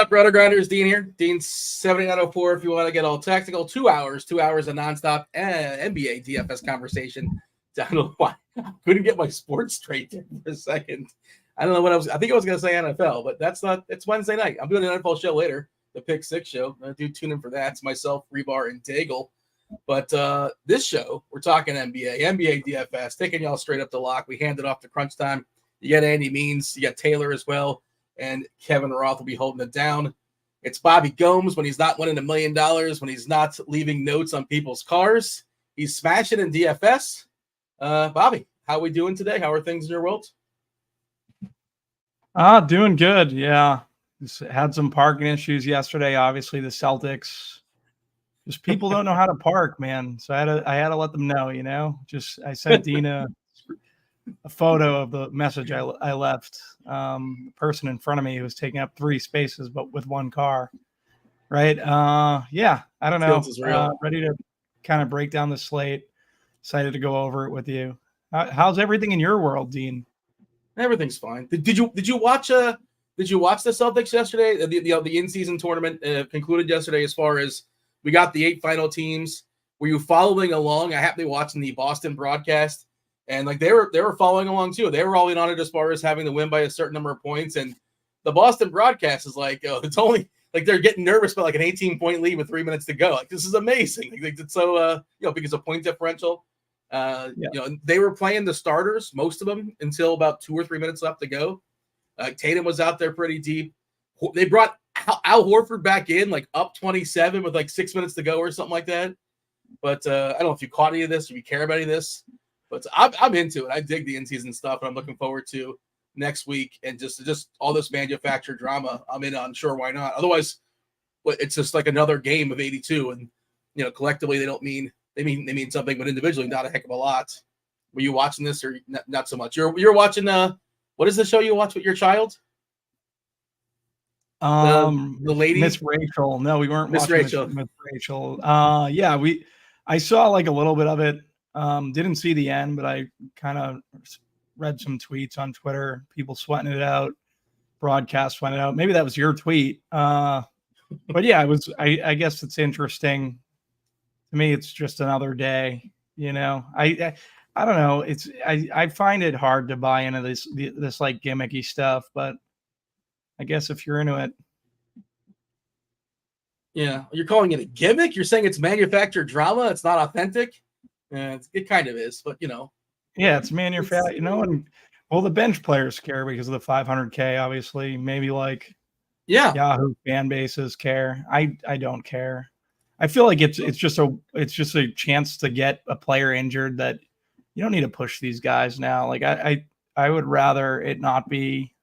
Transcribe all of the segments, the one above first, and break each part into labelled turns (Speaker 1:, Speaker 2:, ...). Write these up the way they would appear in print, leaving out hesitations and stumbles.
Speaker 1: up, RotoGrinders? Dean here. Dean 7904 if you want to get all technical. 2 hours of nonstop NBA DFS conversation. I don't know why. I couldn't get my sports straight there for a second. I don't know what I think I was going to say NFL, but that's not. It's Wednesday night. I'm doing an NFL show later, the Pick Six show. I do tune in for that. It's myself, Rebar, and Daigle. But this show, we're talking NBA DFS, taking y'all straight up the lock. We hand it off to crunch time. You got Andy Means, you got Taylor as well, and Kevin Roth will be holding it down. It's Bobby Gomes when he's not winning $1 million, when he's not leaving notes on people's cars. He's smashing in DFS. Bobby, how are we doing today? How are things in your world?
Speaker 2: Doing good. Yeah. Just had some parking issues yesterday. Obviously, the Celtics. Just people don't know how to park, man. So I had to let them know, you know. I sent Dina a photo of the message I left. The person in front of me who was taking up 3 spaces, but with 1 car. Right. Yeah. I don't know. Ready to kind of break down the slate. Excited to go over it with you. How's everything in your world, Dean?
Speaker 1: Everything's fine. Did you watch the Celtics yesterday? The in-season tournament concluded yesterday. As far as we got the 8 final teams. Were you following along? I happened to be watching the Boston broadcast, and like they were following along too. They were all in on it as far as having to win by a certain number of points. And the Boston broadcast is like, it's only like they're getting nervous about like an 18-point lead with 3 minutes to go. Like, this is amazing. Like, it's so because of point differential. They were playing the starters, most of them, until about 2 or 3 minutes left to go. Tatum was out there pretty deep. They brought Al Horford back in, like up 27 with like 6 minutes to go or something like that. But I don't know if you caught any of this, if you care about any of this. But I'm into it. I dig the in-season stuff, and I'm looking forward to next week and just all this manufactured drama. I'm in on. Sure, why not? Otherwise, it's just like another game of 82, and collectively they mean something, but individually not a heck of a lot. Were you watching this or not so much? You're watching what is the show you watch with your child? The lady,
Speaker 2: Miss Rachel. No, we weren't
Speaker 1: Miss
Speaker 2: watching
Speaker 1: Rachel.
Speaker 2: Miss Rachel. I saw like a little bit of it. Didn't see the end, but I kind of read some tweets on Twitter, people sweating it out, broadcast sweating it out. Maybe that was your tweet. But yeah, it was. I guess it's interesting. To me, it's just another day. I don't know. I find it hard to buy into this like gimmicky stuff, but I guess if you're into it.
Speaker 1: Yeah. You're calling it a gimmick? You're saying it's manufactured drama? It's not authentic? It kind of is, but
Speaker 2: Yeah, it's manufactured, and the bench players care because of the 500K, obviously. Maybe like Yahoo fan bases care. I don't care. I feel like it's just a chance to get a player injured that you don't need to push these guys now. Like I would rather it not be.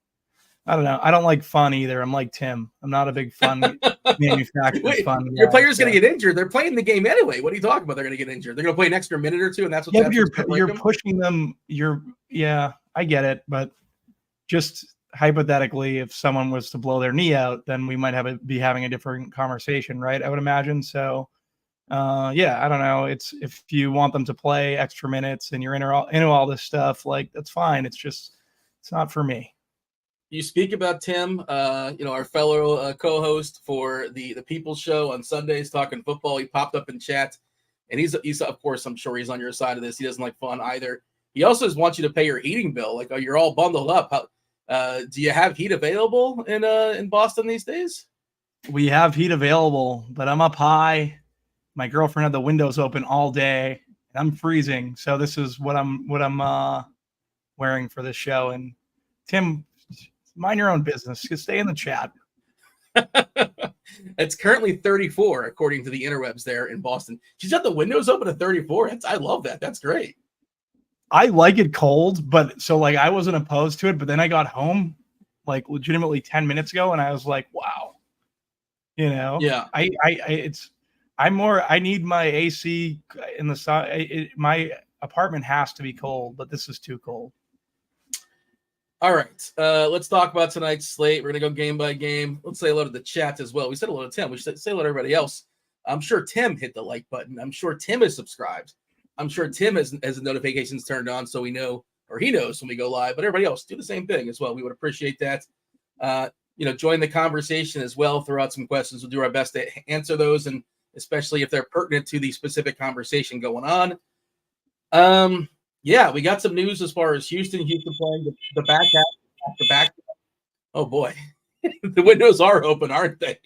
Speaker 2: I don't know. I don't like fun either. I'm like Tim. I'm not a big fun manufactured fun guy.
Speaker 1: Your player's going to get injured. They're playing the game anyway. What are you talking about? They're going to get injured. They're going to play an extra minute or two, and that's what.
Speaker 2: Yeah, but you're pushing them. I get it, but just hypothetically, if someone was to blow their knee out, then we might be having a different conversation, right? I would imagine. So, I don't know. It's if you want them to play extra minutes and you're into all this stuff, like that's fine. It's not for me.
Speaker 1: You speak about Tim, our fellow co-host for the People's Show on Sundays, talking football. He popped up in chat, and he's of course, I'm sure he's on your side of this. He doesn't like fun either. He also just wants you to pay your heating bill. Like, you're all bundled up. Do you have heat available in Boston these days?
Speaker 2: We have heat available, but I'm up high. My girlfriend had the windows open all day. I'm freezing, so this is what I'm wearing for this show. And Tim, mind your own business. Just stay in the chat.
Speaker 1: It's currently 34, according to the interwebs there in Boston. She's got the windows open at 34. I love that. That's great.
Speaker 2: I like it cold, but so like I wasn't opposed to it. But then I got home like legitimately 10 minutes ago, and I was like, wow.
Speaker 1: Yeah.
Speaker 2: I need my AC in the sun. My apartment has to be cold, but this is too cold.
Speaker 1: All right, let's talk about tonight's slate. We're going to go game by game. Let's say hello to the chat as well. We said hello to Tim. We should say hello to everybody else. I'm sure Tim hit the like button. I'm sure Tim is subscribed. I'm sure Tim has the notifications turned on so we know, or he knows when we go live. But everybody else, do the same thing as well. We would appreciate that. join the conversation as well. Throw out some questions. We'll do our best to answer those, and especially if they're pertinent to the specific conversation going on. Yeah, we got some news as far as Houston playing the back half, the back. Oh boy, the windows are open, aren't they?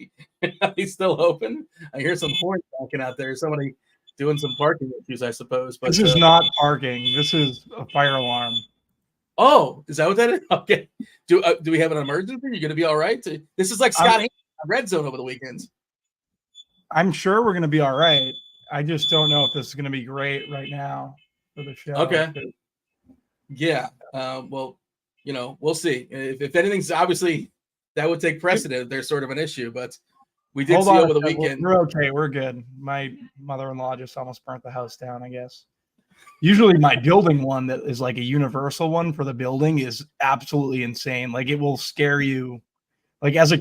Speaker 1: Are they still open? I hear some horns talking out there. Somebody doing some parking issues, I suppose. But
Speaker 2: this is not parking. This is a fire alarm.
Speaker 1: Oh, is that what that is? Okay. Do we have an emergency? You're going to be all right? This is like Scott Haynes on Red Zone over the weekends.
Speaker 2: I'm sure we're going to be all right. I just don't know if this is going to be great right now for the show.
Speaker 1: Okay. Yeah. Well, we'll see. If anything's obviously that would take precedent if there's sort of an issue, but we did see over the weekend.
Speaker 2: We're okay. We're good. My mother-in-law just almost burnt the house down, I guess. Usually my building one that is like a universal one for the building is absolutely insane. Like it will scare you. Like it's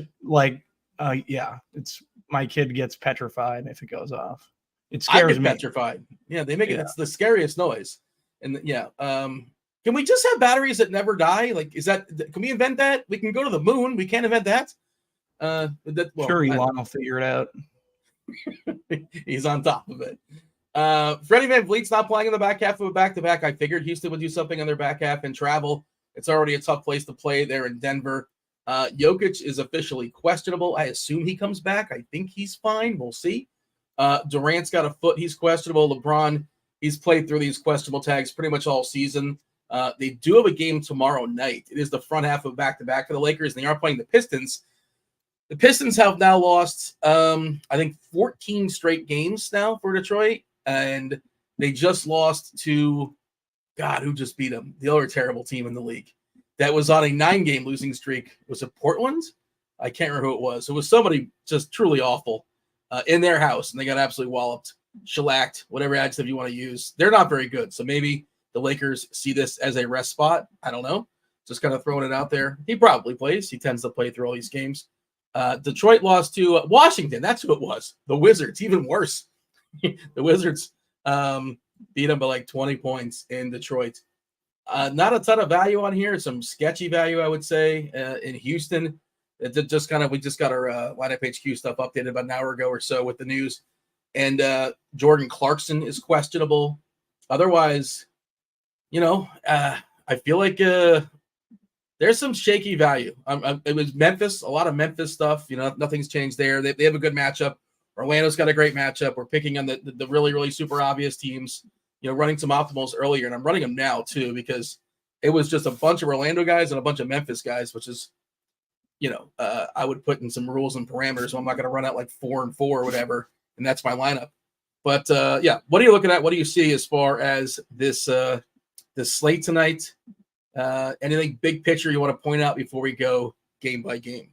Speaker 2: my kid gets petrified if it goes off. It scares me.
Speaker 1: Petrified. Yeah, they make it. It's the scariest noise. And can we just have batteries that never die? Like, can we invent that? We can go to the moon. We can't invent that.
Speaker 2: Sure, Elon will figure it out.
Speaker 1: He's on top of it. Freddie VanVleet's not playing in the back half of a back-to-back. I figured Houston would do something on their back half and travel. It's already a tough place to play there in Denver. Jokic is officially questionable. I assume he comes back. I think he's fine. We'll see. Durant's got a foot. He's questionable. LeBron, he's played through these questionable tags pretty much all season. They do have a game tomorrow night. It is the front half of back-to-back for the Lakers, and they are playing the Pistons. The Pistons have now lost, I think, 14 straight games now for Detroit, and they just lost to, God, who just beat them? The other terrible team in the league. That was on a 9-game losing streak. Was it Portland? I can't remember who it was. It was somebody just truly awful in their house, and they got absolutely walloped, shellacked, whatever adjective you want to use. They're not very good, so maybe the Lakers see this as a rest spot. I don't know. Just kind of throwing it out there. He probably plays. He tends to play through all these games. Detroit lost to Washington. That's who it was. The Wizards, even worse. The Wizards beat them by like 20 points in Detroit. Not a ton of value on here. Some sketchy value, I would say, in Houston. We just got our lineup HQ stuff updated about an hour ago or so with the news. And Jordan Clarkson is questionable. Otherwise, I feel like there's some shaky value. It was Memphis, a lot of Memphis stuff. Nothing's changed there. They have a good matchup. Orlando's got a great matchup. We're picking on the really, really super obvious teams, running some optimals earlier. And I'm running them now, too, because it was just a bunch of Orlando guys and a bunch of Memphis guys, which is, I would put in some rules and parameters. So I'm not going to run out like 4 and 4 or whatever. And that's my lineup. But, what are you looking at? What do you see as far as this slate tonight? Anything big picture you want to point out before we go game by game?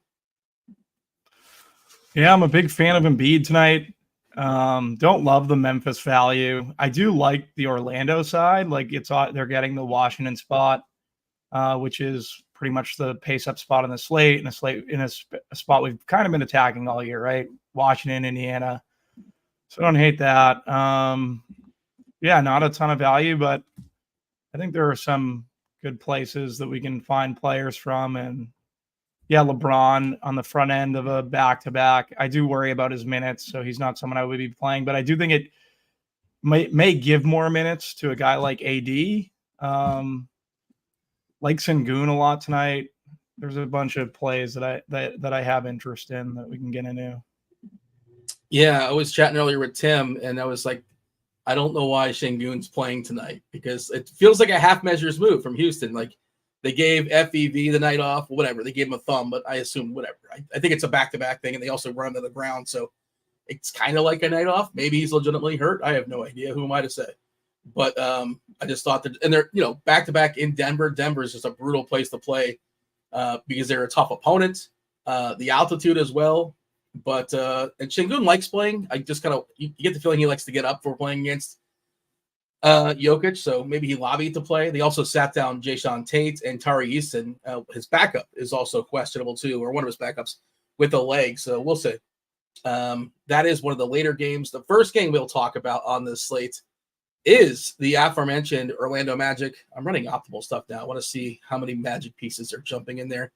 Speaker 2: Yeah, I'm a big fan of Embiid tonight. Don't love the Memphis value. I do like the Orlando side. Like they're getting the Washington spot, which is pretty much the pace up spot in the slate, in a spot we've kind of been attacking all year, right? Washington, Indiana. So I don't hate that. Not a ton of value, but I think there are some good places that we can find players from. And LeBron on the front end of a back-to-back. I do worry about his minutes, so he's not someone I would be playing, but I do think it may give more minutes to a guy like AD. Like Sengun a lot tonight. There's a bunch of plays that I have interest in that we can get into.
Speaker 1: Yeah, I was chatting earlier with Tim, and I was like, I don't know why Sengun's playing tonight, because it feels like a half measures move from Houston. Like they gave FEV the night off, whatever. They gave him a thumb, but I assume whatever. I think it's a back-to-back thing, and they also run him to the ground, so it's kind of like a night off. Maybe he's legitimately hurt. I have no idea. Who am I to say? But I just thought that, and they're back-to-back in Denver. Denver is just a brutal place to play because they're a tough opponent. The altitude as well. But and Sengun likes playing. I just kind of you get the feeling he likes to get up for playing against Jokic, so maybe he lobbied to play. They also sat down Jayshawn Tate and Tari Eason. His backup is also questionable too, or one of his backups with a leg. So we'll see. That is one of the later games. The first game we'll talk about on this slate is the aforementioned Orlando Magic. I'm running optimal stuff now. I want to see how many Magic pieces are jumping in there.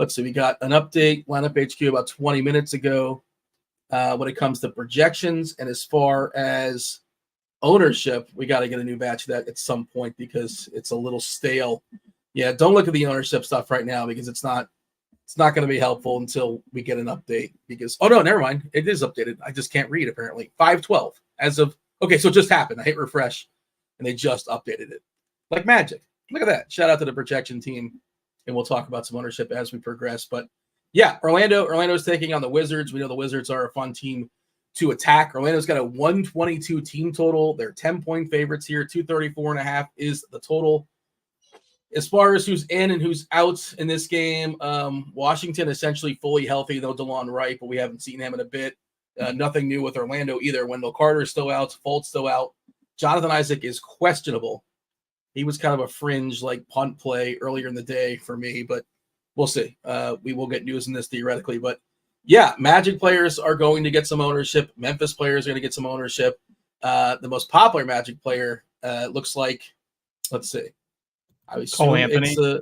Speaker 1: let's see, we got an update, lineup HQ about 20 minutes ago when it comes to projections. And as far as ownership, we got to get a new batch of that at some point because it's a little stale. Yeah, don't look at the ownership stuff right now because it's not going to be helpful until we get an update because, oh no, never mind. It is updated. I just can't read apparently. 5/12 as of, okay, so it just happened. I hit refresh and they just updated it. Like magic. Look at that. Shout out to the projection team. And we'll talk about some ownership as we progress. But yeah, Orlando's taking on the Wizards. We know the Wizards are a fun team to attack. Orlando's got a 122 team total. They're 10-point favorites here. 234.5 is the total. As far as who's in and who's out in this game, Washington essentially fully healthy, though DeLon Wright, but we haven't seen him in a bit. Nothing new with Orlando either. Wendell Carter's still out. Fultz still out. Jonathan Isaac is questionable. He was kind of a fringe like punt play earlier in the day for me, but we'll see. We will get news in this theoretically, but yeah, Magic players are going to get some ownership. Memphis players are going to get some ownership. The most popular Magic player looks like, let's see. I was
Speaker 2: Cole Anthony.
Speaker 1: I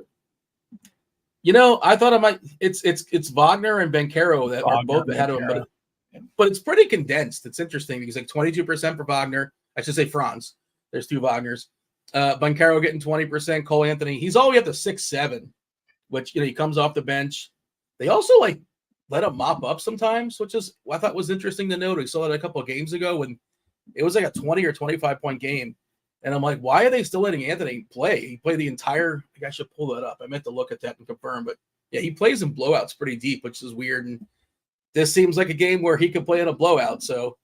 Speaker 1: thought it might. It's Wagner and Banchero that are both ahead of him, but it's pretty condensed. It's interesting because like 22% for Wagner. I should say Franz. There's two Wagners. Banchero getting 20%. Cole Anthony, he's all the way up to 6'7", which he comes off the bench. They also like let him mop up sometimes, which is I thought was interesting to note. We saw that a couple of games ago when it was like a 20 or 25-point game. And I'm like, why are they still letting Anthony play? He played the entire – I should pull that up. I meant to look at that and confirm. But, yeah, he plays in blowouts pretty deep, which is weird. And this seems like a game where he could play in a blowout. So,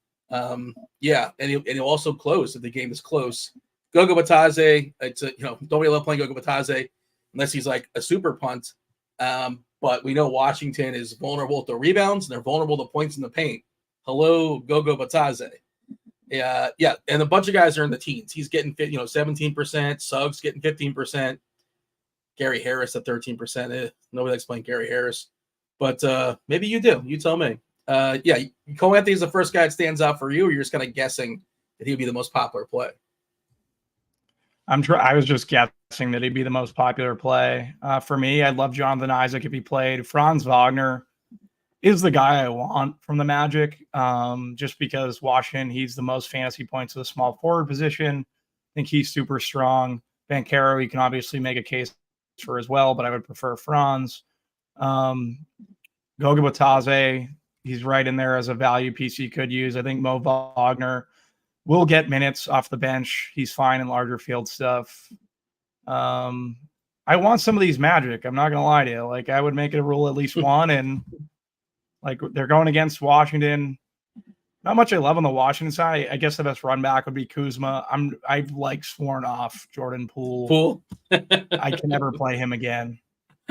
Speaker 1: yeah, and he'll also close if the game is close. Gogo Batadze, don't really love playing Gogo Batadze unless he's like a super punt. But we know Washington is vulnerable to rebounds, and they're vulnerable to points in the paint. Hello, Gogo Batadze. Yeah, and a bunch of guys are in the teens. He's getting 17%. Suggs getting 15%. Gary Harris at 13%. Nobody likes playing Gary Harris, but maybe you do. You tell me. Yeah, Cole Anthony is the first guy that stands out for you, or you're just kind of guessing that he would be the most popular play?
Speaker 2: I was just guessing that he'd be the most popular play. For me, I'd love Jonathan Isaac if he played. Franz Wagner is the guy I want from the Magic, just because Washington, he's the most fantasy points to the small forward position. I think he's super strong. Banchero, you can obviously make a case for as well, but I would prefer Franz. Goga Batadze, he's right in there as a value piece you could use. I think Mo Wagner will get minutes off the bench. He's fine in larger field stuff. I want some of these Magic. I'm not going to lie to you. Like, I would make it a rule at least one, and like they're going against Washington. Not much I love on the Washington side. I guess the best run back would be Kuzma. I've like sworn off Jordan Poole. I can never play him again.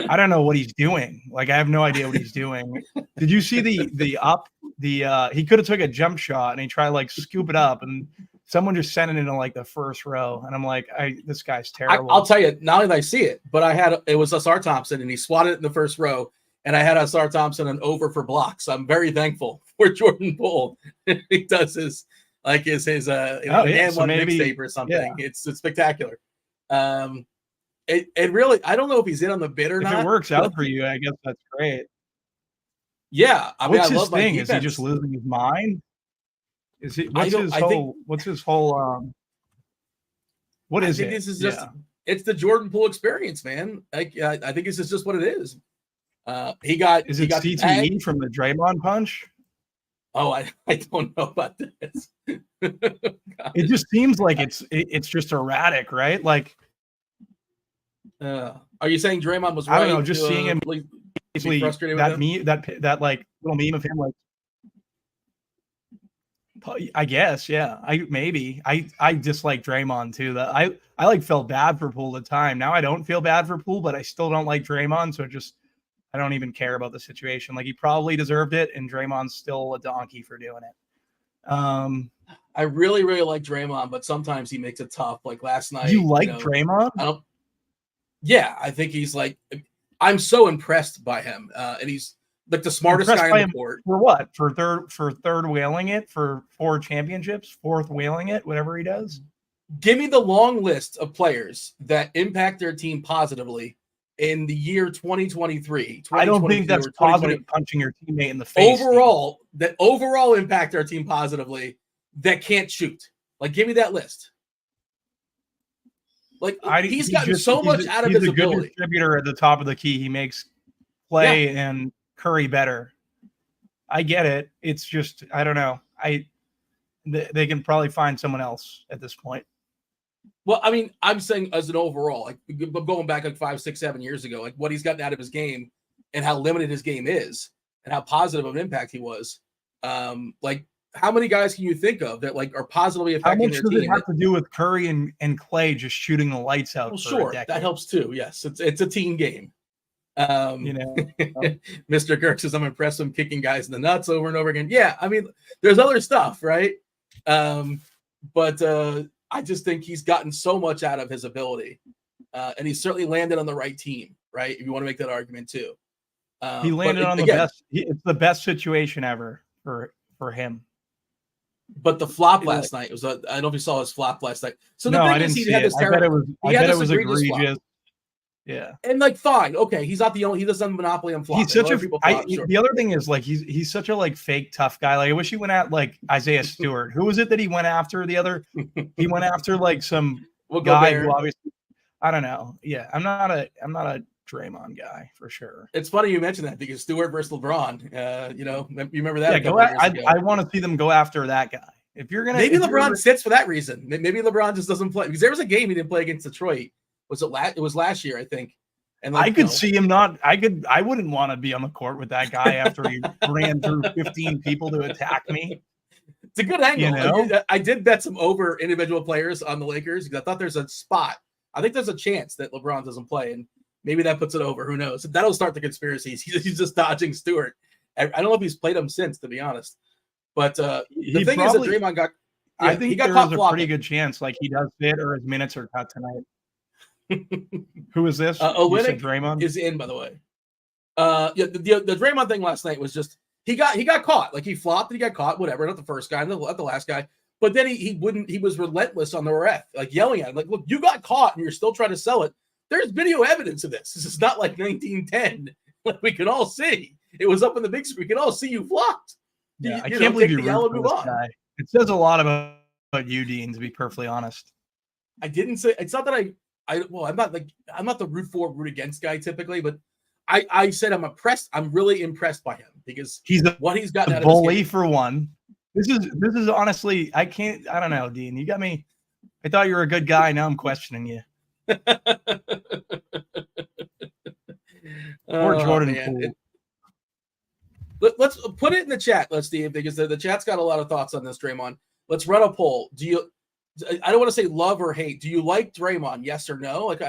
Speaker 2: I don't know what he's doing. Like, I have no idea what he's doing. Did you see he could have took a jump shot and he tried to like scoop it up and someone just sent it into like the first row. And I'm like, this guy's terrible.
Speaker 1: I'll tell you, not only did I see it, but it was Asar Thompson and he swatted it in the first row. And I had Asar Thompson an over for blocks. I'm very thankful for Jordan Poole. He does his mixtape or something. Yeah. It's spectacular. It really, I don't know if he's in on the bid or not.
Speaker 2: If it works out for you, I guess that's great.
Speaker 1: Yeah,
Speaker 2: what's his thing? Is he just losing his mind? Is he? What's his whole? What is it?
Speaker 1: This is just it's the Jordan Poole experience, man. Like I think this is just what it is. Is it
Speaker 2: CTE from the Draymond punch?
Speaker 1: Oh, I don't know about this.
Speaker 2: It just seems like it's just erratic, right? Like,
Speaker 1: are you saying Draymond was right?
Speaker 2: I don't know. Just seeing him
Speaker 1: be frustrated with him?
Speaker 2: that like little meme of him, like, I guess, yeah. I dislike Draymond too. That I like felt bad for Poole at the time. Now I don't feel bad for Poole, but I still don't like Draymond. So I don't even care about the situation. Like, he probably deserved it, and Draymond's still a donkey for doing it.
Speaker 1: I really, really like Draymond, but sometimes he makes it tough. Like last night.
Speaker 2: You like Draymond?
Speaker 1: Yeah, I think he's like. I'm so impressed by him, and he's like the smartest guy on the court.
Speaker 2: For what? For third whaling it, for 4 championships, fourth whaling it, whatever he does.
Speaker 1: Give me the long list of players that impact their team positively in the year 2023.
Speaker 2: I don't think that's
Speaker 1: or 2020,
Speaker 2: positive punching your teammate in the face.
Speaker 1: overall, that overall impact our team positively that can't shoot. Like, give me that list. Like, he's gotten so much out of his ability.
Speaker 2: He's a good distributor at the top of the key. He makes Clay and Curry better. I get it. It's just, I don't know. They can probably find someone else at this point.
Speaker 1: Well, I mean, I'm saying as an overall, like going back like 5, 6, 7 years ago, like what he's gotten out of his game and how limited his game is and how positive of an impact he was. Like, how many guys can you think of that like are positively affecting their team?
Speaker 2: How much does it have to do with Curry and Clay just shooting the lights out?
Speaker 1: Well, sure, that helps too. Yes, it's a team game. Mr. Kirk says, I'm impressed with him kicking guys in the nuts over and over again. Yeah, I mean, there's other stuff, right? But I just think he's gotten so much out of his ability. And he's certainly landed on the right team, right? If you want to make that argument too.
Speaker 2: He landed on the best. It's the best situation ever for him.
Speaker 1: But the flop last night was I don't know if you saw his flop last night. So the
Speaker 2: no,
Speaker 1: thing
Speaker 2: I didn't
Speaker 1: is,
Speaker 2: see it. I bet it was egregious.
Speaker 1: Flop.
Speaker 2: Yeah,
Speaker 1: and like fine, okay, he's not the only. He doesn't have monopoly on flopping.
Speaker 2: He's such the other thing is like he's such a like fake tough guy. Like I wish he went at like Isaiah Stewart. Who was it that he went after? The other he went after like some guy who obviously I don't know. Yeah, I'm not a Draymond guy for sure.
Speaker 1: It's funny you mentioned that because Stewart versus LeBron. You remember that?
Speaker 2: Yeah, I want to see them go after that guy. If you're gonna,
Speaker 1: maybe LeBron sits for that reason. Maybe LeBron just doesn't play because there was a game he didn't play against Detroit. It was last year, I think. And like,
Speaker 2: I could see him not. I wouldn't want to be on the court with that guy after he ran through 15 people to attack me.
Speaker 1: It's a good angle. I did bet some over individual players on the Lakers because I thought there's a spot. I think there's a chance that LeBron doesn't play, and maybe that puts it over. Who knows? That'll start the conspiracies. He's just dodging Stewart. I don't know if he's played him since, to be honest. But the thing is that Draymond got. Yeah,
Speaker 2: I think he got
Speaker 1: there's
Speaker 2: a pretty good chance, like he does fit, or his minutes are cut tonight. Who is this?
Speaker 1: Olynyk
Speaker 2: Draymond
Speaker 1: is in, by the way. The Draymond thing last night was just he got caught. Like he flopped and he got caught. Whatever, not the first guy, not the last guy. But then he was relentless on the ref, like yelling at him, like, "Look, you got caught and you're still trying to sell it. There's video evidence of this. This is not like 1910. Like we can all see. It was up on the big screen. We can all see you flopped.
Speaker 2: Yeah, I can't believe you yell and move on. Guy. It says a lot about you, Dean. To be perfectly honest,
Speaker 1: I didn't say it's not that I'm not the root against guy typically, but I said I'm impressed. I'm really impressed by him because what he's gotten out of
Speaker 2: bully for one. This is honestly, I don't know, Dean. You got me. I thought you were a good guy. Now I'm questioning you. Or Jordan.
Speaker 1: Let's put it in the chat, Steve, because the chat's got a lot of thoughts on this, Draymond. Let's run a poll. I don't want to say love or hate. Do you like Draymond? Yes or no? Like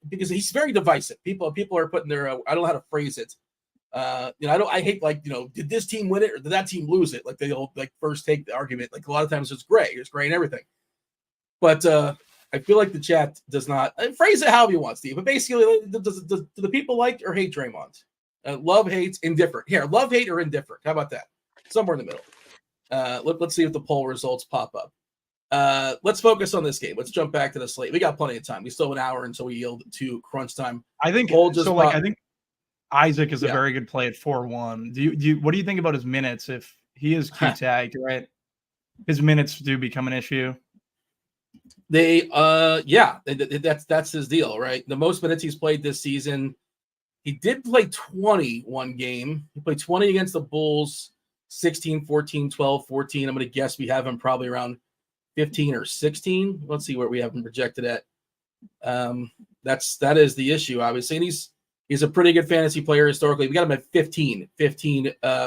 Speaker 1: because he's very divisive. People are putting their I don't know how to phrase it. I hate did this team win it or did that team lose it? Like they'll first take the argument. Like a lot of times it's gray and everything. But I feel like the chat does not phrase it however you want, Steve. But basically, do the people like or hate Draymond? Love, hate, indifferent. Here, love, hate, or indifferent. How about that? Somewhere in the middle. Let's see if the poll results pop up. Let's focus on this game. Let's jump back to the slate. We got plenty of time. We still have an hour until we yield to crunch time.
Speaker 2: I think I think Isaac is a very good play at 4-1. What do you think about his minutes if he is key tagged, right? His minutes do become an issue.
Speaker 1: That's his deal, right? The most minutes he's played this season. He did play 20 one game. He played 20 against the Bulls, 16, 14, 12, 14. I'm going to guess we have him probably around 15 or 16. Let's see where we have him projected at. That is the issue, obviously. And he's a pretty good fantasy player historically. We got him at 15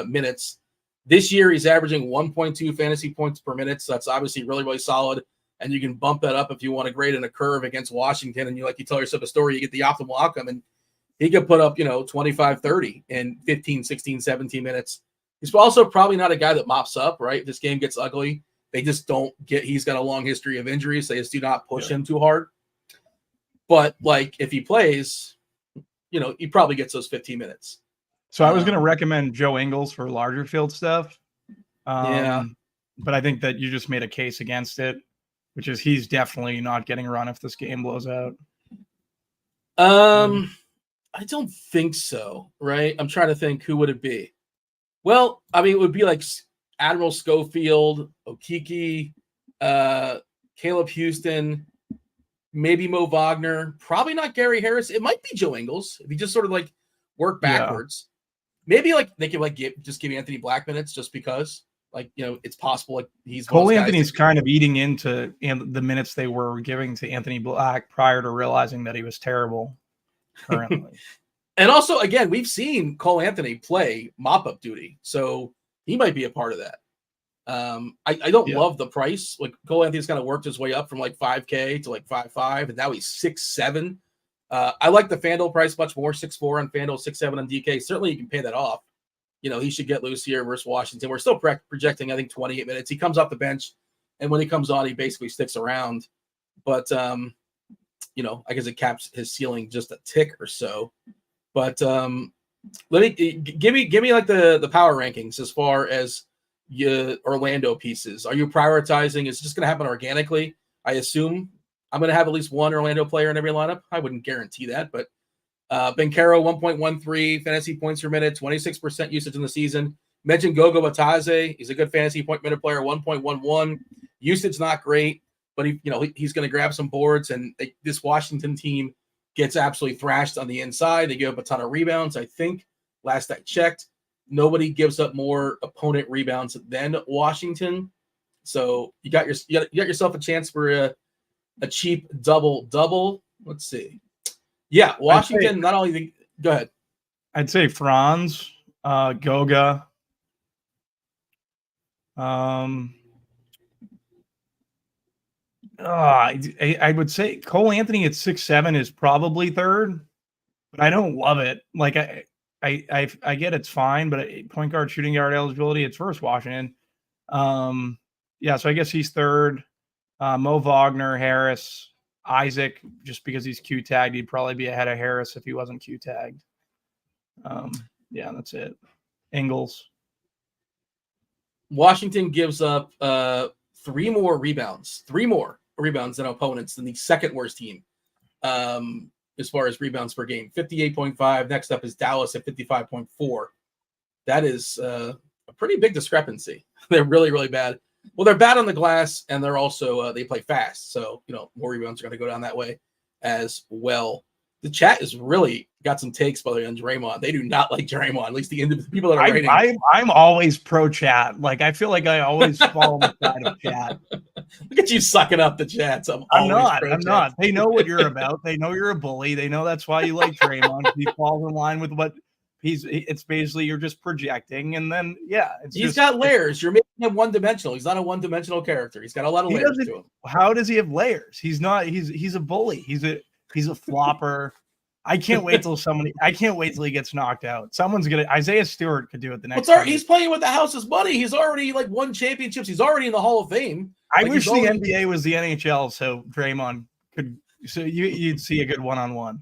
Speaker 1: minutes. This year, he's averaging 1.2 fantasy points per minute. So that's obviously really, really solid. And you can bump that up if you want to grade in a curve against Washington. And you tell yourself a story, you get the optimal outcome. And he could put up, 25, 30 in 15, 16, 17 minutes. He's also probably not a guy that mops up, right? If this game gets ugly, they just don't get – he's got a long history of injuries. They just do not push him too hard. But, if he plays, he probably gets those 15 minutes.
Speaker 2: So I was going to recommend Joe Ingles for larger field stuff. But I think that you just made a case against it, which is he's definitely not getting run if this game blows out.
Speaker 1: I don't think so, right? I'm trying to think, who would it be? Well, I mean, it would be like Admiral Schofield, Okiki, Caleb Houston, maybe Mo Wagner, probably not Gary Harris. It might be Joe Ingles if you just sort of like work backwards. Maybe like they could like just give Anthony Black minutes just because, like, you know, it's possible like he's
Speaker 2: Cole Anthony's kind of eating into the minutes they were giving to Anthony Black prior to realizing that he was terrible currently.
Speaker 1: And also, again, we've seen Cole Anthony play mop-up duty, so he might be a part of that. I don't love the price. Like, Cole Anthony's kind of worked his way up from like 5K to like 5.5, and now he's 6'7". I like the Fanduel price much more, 6'4" on Fanduel, 6'7" on DK. Certainly, you can pay that off. You know, he should get loose here versus Washington. We're still projecting, I think, 28 minutes. He comes off the bench, and when he comes on, he basically sticks around. But, you know, I guess it caps his ceiling just a tick or so. But let me give me like the power rankings as far as Orlando pieces. Are you prioritizing? Is it just going to happen organically? I assume I'm going to have at least one Orlando player in every lineup. I wouldn't guarantee that, but Banchero 1.13 fantasy points per minute, 26% usage in the season. Mentioned Gogo Batase. He's a good fantasy point minute player, 1.11. Usage not great, but he's going to grab some boards. And this Washington team gets absolutely thrashed on the inside. They give up a ton of rebounds. I think last I checked, nobody gives up more opponent rebounds than Washington. So you got yourself a chance for a cheap double. Let's see. Yeah, Washington. Not only go ahead.
Speaker 2: I'd say Franz, Goga. I would say Cole Anthony at 6'7" is probably third, but I don't love it. Like I get it's fine, but point guard, shooting guard eligibility, it's versus Washington. So I guess he's third. Mo Wagner, Harris, Isaac, just because he's Q tagged, he'd probably be ahead of Harris if he wasn't Q tagged. That's it. Ingles.
Speaker 1: Washington gives up 3 more rebounds than opponents than the second worst team as far as rebounds per game. 58.5. Next up is Dallas at 55.4. That is a pretty big discrepancy. They're really, really bad. Well, they're bad on the glass, and they're also they play fast. So, more rebounds are going to go down that way as well. The chat has really got some takes, by the way, on Draymond. They do not like Draymond, at least the people that are writing.
Speaker 2: I'm always pro chat. Like, I feel like I always follow the side of chat.
Speaker 1: Look at you sucking up the chats. I'm
Speaker 2: not. They know what you're about. They know you're a bully. They know that's why you like Draymond. He falls in line with what it's basically you're just projecting. And then,
Speaker 1: he's got layers. You're making him one-dimensional. He's not a one-dimensional character. He's got a lot of layers to him.
Speaker 2: How does he have layers? He's not. He's a bully. He's a flopper. I can't wait till he gets knocked out. Isaiah Stewart could do it the next time.
Speaker 1: He's playing with the house's money. He's already like won championships. He's already in the Hall of Fame.
Speaker 2: I wish the NBA was the NHL so Draymond could. So you'd see a good one-on-one.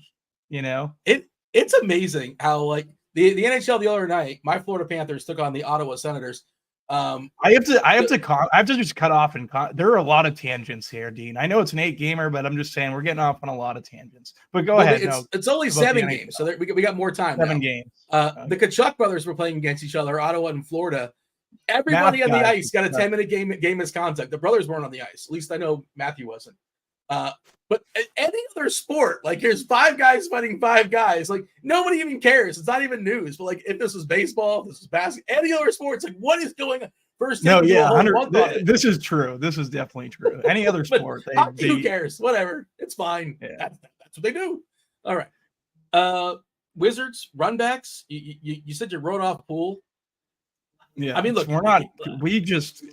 Speaker 1: It's amazing how like the NHL the other night, my Florida Panthers took on the Ottawa Senators.
Speaker 2: I have to just cut off and there are a lot of tangents here, Dean. I know it's an 8-gamer, but I'm just saying we're getting off on a lot of tangents. But go ahead.
Speaker 1: It's only 7 games, so we got more time.
Speaker 2: 7 games.
Speaker 1: The Kachuk brothers were playing against each other, Ottawa and Florida. Everybody on the ice got a 10-minute game misconduct. The brothers weren't on the ice. At least I know Matthew wasn't. But any other sport, like here's 5 guys fighting 5 guys, like nobody even cares. It's not even news. But like if this was baseball, if this was basketball, any other sports, like what is going on?
Speaker 2: This is true. This is definitely true. Any other sport,
Speaker 1: who cares? Whatever, it's fine. Yeah. That's what they do. All right. Wizards runbacks. You said you wrote off Poole.
Speaker 2: Yeah,
Speaker 1: I mean, look,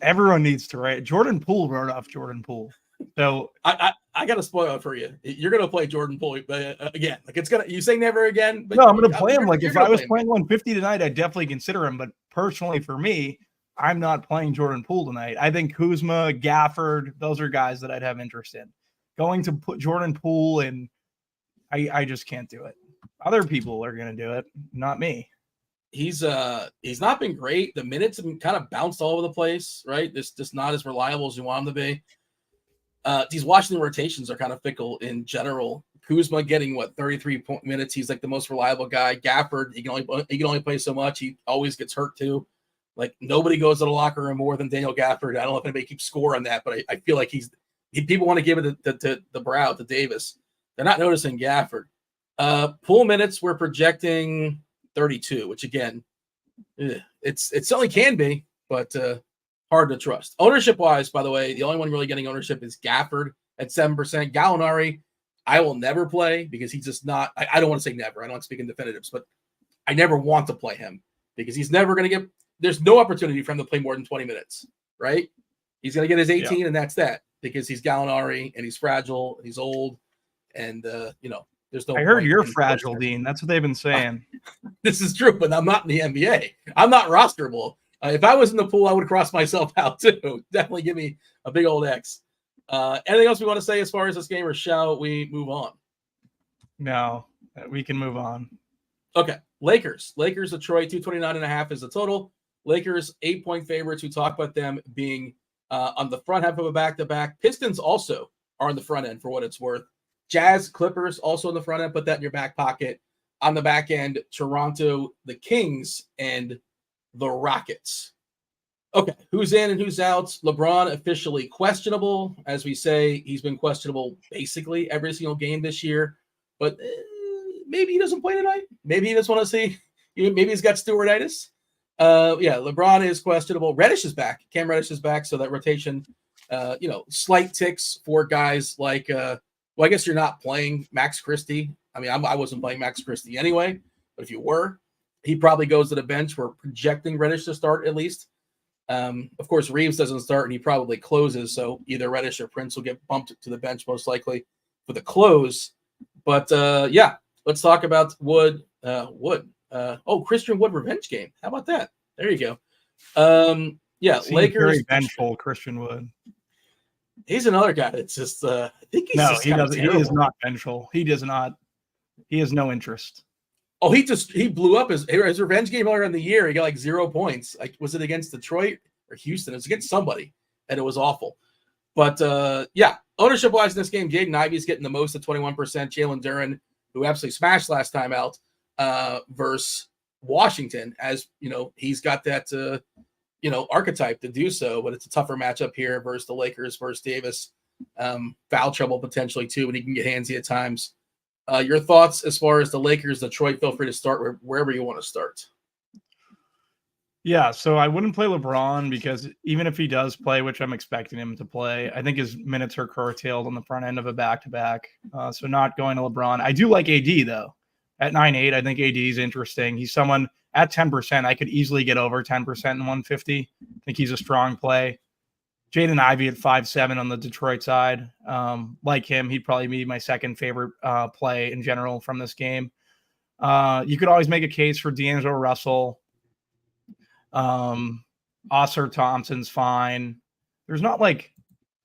Speaker 2: everyone needs to write. Jordan Poole wrote off Jordan Poole. So
Speaker 1: I got to spoil it for you. You're going to play Jordan Poole again. Like you say never again. But
Speaker 2: no, I'm going to play him. Like if I was playing 150 tonight, I'd definitely consider him. But personally, for me, I'm not playing Jordan Poole tonight. I think Kuzma, Gafford, those are guys that I'd have interest in. Going to put Jordan Poole in, I just can't do it. Other people are going to do it, not me.
Speaker 1: He's not been great. The minutes have been kind of bounced all over the place, right? This just not as reliable as you want him to be. These Washington rotations are kind of fickle in general Kuzma getting 33 minutes. He's like the most reliable guy. Gafford, he can only play so much. He always gets hurt too. Like nobody goes to the locker room more than Daniel Gafford. I don't know if anybody keeps score on that, but I feel like people want to give it to the brow to Davis. They're not noticing Gafford. Pool minutes, we're projecting 32, which again, it certainly can be, but hard to trust. Ownership wise, by the way, the only one really getting ownership is Gafford at 7%. Gallinari, I will never play because he's just not. I don't want to say never. I don't speak in definitives, but I never want to play him because he's never going to get. There's no opportunity for him to play more than 20 minutes, right? He's going to get his 18, and that's that because he's Gallinari and he's fragile and he's old, and there's no.
Speaker 2: I heard you're fragile, Dean. That's what they've been saying.
Speaker 1: This is true, but I'm not in the NBA. I'm not rosterable. If I was in the pool, I would cross myself out too. Definitely give me a big old X. Anything else we want to say as far as this game, or shall we move on?
Speaker 2: No, we can move on.
Speaker 1: Okay. Lakers, Detroit, 229.5 is the total. Lakers, 8-point favorites. We talk about them being on the front half of a back-to-back. Pistons also are on the front end for what it's worth. Jazz, Clippers also on the front end. Put that in your back pocket. On the back end, Toronto, the Kings, and the Rockets. Okay, who's in and who's out? LeBron officially questionable. As we say, he's been questionable basically every single game this year. But maybe he doesn't play tonight. Maybe he doesn't want to see. Maybe he's got stewarditis. LeBron is questionable. Reddish is back. Cam Reddish is back. So that rotation, slight ticks for guys like, I guess you're not playing Max Christie. I mean, I wasn't playing Max Christie anyway, but if you were, he probably goes to the bench. We're projecting Reddish to start at least. Of course, Reeves doesn't start and he probably closes. So either Reddish or Prince will get bumped to the bench most likely for the close. But let's talk about Wood. Christian Wood revenge game. How about that? There you go. Lakers.
Speaker 2: Very vengeful, Christian Wood.
Speaker 1: He's another guy that's just. I think he's
Speaker 2: he doesn't. He is not vengeful. He does not. He has no interest.
Speaker 1: Oh, he blew up his revenge game earlier in the year. He got like 0 points. Like, was it against Detroit or Houston? It was against somebody, and it was awful. But ownership wise in this game, Jaden Ivey's getting the most at 21%. Jalen Duren, who absolutely smashed last time out, versus Washington, as he's got that archetype to do so, but it's a tougher matchup here versus the Lakers versus Davis. Foul trouble potentially too, and he can get handsy at times. Your thoughts as far as the Lakers, Detroit? Feel free to start wherever you want to start.
Speaker 2: Yeah, so I wouldn't play LeBron because even if he does play, which I'm expecting him to play, I think his minutes are curtailed on the front end of a back-to-back. So not going to LeBron. I do like AD, though. At 9.8, I think AD is interesting. He's someone at 10%. I could easily get over 10% in 150. I think he's a strong play. Jaden Ivey at 5.7 on the Detroit side. Like him, he'd probably be my second favorite play in general from this game. You could always make a case for D'Angelo Russell. Oscar Thompson's fine. There's not like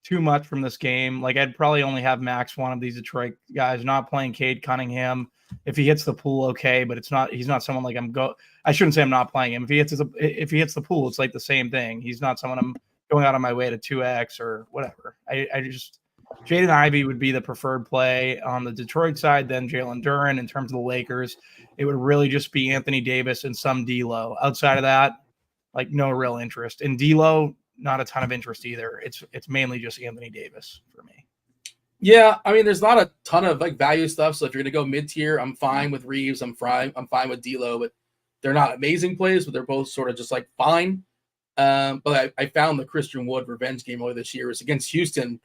Speaker 2: too much from this game. Like I'd probably only have max one of these Detroit guys. Not playing Cade Cunningham. If he hits the pool, okay, but he's not someone like I shouldn't say I'm not playing him. If he hits the pool, it's like the same thing. He's not someone I'm going out of my way to 2x or whatever. Jaden Ivey would be the preferred play on the Detroit side, then Jalen Duren. In terms of the Lakers, it would really just be Anthony Davis and some D'Lo. Outside of that, like no real interest. In D'Lo, not a ton of interest either. It's mainly just Anthony Davis for me.
Speaker 1: Yeah, I mean, there's not a ton of like value stuff. So if you're gonna go mid tier, I'm fine with Reeves. I'm fine with D'Lo, but they're not amazing plays, but they're both sort of just like fine. But I found the Christian Wood revenge game earlier this year was against Houston.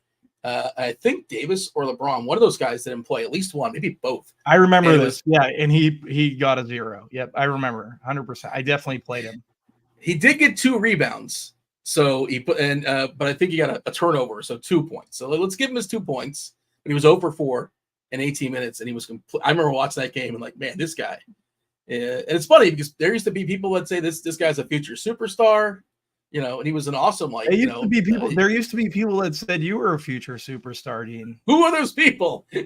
Speaker 1: I think Davis or LeBron, one of those guys didn't play, at least one, maybe both.
Speaker 2: I remember this. And he got a 0. Yep, I remember 100%. I definitely played him.
Speaker 1: He did get 2 rebounds. So he put in, but I think he got a turnover, so 2 points. So let's give him his 2 points. But he was 0 for 4 in 18 minutes, and he was I remember watching that game and like, man, this guy. And it's funny because there used to be people that say this guy's a future superstar, and he was an awesome
Speaker 2: there used to be people that said you were a future superstar, Dean.
Speaker 1: Who are those people? I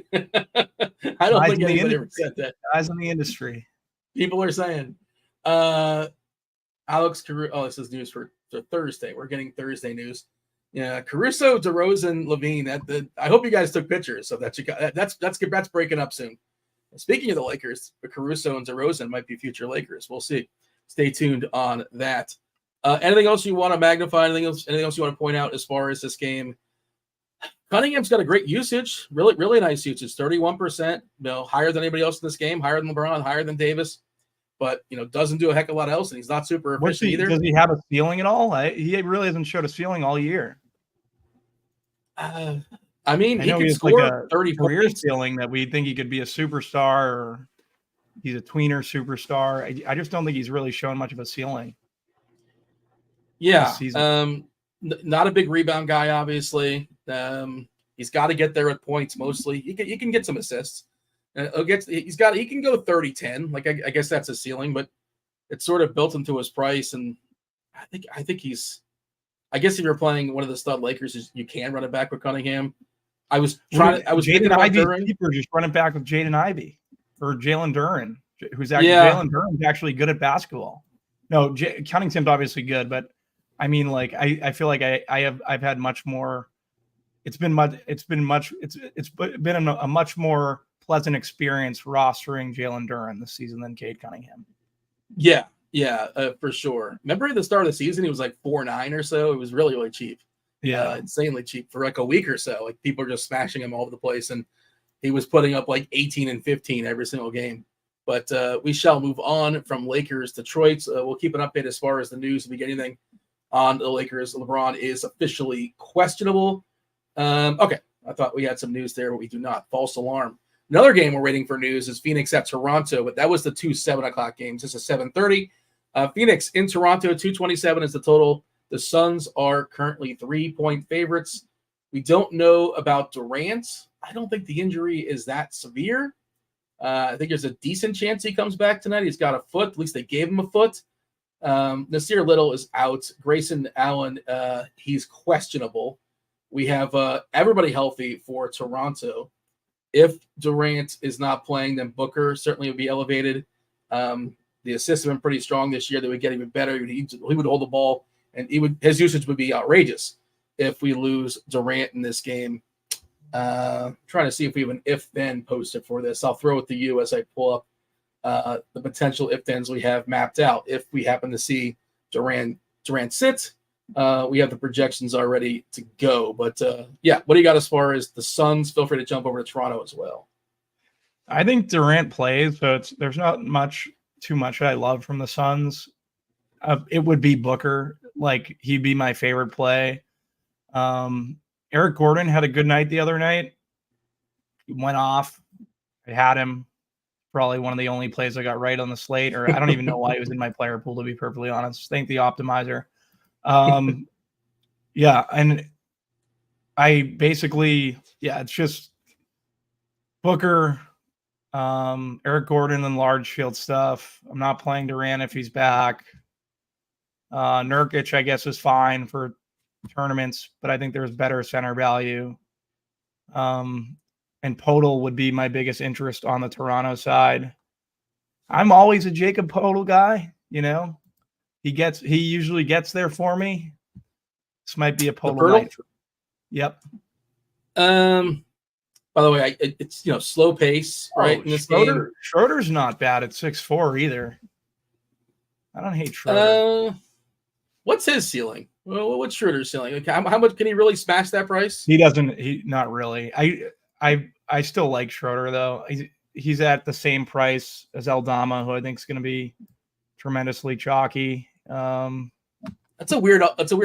Speaker 1: don't think anybody ever said that.
Speaker 2: Guys in the industry.
Speaker 1: People are saying. Alex Carew. Oh, this is news for Thursday. We're getting Thursday news. Yeah, Caruso, DeRozan, Levine. I hope you guys took pictures so that you got that's breaking up soon. Speaking of the Lakers, Caruso and DeRozan might be future Lakers. We'll see. Stay tuned on that. Anything else you want to magnify? Anything else you want to point out as far as this game? Cunningham's got a great usage, really nice usage, 31%. Higher than anybody else in this game, higher than LeBron, higher than Davis, but doesn't do a heck of a lot else, and he's not super efficient either.
Speaker 2: Does he have a ceiling at all? He really hasn't showed a ceiling all year.
Speaker 1: I mean,
Speaker 2: he
Speaker 1: could score like a 30
Speaker 2: career
Speaker 1: points.
Speaker 2: ceiling that we think he could be a superstar, or he's a tweener superstar. I just don't think he's really shown much of a ceiling.
Speaker 1: Yeah. Not a big rebound guy, obviously. He's got to get there with points mostly. He can get some assists. He can go 30-10. Like I guess that's a ceiling, but it's sort of built into his price. And I think he's. I guess if you're playing one of the stud Lakers, you can run it back with Cunningham. I was thinking about Duren.
Speaker 2: People are just running back with Jaden Ivey or Jalen Duren, who's actually Jalen Duren's actually good at basketball. No, Cunningham's obviously good, but I mean, like I feel like I've had much more. It's been a much more pleasant experience rostering Jalen Duren this season than Cade Cunningham.
Speaker 1: Yeah, for sure. Remember at the start of the season, he was like 4.9 or so. It was really cheap.
Speaker 2: Yeah,
Speaker 1: insanely cheap for like a week or so. Like people are just smashing him all over the place, and he was putting up like 18 and 15 every single game. But we shall move on from Lakers Detroit. We'll keep an update as far as the news. If we get anything on the Lakers, LeBron is officially questionable. Okay, I thought we had some news there, but we do not. False alarm. Another game we're waiting for news is Phoenix at Toronto, but that was the 2 7:00 games. This is 7:30. Phoenix in Toronto, 227 is the total. The Suns are currently 3-point favorites. We don't know about Durant. I don't think the injury is that severe. I think there's a decent chance he comes back tonight. He's got a foot. At least they gave him a foot. Nasir Little is out. Grayson Allen, he's questionable. We have everybody healthy for Toronto. If Durant is not playing, then Booker certainly would be elevated. The assists have been pretty strong this year. They would get even better. He would hold the ball, and his usage would be outrageous if we lose Durant in this game. Trying to see if we have an if-then posted for this. I'll throw it to you as I pull up the potential if-thens we have mapped out. If we happen to see Durant sit, we have the projections already to go. But, what do you got as far as the Suns? Feel free to jump over to Toronto as well.
Speaker 2: I think Durant plays, so there's not too much that I love from the Suns. It would be Booker. Like, he'd be my favorite play. Eric Gordon had a good night the other night. He went off. I had him. Probably one of the only plays I got right on the slate, or I don't even know why he was in my player pool, to be perfectly honest. Thank the optimizer. And I basically, it's just Booker, Eric Gordon, and large field stuff. I'm not playing Durant if he's back. Nurkic, I guess, is fine for tournaments, but I think there's better center value. And Podol would be my biggest interest on the Toronto side. I'm always a Jacob Podol guy, He usually gets there for me. This might be a Podol night. Yep.
Speaker 1: By the way, it's slow pace, right? In this game.
Speaker 2: Schroeder's not bad at 6'4" either. I don't hate Schroeder.
Speaker 1: What's his ceiling? Well, what's Schroeder's ceiling? Like, how much can he really smash that price?
Speaker 2: He doesn't. Not really. I still like Schroeder though. He's at the same price as Aldama, who I think is going to be tremendously chalky.
Speaker 1: That's a weird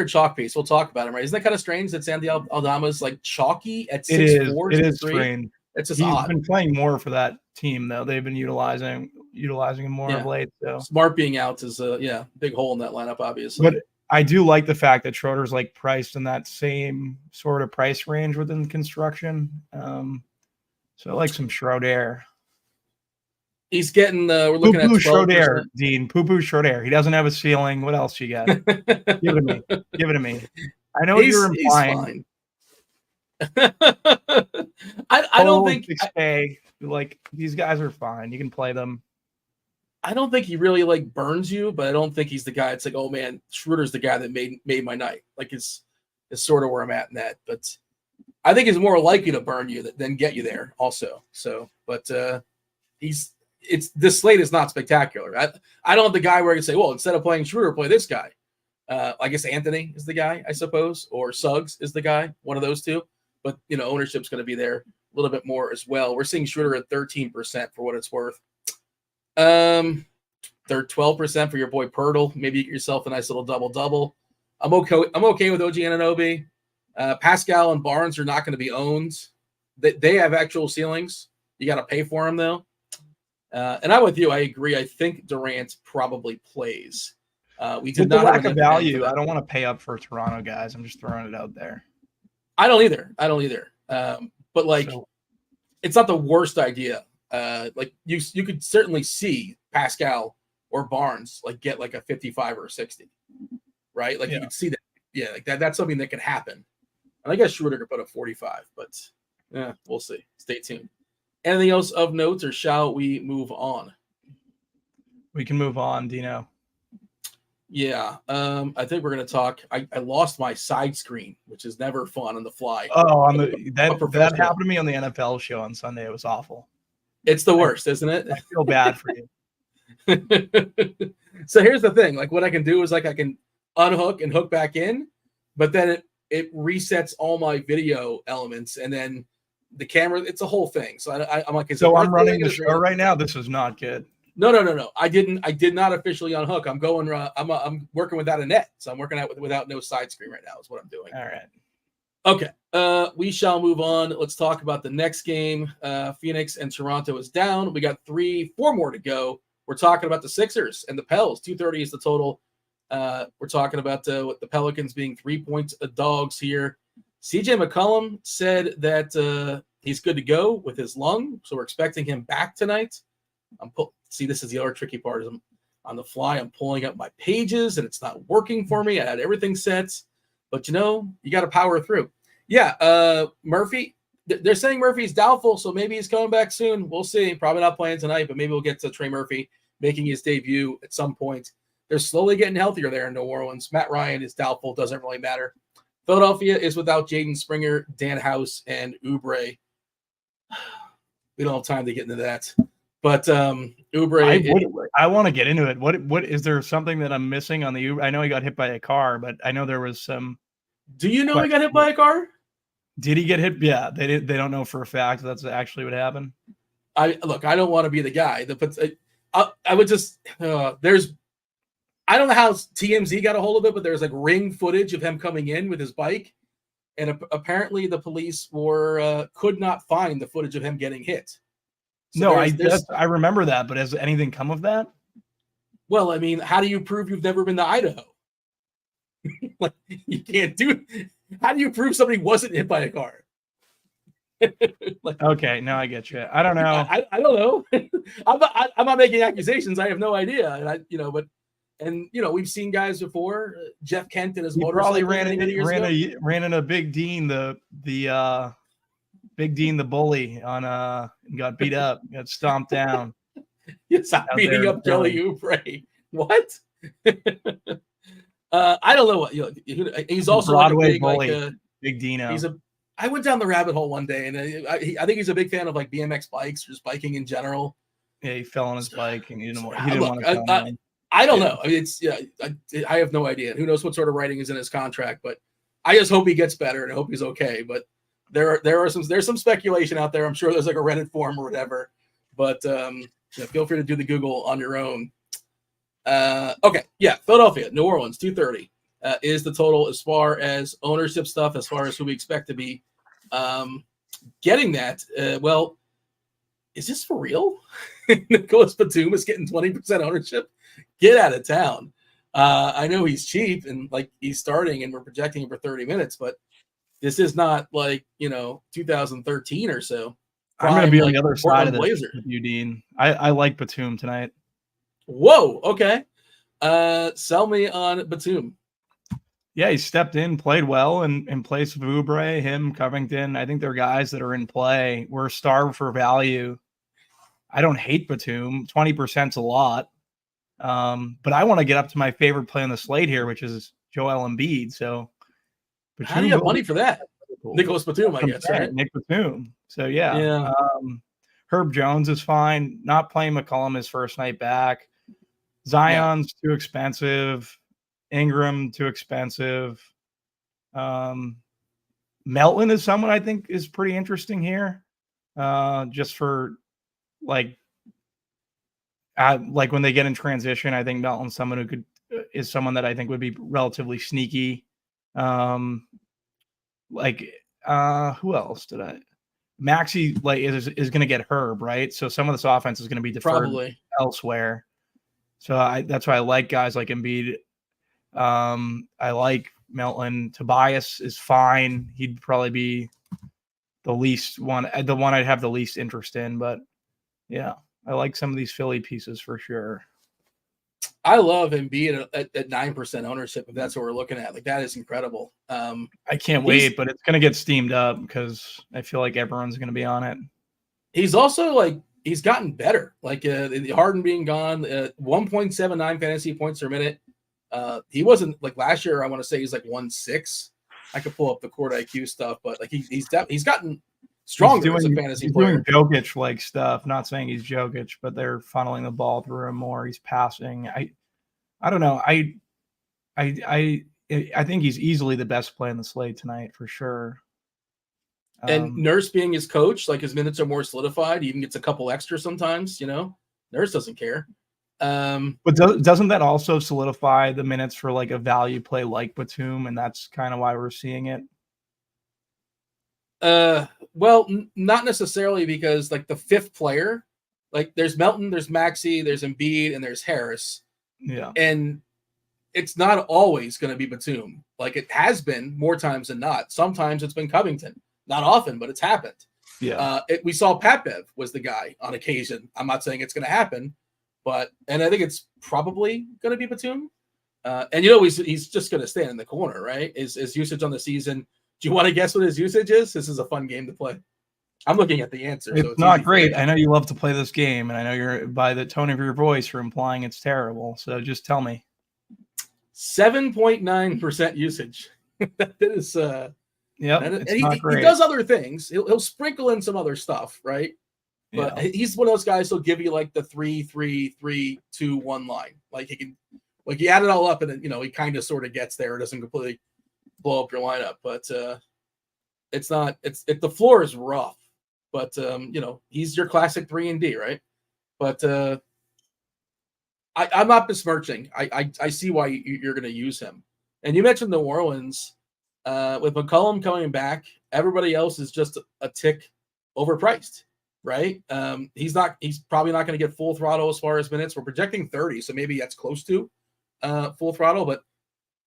Speaker 1: chalk piece. We'll talk about him, right? Isn't that kind of strange that Sandy Aldama's like chalky at 6'4"?
Speaker 2: It is strange.
Speaker 1: It's just odd.
Speaker 2: He's been playing more for that team though. They've been utilizing him more of late. So
Speaker 1: Smart being out is a big hole in that lineup, obviously.
Speaker 2: But I do like the fact that Schroeder's like priced in that same sort of price range within construction. So I like some Schroeder.
Speaker 1: He's getting we're looking
Speaker 2: Poo-poo
Speaker 1: at 12%.
Speaker 2: Schroeder, Dean. Poo-poo Schroeder. He doesn't have a ceiling. What else you got? Give it to me. Give it to me. I know you're implying.
Speaker 1: He's fine. I don't think
Speaker 2: like these guys are fine. You can play them.
Speaker 1: I don't think he really like burns you, but I don't think he's the guy. It's like, oh man, Schroeder's the guy that made my night. Like is sort of where I'm at in that. But I think he's more likely to burn you than get you there also. So, but this slate is not spectacular. I don't have the guy where I can say, well, instead of playing Schroeder, play this guy. I guess Anthony is the guy, I suppose, or Suggs is the guy, one of those two. But, ownership's going to be there a little bit more as well. We're seeing Schroeder at 13% for what it's worth. They're 12% for your boy Pirtle. Maybe you get yourself a nice little double-double. I'm okay with OG Anunoby. Pascal and Barnes are not going to be owned. They have actual ceilings. You got to pay for them, though. And I'm with you. I agree. I think Durant probably plays. We did not
Speaker 2: lack of value. I don't want to pay up for Toronto guys. I'm just throwing it out there.
Speaker 1: I don't either. But it's not the worst idea. You could certainly see Pascal or Barnes get like a 55 or a 60, right? You could see that. Yeah, that's something that could happen. And I guess Schroeder could put a 45, but yeah, we'll see. Stay tuned. Anything else of note, or shall we move on?
Speaker 2: We can move on, Dino.
Speaker 1: Yeah, I think we're going to talk. I lost my side screen, which is never fun on the fly.
Speaker 2: Oh, that happened to me on the NFL show on Sunday. It was awful.
Speaker 1: It's the worst, isn't it?
Speaker 2: I feel bad for you.
Speaker 1: So here's the thing. What I can do is I can unhook and hook back in, but then it resets all my video elements, and then the camera. It's a whole thing. So I'm like,
Speaker 2: I'm running the show right now. This is not good.
Speaker 1: No. I did not officially unhook. I'm going. I'm working without a net, so I'm working out without no side screen right now. Is what I'm doing.
Speaker 2: All right.
Speaker 1: Okay. We shall move on. Let's talk about the next game. Phoenix and Toronto is down. We got 4 more to go. We're talking about the Sixers and the Pels. 230 is the total. We're talking about the Pelicans being 3-point dogs here. CJ McCollum said that he's good to go with his lung, so we're expecting him back tonight. See, this is the other tricky part. Is I'm on the fly. I'm pulling up my pages, and it's not working for me. I had everything set, but you got to power through. Yeah, Murphy. They're saying Murphy's doubtful, so maybe he's coming back soon. We'll see. Probably not playing tonight, but maybe we'll get to Trey Murphy making his debut at some point. They're slowly getting healthier there in New Orleans. Matt Ryan is doubtful. Doesn't really matter. Philadelphia is without Jaden Springer, Dan House, and Oubre. We don't have time to get into that. But Oubre,
Speaker 2: I want to get into it. What is there something that I'm missing on the Oubre? I know he got hit by a car, but I know there was some.
Speaker 1: Do you know he got hit by a car?
Speaker 2: Did he get hit? Yeah, they don't know for a fact that's actually what happened.
Speaker 1: I don't want to be the guy that I would just I don't know how TMZ got a hold of it, but there's ring footage of him coming in with his bike, and apparently the police could not find the footage of him getting hit. So
Speaker 2: I remember that, but has anything come of that?
Speaker 1: Well, I mean, how do you prove you've never been to Idaho? You can't do. How do you prove somebody wasn't hit by a car?
Speaker 2: Okay, now I get you. I don't know.
Speaker 1: I don't know. I'm not making accusations. I have no idea. And we've seen guys before. Jeff Kent and his motorcycle
Speaker 2: probably ran in a Big Dean, the Big Dean the bully on got beat up, got stomped down.
Speaker 1: Yes, I'm beating up Kelly Oubre. What? I don't know what he's also
Speaker 2: Broadway bully. Big Dino.
Speaker 1: I went down the rabbit hole one day, and I think he's a big fan of BMX bikes, just biking in general.
Speaker 2: Yeah, he fell on his bike, and he didn't want to.
Speaker 1: I don't know. I mean, I have no idea. Who knows what sort of writing is in his contract? But I just hope he gets better, and I hope he's okay. But there's some speculation out there. I'm sure there's a Reddit forum or whatever. But feel free to do the Google on your own. Okay, yeah, Philadelphia, New Orleans, 230 is the total as far as ownership stuff, as far as who we expect to be getting that. Well, is this for real? Nicholas Batum is getting 20% ownership. Get out of town. I know he's cheap and he's starting, and we're projecting him for 30 minutes, but this is not 2013 or so.
Speaker 2: I'm going to be on the other side of this with you, Dean. I like Batum tonight.
Speaker 1: Whoa. Okay. Sell me on Batum.
Speaker 2: Yeah, he stepped in, played well in place of Oubre, him, Covington. I think they're guys that are in play. We're starved for value. I don't hate Batum. 20%'s a lot. But I want to get up to my favorite play on the slate here, which is Joel Embiid. So
Speaker 1: How do you have money for that? Nicholas Batum, I guess, right?
Speaker 2: Nick Batum. So yeah.
Speaker 1: Yeah.
Speaker 2: Herb Jones is fine. Not playing McCollum his first night back. Zion's too expensive. Ingram too expensive. Melton is someone I think is pretty interesting here. Just for like when they get in transition, I think Melton's someone is someone that I think would be relatively sneaky. Who else did I? Maxey is going to get Herb, right? So some of this offense is going to be deferred elsewhere. So that's why I like guys like Embiid. I like Melton. Tobias is fine. He'd probably be the one I'd have the least interest in. But yeah, I like some of these Philly pieces for sure.
Speaker 1: I love Embiid at 9% ownership. If that's what we're looking at, like that is incredible.
Speaker 2: I can't wait, but it's going to get steamed up because I feel like everyone's going to be on it.
Speaker 1: He's also he's gotten better. Harden being gone, 1.79 fantasy points per minute. He wasn't last year. I want to say he's 1.6. I could pull up the court IQ stuff, but he's gotten stronger as a fantasy player.
Speaker 2: He's doing Jokic stuff. Not saying he's Jokic, but they're funneling the ball through him more. He's passing. I don't know. I think he's easily the best play in the slate tonight for sure.
Speaker 1: And Nurse being his coach, his minutes are more solidified. He even gets a couple extra sometimes. Nurse doesn't care.
Speaker 2: But doesn't that also solidify the minutes for a value play like Batum, and that's kind of why we're seeing it?
Speaker 1: Well, not necessarily, because the fifth player, there's Melton, there's Maxey, there's Embiid, and there's Harris.
Speaker 2: Yeah.
Speaker 1: And it's not always going to be Batum. It has been more times than not. Sometimes it's been Covington. Not often, but it's happened.
Speaker 2: Yeah.
Speaker 1: We saw Pat Bev was the guy on occasion. I'm not saying it's going to happen, and I think it's probably going to be Batum. And he's just going to stand in the corner, right? His usage on the season. Do you want to guess what his usage is? This is a fun game to play. I'm looking at the answer.
Speaker 2: It's not great. I know you love to play this game, and I know you're, by the tone of your voice, you're implying it's terrible. So just tell me.
Speaker 1: 7.9% usage. That is
Speaker 2: it's not great.
Speaker 1: He does other things. He'll sprinkle in some other stuff, right? But he's one of those guys who'll give you the 3-3-3-2-1 line. He can, you add it all up, and then he kind of sort of gets there. It doesn't completely blow up your lineup, but the floor is rough. But he's your classic 3-and-D, right? But I'm not besmirching. I see why you're going to use him. And you mentioned New Orleans. With McCollum coming back, everybody else is just a tick overpriced, right? He's probably not going to get full throttle as far as minutes. We're projecting 30, so maybe that's close to full throttle, but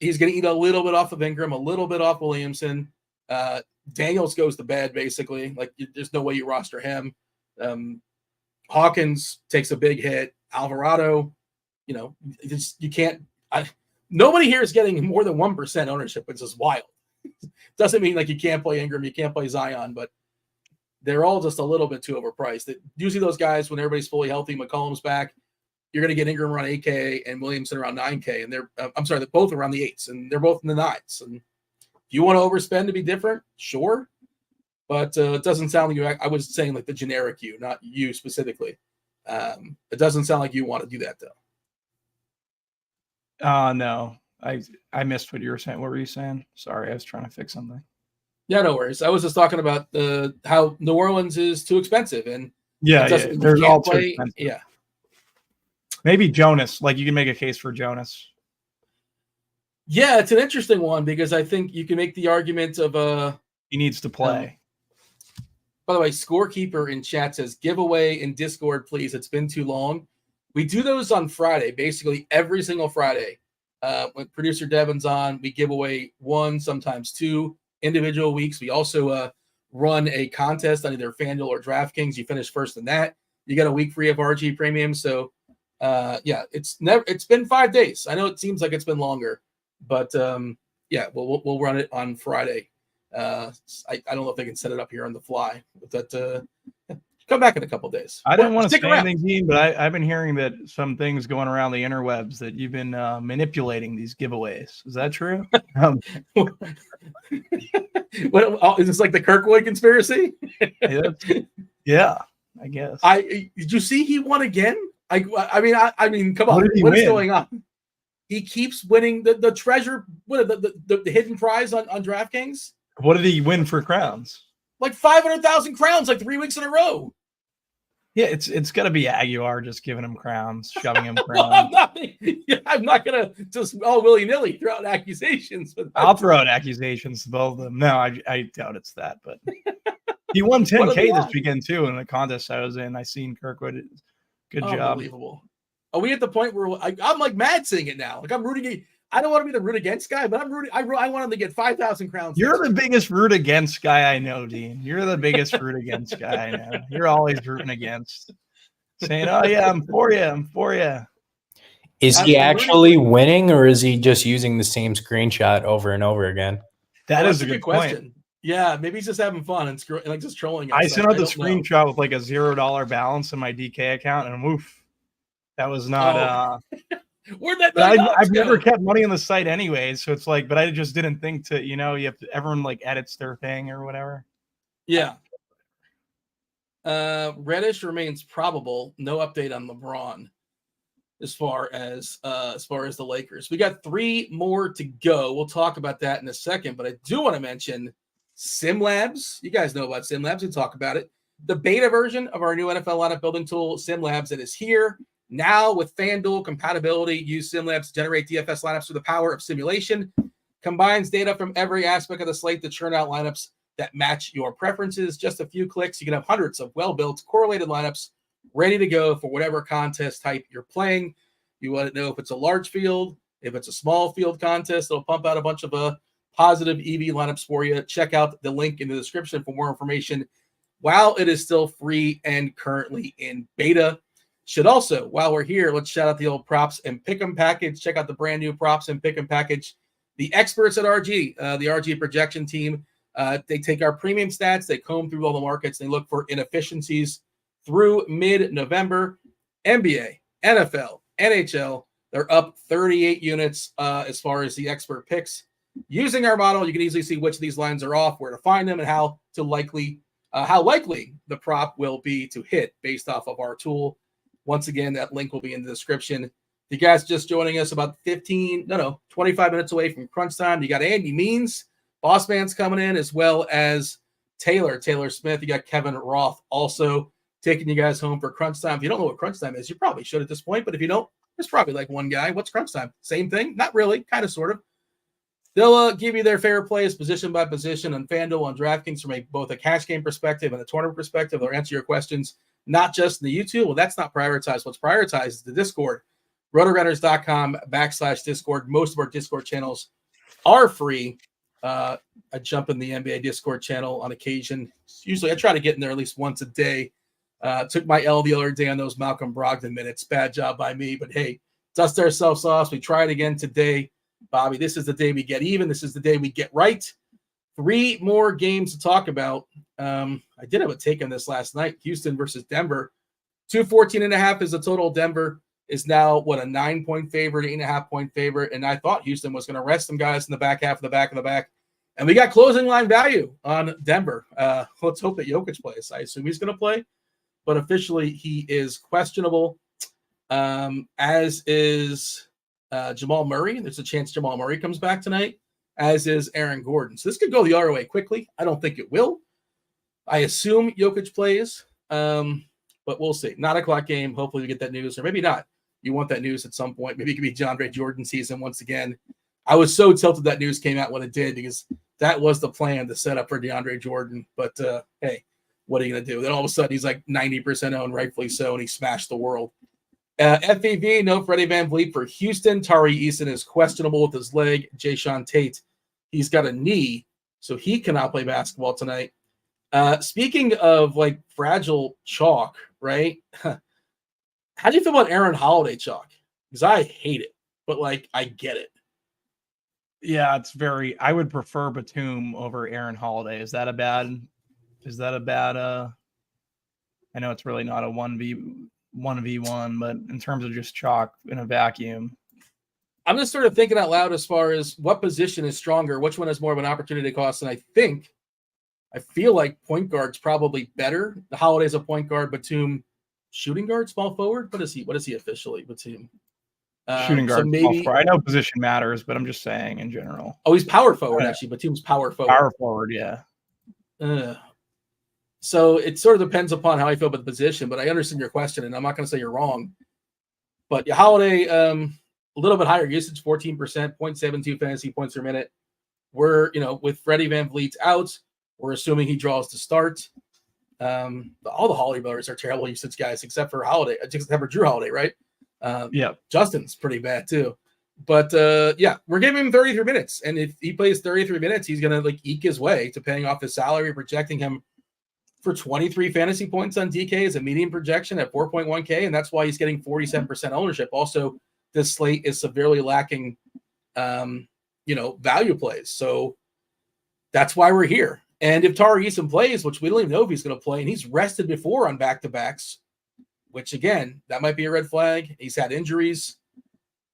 Speaker 1: he's going to eat a little bit off of Ingram, a little bit off Williamson. Daniels goes to bed, basically. There's no way you roster him. Hawkins takes a big hit. Alvarado, you can't. Nobody here is getting more than 1% ownership, which is wild. Doesn't mean you can't play Ingram, you can't play Zion, but they're all just a little bit too overpriced. Usually those guys, when everybody's fully healthy, McCollum's back, you're going to get Ingram around 8K and Williamson around 9K, and they're both around the 8s, and they're both in the 9s. And if you want to overspend to be different, sure, but it doesn't sound like you. I was saying the generic you, not you specifically. It doesn't sound like you want to do that though.
Speaker 2: No. I missed what you were saying. What were you saying? Sorry, I was trying to fix something.
Speaker 1: Yeah, no worries. I was just talking about how New Orleans is too expensive, and
Speaker 2: they're all too expensive.
Speaker 1: Yeah,
Speaker 2: maybe Jonas. You can make a case for Jonas.
Speaker 1: Yeah, it's an interesting one because I think you can make the argument of
Speaker 2: he needs to play.
Speaker 1: By the way, Scorekeeper in chat says giveaway in Discord, please. It's been too long. We do those on Friday, basically every single Friday. When producer Devin's on, we give away one, sometimes two individual weeks. We also run a contest on either Fanduel or DraftKings. You finish first in that, you get a week free of RG Premium. So, it's been 5 days. I know it seems like it's been longer, but we'll run it on Friday. I don't know if they can set it up here on the fly, but Come back in a couple days.
Speaker 2: I didn't want to
Speaker 1: Stick
Speaker 2: say
Speaker 1: around.
Speaker 2: anything, Dean, but I've been hearing that some things going around the interwebs that you've been manipulating these giveaways. Is that true?
Speaker 1: What is this, like the Kirkwood conspiracy?
Speaker 2: Yeah, I guess.
Speaker 1: Did you see he won again? I mean, come on.
Speaker 2: What
Speaker 1: is going on? He keeps winning the treasure, the hidden prize on DraftKings.
Speaker 2: What did he win for crowns?
Speaker 1: Like 500,000 crowns, like 3 weeks in a row.
Speaker 2: Yeah, it's got to be Aguilar just giving him crowns, shoving him crowns.
Speaker 1: Well, I'm not gonna just willy nilly throw out accusations. But
Speaker 2: I'll throw out accusations to both of them. No, I doubt it's that, but he won 10K this weekend too in the contest I was in. I seen Kirkwood. Good job.
Speaker 1: Unbelievable. Are we at the point where I'm like mad seeing it now? Like I'm rooting. I don't want to be the root against guy, but I'm rooting. I want him to get 5,000 crowns.
Speaker 2: You're the biggest root against guy I know, Dean. You're the biggest root against guy I know. You're always rooting against, saying, "Oh yeah, I'm for you. I'm for you."
Speaker 3: Is he actually winning, or is he just using the same screenshot over and over again?
Speaker 2: That is a good question.
Speaker 1: Point. Yeah, maybe he's just having fun and like just trolling us.
Speaker 2: I sent out the screenshot with like a $0 balance in my DK account, and woof, that was not.
Speaker 1: Where'd that?
Speaker 2: I've never kept money on the site anyways, so it's like, but I just didn't think to, you have to, everyone like edits their thing or whatever.
Speaker 1: Yeah. Reddish remains probable. No update on LeBron as far as the Lakers. We got 3 more to go. We'll talk about that in a second, but I do want to mention SimLabs. You guys know about SimLabs. We talk about it. The beta version of our new NFL lineup building tool, SimLabs, that is here. Now with FanDuel compatibility, use SimLabs to generate DFS lineups through the power of simulation. Combines data from every aspect of the slate to churn out lineups that match your preferences. Just a few clicks, you can have hundreds of well-built, correlated lineups ready to go for whatever contest type you're playing. You want to know if it's a large field, if it's a small field contest, it'll pump out a bunch of positive EV lineups for you. Check out the link in the description for more information. While it is still free and currently in beta. Should also, while we're here, let's shout out the old props and pick'em package. Check out the brand new props and pick'em package. The experts at RG, the RG projection team, they take our premium stats, they comb through all the markets, they look for inefficiencies through mid-November. NBA, NFL, NHL, they're up 38 units as far as the expert picks. Using our model, you can easily see which of these lines are off, where to find them, and how likely the prop will be to hit based off of our tool. Once again, that link will be in the description. If you guys just joining us about 25 minutes away from crunch time, you got Andy Means, Boss Man's coming in, as well as Taylor Smith. You got Kevin Roth also taking you guys home for crunch time. If you don't know what crunch time is, you probably should at this point, but if you don't, there's probably like one guy. What's crunch time? Same thing? Not really, kind of, sort of. They'll give you their favorite plays position by position on FanDuel, on DraftKings from both a cash game perspective and a tournament perspective. They'll answer your questions, not just in the YouTube. Well, that's not prioritized. What's prioritized is the Discord, RotoGrinders.com/Discord. Most of our Discord channels are free. I jump in the NBA Discord channel on occasion. Usually I try to get in there at least once a day. Took my L the other day on those Malcolm Brogdon minutes. Bad job by me, but hey, dust ourselves off. We try it again today. Bobby, this is the day we get even. This is the day we get right. 3 more games to talk about. I did have a take on this last night. Houston versus Denver. 214.5 is the total. Denver is now, a 9-point favorite, 8.5-point favorite. And I thought Houston was going to rest some guys in the back half of the back. And we got closing line value on Denver. Let's hope that Jokic plays. I assume he's going to play, but officially he is questionable, as is Jamal Murray. There's a chance Jamal Murray comes back tonight, as is Aaron Gordon. So this could go the other way quickly. I don't think it will. I assume Jokic plays, but we'll see. 9 o'clock game. Hopefully we get that news, or maybe not. You want that news at some point. Maybe it could be DeAndre Jordan season once again. I was so tilted that news came out when it did, because that was the plan to set up for DeAndre Jordan. But hey, what are you going to do? Then all of a sudden he's like 90% owned, rightfully so, and he smashed the world. FVV, no Freddie VanVleet for Houston. Tari Eason is questionable with his leg. Jayshawn Tate, he's got a knee, so he cannot play basketball tonight. Speaking of like fragile chalk, right? How do you feel about Aaron Holiday chalk? Because I hate it, but like I get it.
Speaker 2: Yeah, I would prefer Batum over Aaron Holiday. Is that a bad I know it's really not a 1v1, but in terms of just chalk in a vacuum.
Speaker 1: I'm just sort of thinking out loud as far as what position is stronger, which one has more of an opportunity cost, and I feel like point guard's probably better. The Holiday's a point guard, Batum shooting guard, small forward. What is he officially? Batum
Speaker 2: Shooting guard.
Speaker 1: So maybe
Speaker 2: I know position matters, but I'm just saying in general.
Speaker 1: Oh, he's power forward actually. Batum's power forward.
Speaker 2: Power forward, yeah.
Speaker 1: So it sort of depends upon how I feel about the position, but I understand your question, and I'm not going to say you're wrong. But Holiday, a little bit higher usage, 14%, 0.72 fantasy points per minute. We're, with Freddie VanVleet out, we're assuming he draws to start. All the Holiday brothers are terrible usage guys, except for Drew Holiday, right?
Speaker 2: Yeah.
Speaker 1: Justin's pretty bad too. But we're giving him 33 minutes. And if he plays 33 minutes, he's going to eke his way to paying off his salary, projecting him for 23 fantasy points on DK as a median projection at 4.1K. And that's why he's getting 47% ownership. Also, this slate is severely lacking, value plays. So that's why we're here. And if Tari Eason plays, which we don't even know if he's going to play, and he's rested before on back-to-backs, which, again, that might be a red flag. He's had injuries.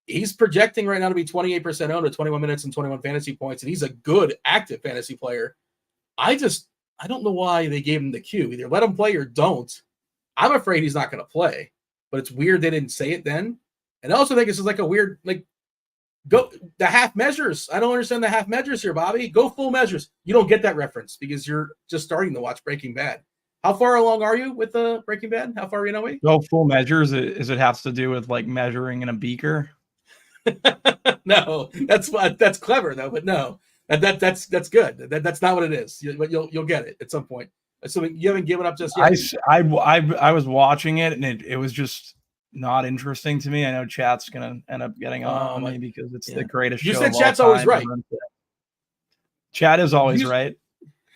Speaker 1: He's projecting right now to be 28% owned at 21 minutes and 21 fantasy points, and he's a good active fantasy player. I don't know why they gave him the cue. Either let him play or don't. I'm afraid he's not going to play, but it's weird they didn't say it then. And I also think it's just a weird, go the half measures. I don't understand the half measures here, Bobby. Go full measures. You don't get that reference because you're just starting to watch Breaking Bad. How far along are you with Breaking Bad? How far are you now?
Speaker 2: Go full measures. Is it has to do with measuring in a beaker?
Speaker 1: No, that's clever though. But no, that's good. That's not what it is. But you'll get it at some point. So you haven't given up just yet.
Speaker 2: I was watching it and it was just not interesting to me. I know chat's gonna end up getting on me because it's the greatest show.
Speaker 1: You said
Speaker 2: of all
Speaker 1: chat's
Speaker 2: time.
Speaker 1: always right.
Speaker 2: Chat is always right,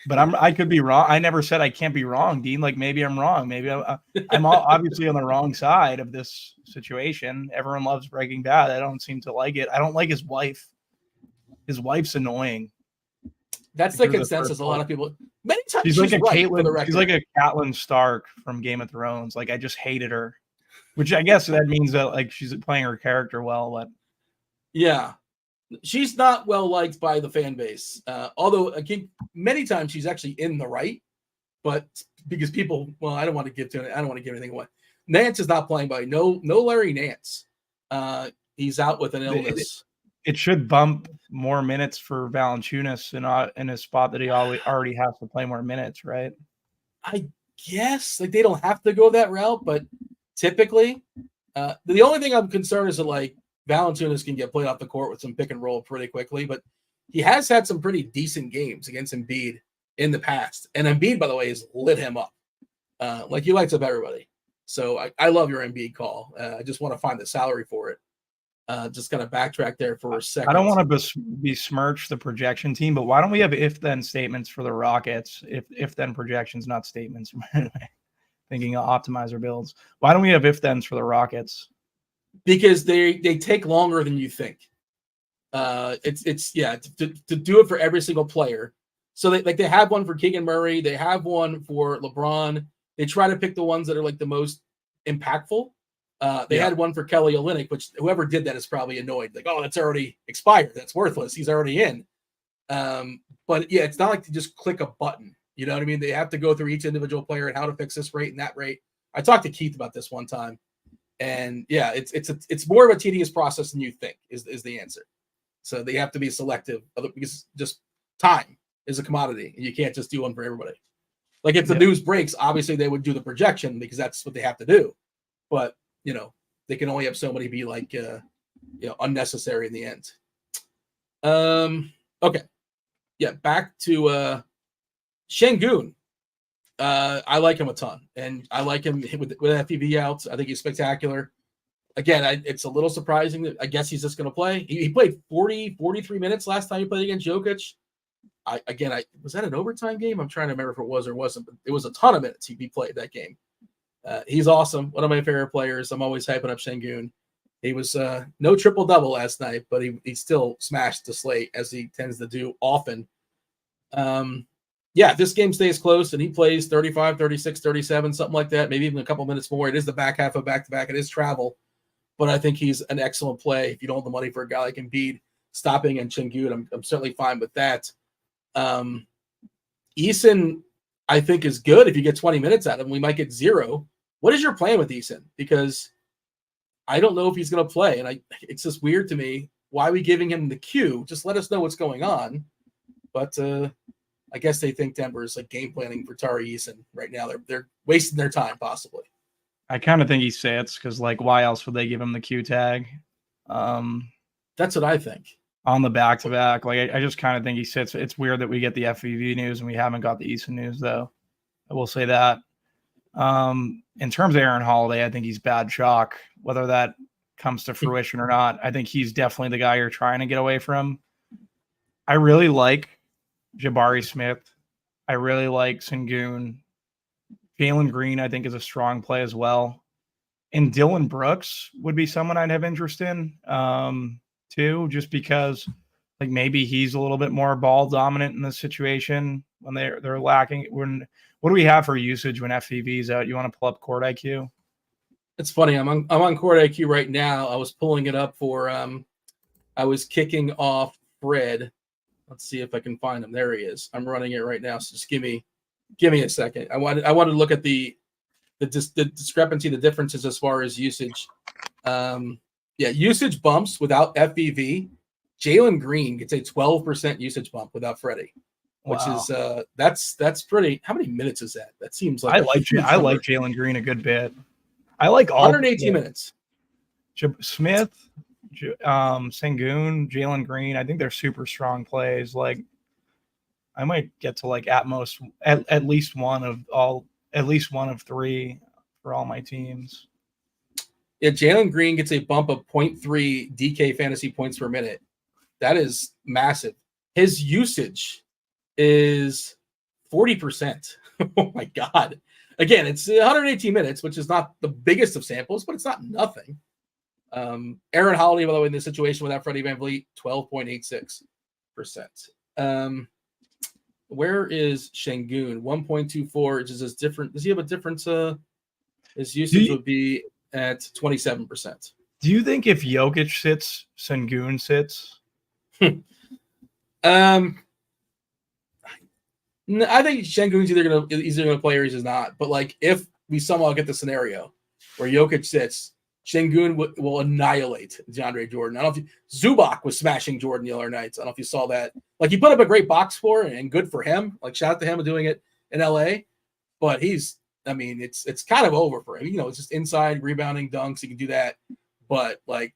Speaker 2: but I could be wrong. I never said I can't be wrong, Dean. Maybe I'm wrong. Maybe I'm obviously on the wrong side of this situation. Everyone loves Breaking Bad. I don't seem to like it. I don't like his wife. His wife's annoying.
Speaker 1: That's the consensus. A lot of people. Many times
Speaker 2: she's like a
Speaker 1: right,
Speaker 2: Caitlyn. She's like a Catelyn Stark from Game of Thrones. I just hated her. Which I guess that means that she's playing her character well, but
Speaker 1: yeah, she's not well liked by the fan base. Although again, many times she's actually in the right, but because people, I don't want to give anything away. Nance is not playing by no Larry Nance. He's out with an illness.
Speaker 2: It should bump more minutes for Valanciunas in a spot that he already has to play more minutes, right?
Speaker 1: I guess they don't have to go that route, but. Typically, the only thing I'm concerned is that Valanciunas can get played off the court with some pick and roll pretty quickly, but he has had some pretty decent games against Embiid in the past. And Embiid, by the way, has lit him up. He lights up everybody. So I love your Embiid call. I just want to find the salary for it. Just kind of backtrack there for a second.
Speaker 2: I don't want to besmirch the projection team, but why don't we have if-then statements for the Rockets? If-then projections, not statements. Thinking of optimizer builds. Why don't we have if-thens for the Rockets?
Speaker 1: Because they take longer than you think. It's to do it for every single player. So they have one for Keegan Murray. They have one for LeBron. They try to pick the ones that are the most impactful. They had one for Kelly Olynyk, which whoever did that is probably annoyed. That's already expired. That's worthless. He's already in. But yeah, it's not to just click a button. You know what I mean? They have to go through each individual player and how to fix this rate and that rate. I talked to Keith about this one time, and yeah, it's more of a tedious process than you think is the answer. So they have to be selective because just time is a commodity, and you can't just do one for everybody. If the news breaks, obviously they would do the projection because that's what they have to do. But they can only have so many be unnecessary in the end. Okay, yeah, back to. Şengün, I like him a ton, and I like him with FPV out. I think he's spectacular. Again, it's a little surprising that I guess he's just going to play. He played 43 minutes last time he played against Jokic. Was that an overtime game? I'm trying to remember if it was or wasn't, but it was a ton of minutes he played that game. He's awesome. One of my favorite players. I'm always hyping up Şengün. He was no triple-double last night, but he still smashed the slate as he tends to do often. yeah, if this game stays close and he plays 35, 36, 37, something like that, maybe even a couple minutes more. It is the back half of back-to-back. It is travel. But I think he's an excellent play. If you don't have the money for a guy like Embiid stopping and Sengun, I'm certainly fine with that. Eason, I think, is good. If you get 20 minutes out of him, we might get 0. What is your plan with Eason? Because I don't know if he's going to play. And it's just weird to me. Why are we giving him the cue? Just let us know what's going on. But I guess they think Denver is like game planning for Tari Eason right now. They're wasting their time, possibly.
Speaker 2: I kind of think he sits because, like, why else would they give him the Q tag?
Speaker 1: That's what I think.
Speaker 2: On the back-to-back. Like, I just kind of think he sits. It's weird that we get the FVV news and we haven't got the Eason news, though. I will say that. In terms of Aaron Holiday, I think he's bad chalk. Whether that comes to fruition or not, I think he's definitely the guy you're trying to get away from. I really like Jabari Smith. I really like Sengun. Jalen Green, I think, is a strong play as well. And Dylan Brooks would be someone I'd have interest in, too, just because like maybe he's a little bit more ball dominant in this situation when they're lacking. What do we have for usage when FVV is out? You want to pull up Court IQ?
Speaker 1: It's funny. I'm on Court IQ right now. I was pulling it up for I was kicking off Fred. Let's see if I can find him. There he is. I'm running it right now. So just give me a second. I wanted to look at the discrepancy, the differences as far as usage. Usage bumps without FVV. Jalen Green gets a 12% usage bump without Freddie, which is that's pretty. How many minutes is that? That seems like
Speaker 2: I like Jalen Green a good bit. I like all
Speaker 1: 118 minutes.
Speaker 2: Smith, Sengun, Jalen Green. I think they're super strong plays. Like, I might get to like at least one of 3 for all my teams.
Speaker 1: Yeah, Jalen Green gets a bump of 0.3 DK fantasy points per minute. That is massive. His usage is 40%. Oh my God. Again, it's 118 minutes, which is not the biggest of samples, but it's not nothing. Aaron Holiday, by the way, in this situation without Freddie VanVleet, 12.86%. Where is Sengun? 1.24, which is as different. Does he have a difference? His usage would be at 27%.
Speaker 2: Do you think if Jokic sits, Sengun sits?
Speaker 1: I think Sengun's either gonna play or he's not. But like, if we somehow get the scenario where Jokic sits, Sengun will annihilate DeAndre Jordan. I don't know if Zubac was smashing Jordan the other night. I don't know if you saw that. Like, he put up a great box score and good for him. Like, shout out to him for doing it in LA. But it's kind of over for him. You know, it's just inside rebounding dunks. He can do that. But like,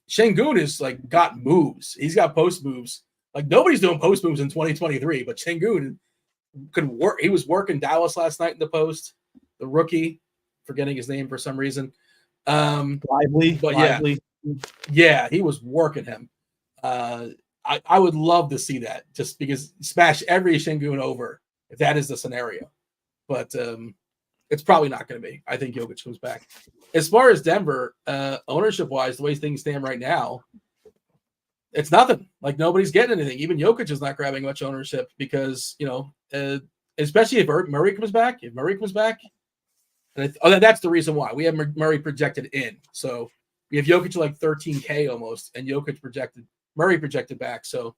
Speaker 1: Sengun is like got moves. He's got post moves. Like, nobody's doing post moves in 2023, but Sengun could work. He was working Dallas last night in the post. The rookie, forgetting his name for some reason.
Speaker 2: Lively.
Speaker 1: Yeah, he was working him. I would love to see that, just because smash every Sengun over if that is the scenario. But it's probably not going to be. I think Jokic comes back. As far as Denver, ownership wise, the way things stand right now, it's nothing. Like, nobody's getting anything. Even Jokic is not grabbing much ownership because, especially if Murray comes back. If Murray comes back, and that's the reason why we have Murray projected in. So we have Jokic like 13K almost, and Murray projected back. So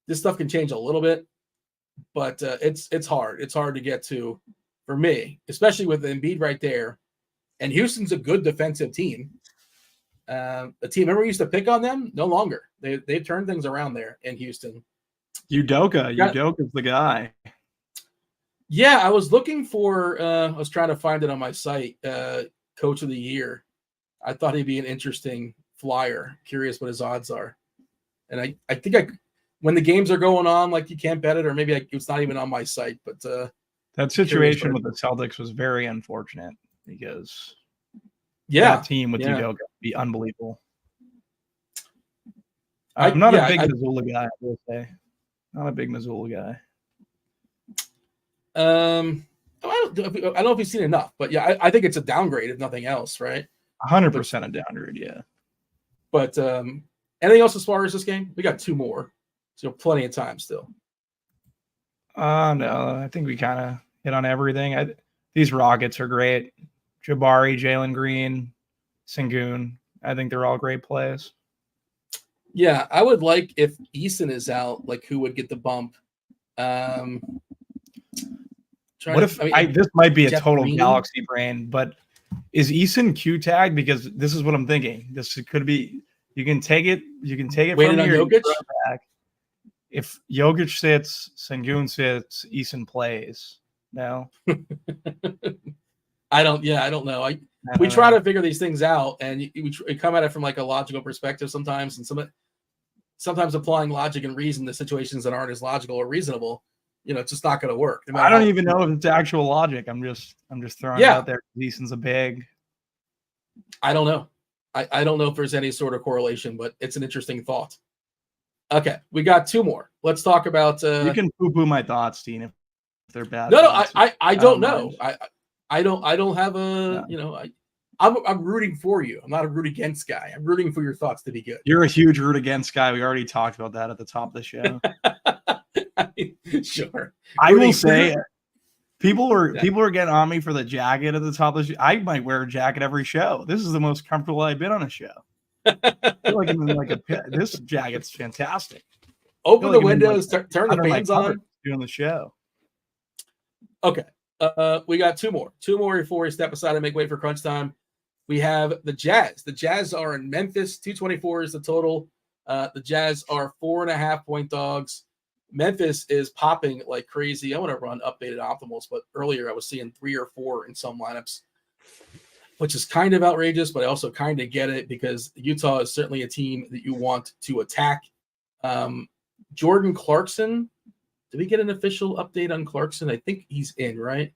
Speaker 1: this stuff can change a little bit, but it's hard. It's hard to get to for me, especially with Embiid right there. And Houston's a good defensive team. The team, remember, we used to pick on them? No longer. They've turned things around there in Houston.
Speaker 2: Udoka's the guy.
Speaker 1: Yeah, I was looking for I was trying to find it on my site, Coach of the Year. I thought he'd be an interesting flyer. Curious what his odds are. And I think when the games are going on, like, you can't bet it, or maybe it's not even on my site. But
Speaker 2: that situation with the Celtics was very unfortunate because that team with Udoka would be unbelievable. I'm not a big Missoula guy, I will say. Not a big Missoula guy.
Speaker 1: I don't know if you've seen enough, but yeah, I think it's a downgrade if nothing else, right?
Speaker 2: 100% a downgrade, yeah.
Speaker 1: But anything else as far as this game? We got 2 more, so plenty of time still.
Speaker 2: No, I think we kind of hit on everything. These Rockets are great. Jabari, Jalen Green, Sengun. I think they're all great plays.
Speaker 1: Yeah, I would like if Eason is out, like who would get the bump?
Speaker 2: This might be a
Speaker 1: Jeff
Speaker 2: total
Speaker 1: Green?
Speaker 2: galaxy brain, but is Eason Q tagged? Because this is what I'm thinking. This could be. You can take it. You can take it
Speaker 1: Waiting
Speaker 2: from
Speaker 1: on
Speaker 2: here.
Speaker 1: Jokic?
Speaker 2: Back. If Jokic sits, Sengun sits, Eason plays. No,
Speaker 1: I don't know. We try to figure these things out, and we come at it from like a logical perspective sometimes, and sometimes applying logic and reason to situations that aren't as logical or reasonable. It's just not going to work.
Speaker 2: I don't even know if it's actual logic. I'm just throwing it out there. Eason's a big.
Speaker 1: I don't know. I don't know if there's any sort of correlation, but it's an interesting thought. Okay, we got two more. Let's talk about.
Speaker 2: You can poo-poo my thoughts, Dean, if they're bad.
Speaker 1: No, I don't know. I don't have a.
Speaker 2: No.
Speaker 1: I'm rooting for you. I'm not a root against guy. I'm rooting for your thoughts to be good.
Speaker 2: You're a huge root against guy. We already talked about that at the top of the show.
Speaker 1: Sure.
Speaker 2: I will say, people are getting on me for the jacket at the top of the show. I might wear a jacket every show. This is the most comfortable I've been on a show. I feel like I'm in like this jacket's fantastic.
Speaker 1: Open the windows, turn the fans on.
Speaker 2: Doing the show.
Speaker 1: Okay. We got two more before we step aside and make way for crunch time. We have the Jazz. The Jazz are in Memphis. 224 is the total. The Jazz are 4.5 point dogs. Memphis is popping like crazy. I want to run updated optimals, but earlier I was seeing 3 or 4 in some lineups, which is kind of outrageous, but I also kind of get it because Utah is certainly a team that you want to attack. Jordan Clarkson. Did we get an official update on Clarkson? I think he's in, right?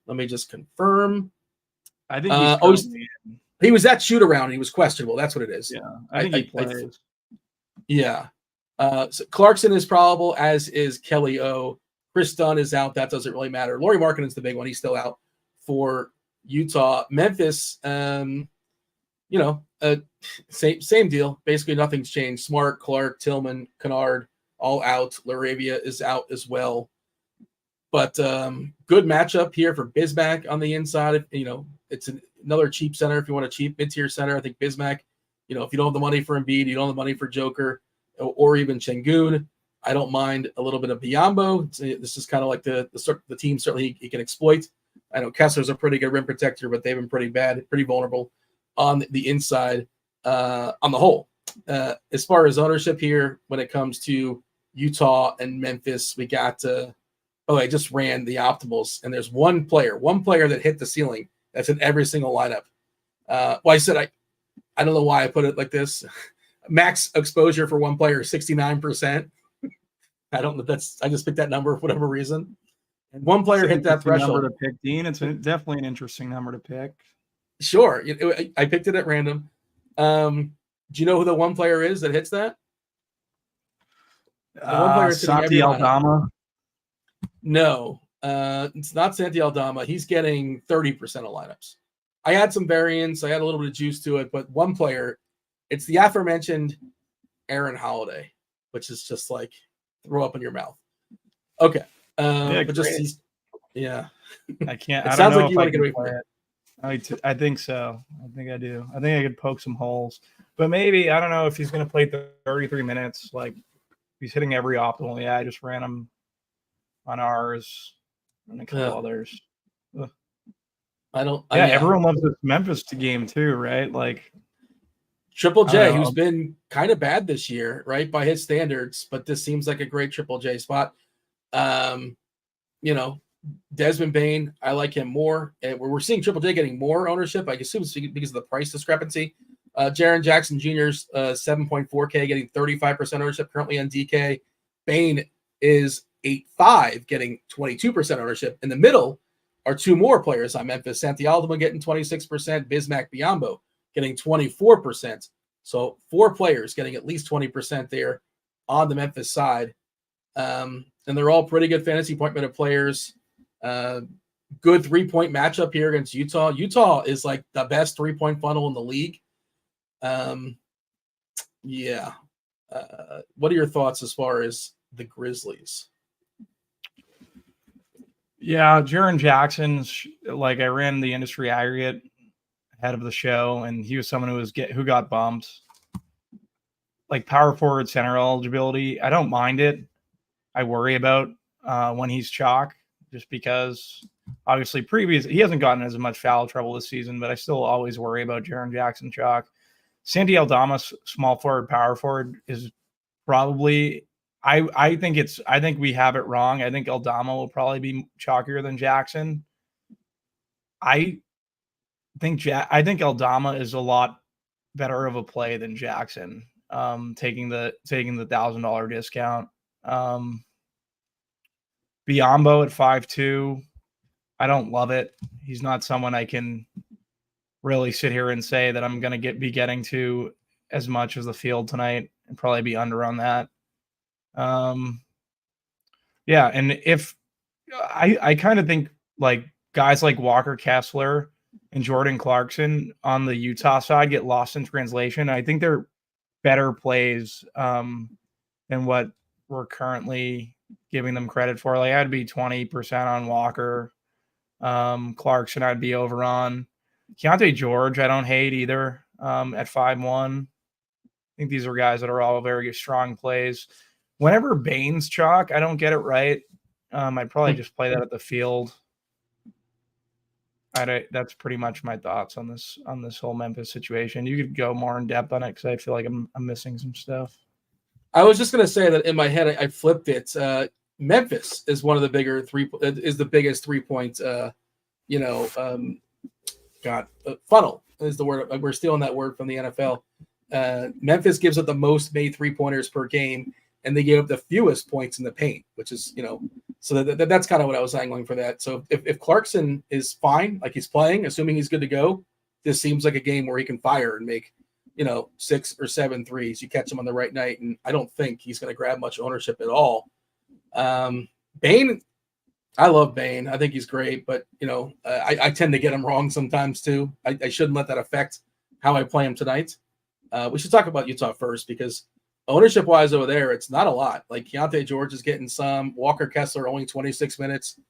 Speaker 1: Let me just confirm.
Speaker 2: I think
Speaker 1: he was at shoot around and he was questionable. That's what it is.
Speaker 2: Yeah, I think he plays.
Speaker 1: Yeah. So Clarkson is probable, as is Kelly O. Chris Dunn is out. That doesn't really matter. Lauri Markkanen's the big one. He's still out for Utah. Memphis, same deal. Basically, nothing's changed. Smart, Clark, Tillman, Kennard, all out. Laravia is out as well. But good matchup here for Bismack on the inside. It's another cheap center if you want a cheap mid-tier center. I think Bismack, if you don't have the money for Embiid, you don't have the money for Joker or even Şengün, I don't mind a little bit of Biyombo. This is kind of like the team certainly he can exploit. I know Kessler's a pretty good rim protector, but they've been pretty bad, pretty vulnerable on the inside on the whole. As far as ownership here, when it comes to Utah and Memphis, we got I just ran the optimals, and there's one player that hit the ceiling that's in every single lineup. I said I don't know why I put it like this. Max exposure for one player is 69%. I don't know. I just picked that number for whatever reason. And one player hit that threshold.
Speaker 2: Number to pick, Dean. It's definitely an interesting number to pick.
Speaker 1: Sure. I picked it at random. Do you know who the one player is that hits that? The one player
Speaker 2: Santi Aldama.
Speaker 1: No, it's not Santi Aldama. He's getting 30% of lineups. I had some variance. I had a little bit of juice to it, but one player, it's the aforementioned Aaron Holiday, which is just like throw up in your mouth. Okay.
Speaker 2: But
Speaker 1: just
Speaker 2: I can't.
Speaker 1: It sounds like you want to get away from
Speaker 2: it. I think so. I think I do. I think I could poke some holes, but maybe I don't know if he's going to play 33 minutes. Like he's hitting every optimal. Yeah, I just ran him on ours and a couple others. Ugh. Everyone loves this Memphis game too, right? Like
Speaker 1: Triple J, who's been kind of bad this year, right, by his standards, but this seems like a great Triple J spot. Desmond Bane, I like him more. And we're seeing Triple J getting more ownership. I assume it's because of the price discrepancy. Jaren Jackson Jr.'s 7.4K getting 35% ownership currently on DK. Bane is 8.5 getting 22% ownership. In the middle are two more players on Memphis. Santi Aldama getting 26%, Bismack Biyombo getting 24%. So 4 players getting at least 20% there on the Memphis side. And they're all pretty good fantasy point minute players. Good 3-point matchup here against Utah. Utah is like the best 3-point funnel in the league. What are your thoughts as far as the Grizzlies?
Speaker 2: Yeah, Jaren Jackson's like I ran the industry aggregate ahead of the show, and he was someone who got bumped. Like power forward center eligibility, I don't mind it. I worry about when he's chalk, just because obviously he hasn't gotten as much foul trouble this season, but I still always worry about Jaren Jackson chalk. Sandy Aldama, small forward, power forward, is probably. I think we have it wrong. I think Aldama will probably be chalkier than Jackson. I think Aldama is a lot better of a play than Jackson. Taking the $1,000 discount. Biombo at 5'2", I don't love it. He's not someone I can really sit here and say that I'm going to be getting to as much as the field tonight, and probably be under on that. Yeah, and if I kind of think like guys like Walker Kessler and Jordan Clarkson on the Utah side get lost in translation. I think they're better plays than what we're currently giving them credit for. Like I'd be 20% on Walker. Clarkson I'd be over on. Keontae George I don't hate either at 5'1". I think these are guys that are all very strong plays. Whenever Bane's chalk, I don't get it right. I'd probably just play that at the field. That's pretty much my thoughts on this whole Memphis situation. You could go more in depth on it because I feel like I'm missing some stuff.
Speaker 1: I was just gonna say that in my head I flipped it. Memphis is one of the biggest 3-point. Funnel is the word. We're stealing that word from the NFL. Memphis gives up the most made 3-pointers per game, and they gave up the fewest points in the paint, which is, so that's kind of what I was angling for that. So if Clarkson is fine, like he's playing, assuming he's good to go, this seems like a game where he can fire and make, 6 or 7 threes. You catch him on the right night, and I don't think he's going to grab much ownership at all. Bane, I love Bane. I think he's great, but, I tend to get him wrong sometimes too. I shouldn't let that affect how I play him tonight. We should talk about Utah first, because ownership-wise over there, it's not a lot. Like Keontae George is getting some. Walker Kessler only 26 minutes.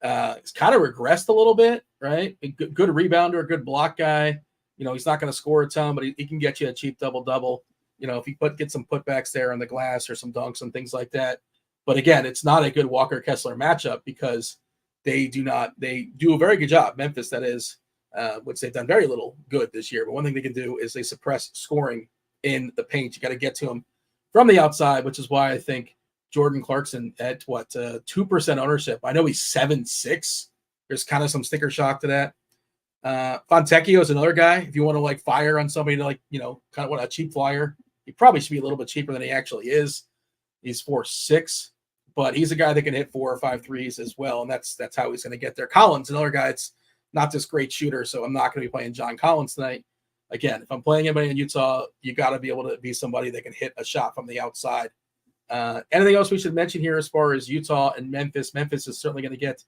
Speaker 1: He's kind of regressed a little bit, right? Good rebounder, good block guy. He's not going to score a ton, but he can get you a cheap double-double. If you get some putbacks there on the glass or some dunks and things like that. But again, it's not a good Walker Kessler matchup, because they do a very good job, Memphis, that is, which they've done very little good this year. But one thing they can do is they suppress scoring in the paint. You got to get to him from the outside, which is why I think Jordan Clarkson at 2% ownership. I know he's 7'6". There's kind of some sticker shock to that. Fontecchio is another guy. If you want to fire on somebody to kind of want a cheap flyer, he probably should be a little bit cheaper than he actually is. He's 4'6", but he's a guy that can hit 4 or 5 threes as well, and that's how he's going to get there. Collins, another guy that's not this great shooter, so I'm not going to be playing John Collins tonight. Again, if I'm playing anybody in Utah, you got to be able to be somebody that can hit a shot from the outside. Anything else we should mention here as far as Utah and Memphis? Memphis is certainly going to get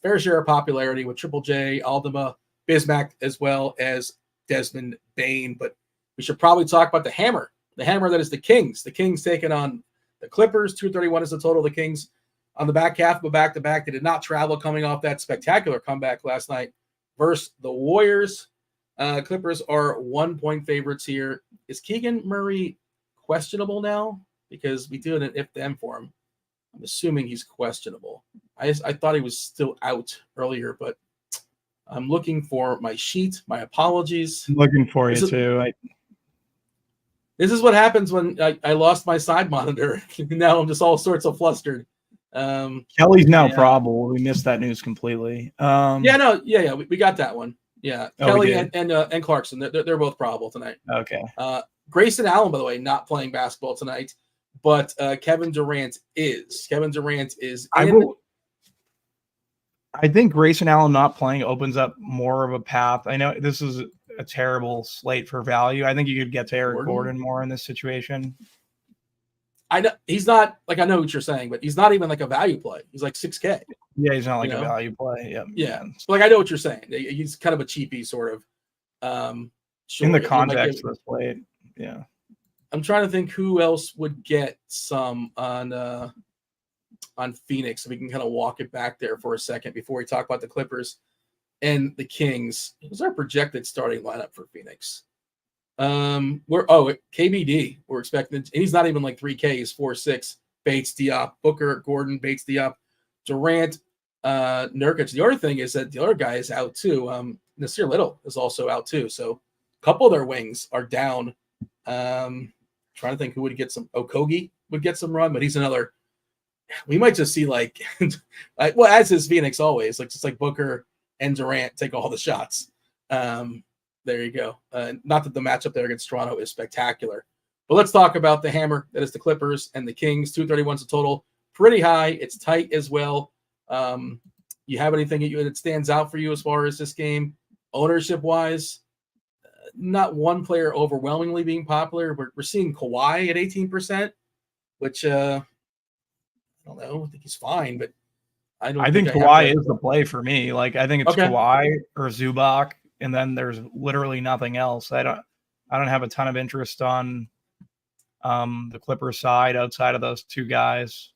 Speaker 1: fair share of popularity with Triple J, Aldama, Bismack, as well as Desmond Bane. But we should probably talk about the hammer that is the Kings. The Kings taking on the Clippers. 231 is the total. The Kings on the back half of a back-to-back. They did not travel coming off that spectacular comeback last night versus the Warriors. Clippers are 1-point favorites here. Is Keegan Murray questionable now? Because we did an if-them for him. I'm assuming he's questionable. I thought he was still out earlier, but I'm looking for my sheet. My apologies.
Speaker 2: I'm looking for you too.
Speaker 1: This is what happens when I lost my side monitor. Now I'm just all sorts of flustered.
Speaker 2: Kelly's now probable. We missed that news completely.
Speaker 1: We got that one. Yeah, Kelly and Clarkson. They're both probable tonight.
Speaker 2: Okay.
Speaker 1: Grayson Allen, by the way, not playing basketball tonight, but Kevin Durant is. Kevin Durant is.
Speaker 2: I think Grayson Allen not playing opens up more of a path. I know this is a terrible slate for value. I think you could get to Eric Gordon more in this situation.
Speaker 1: I know he's not I know what you're saying, but he's not even a value play. He's $6K.
Speaker 2: Yeah, he's not a value play. Yeah.
Speaker 1: Yeah. So I know what you're saying. He's kind of a cheapie sort of.
Speaker 2: In the context of the slate. Yeah.
Speaker 1: I'm trying to think who else would get some on Phoenix. So we can kind of walk it back there for a second before we talk about the Clippers and the Kings. What's our projected starting lineup for Phoenix? KBD. We're expecting, and he's not even like 3K. He's 4-6. Bates, Diop, Booker, Gordon, Bates, Diop, Durant, Nurkic. The other thing is that the other guy is out too. Nasir Little is also out too. So a couple of their wings are down. Trying to think who would get some. Okogie would get some run, but he's another. We might just see like as is Phoenix always, like just like Booker and Durant take all the shots. There you go. Not that the matchup there against Toronto is spectacular, but let's talk about the hammer that is the Clippers and the Kings. 231's a total, pretty high. It's tight as well. You have anything that stands out for you as far as this game, ownership wise? Not one player overwhelmingly being popular. We're seeing Kawhi at 18%, which I don't know. I think he's fine, but I think
Speaker 2: Kawhi is the play for me. Like I think it's
Speaker 1: okay.
Speaker 2: Kawhi or Zubac, and then there's literally nothing else. I don't have a ton of interest on the Clippers side outside of those two guys.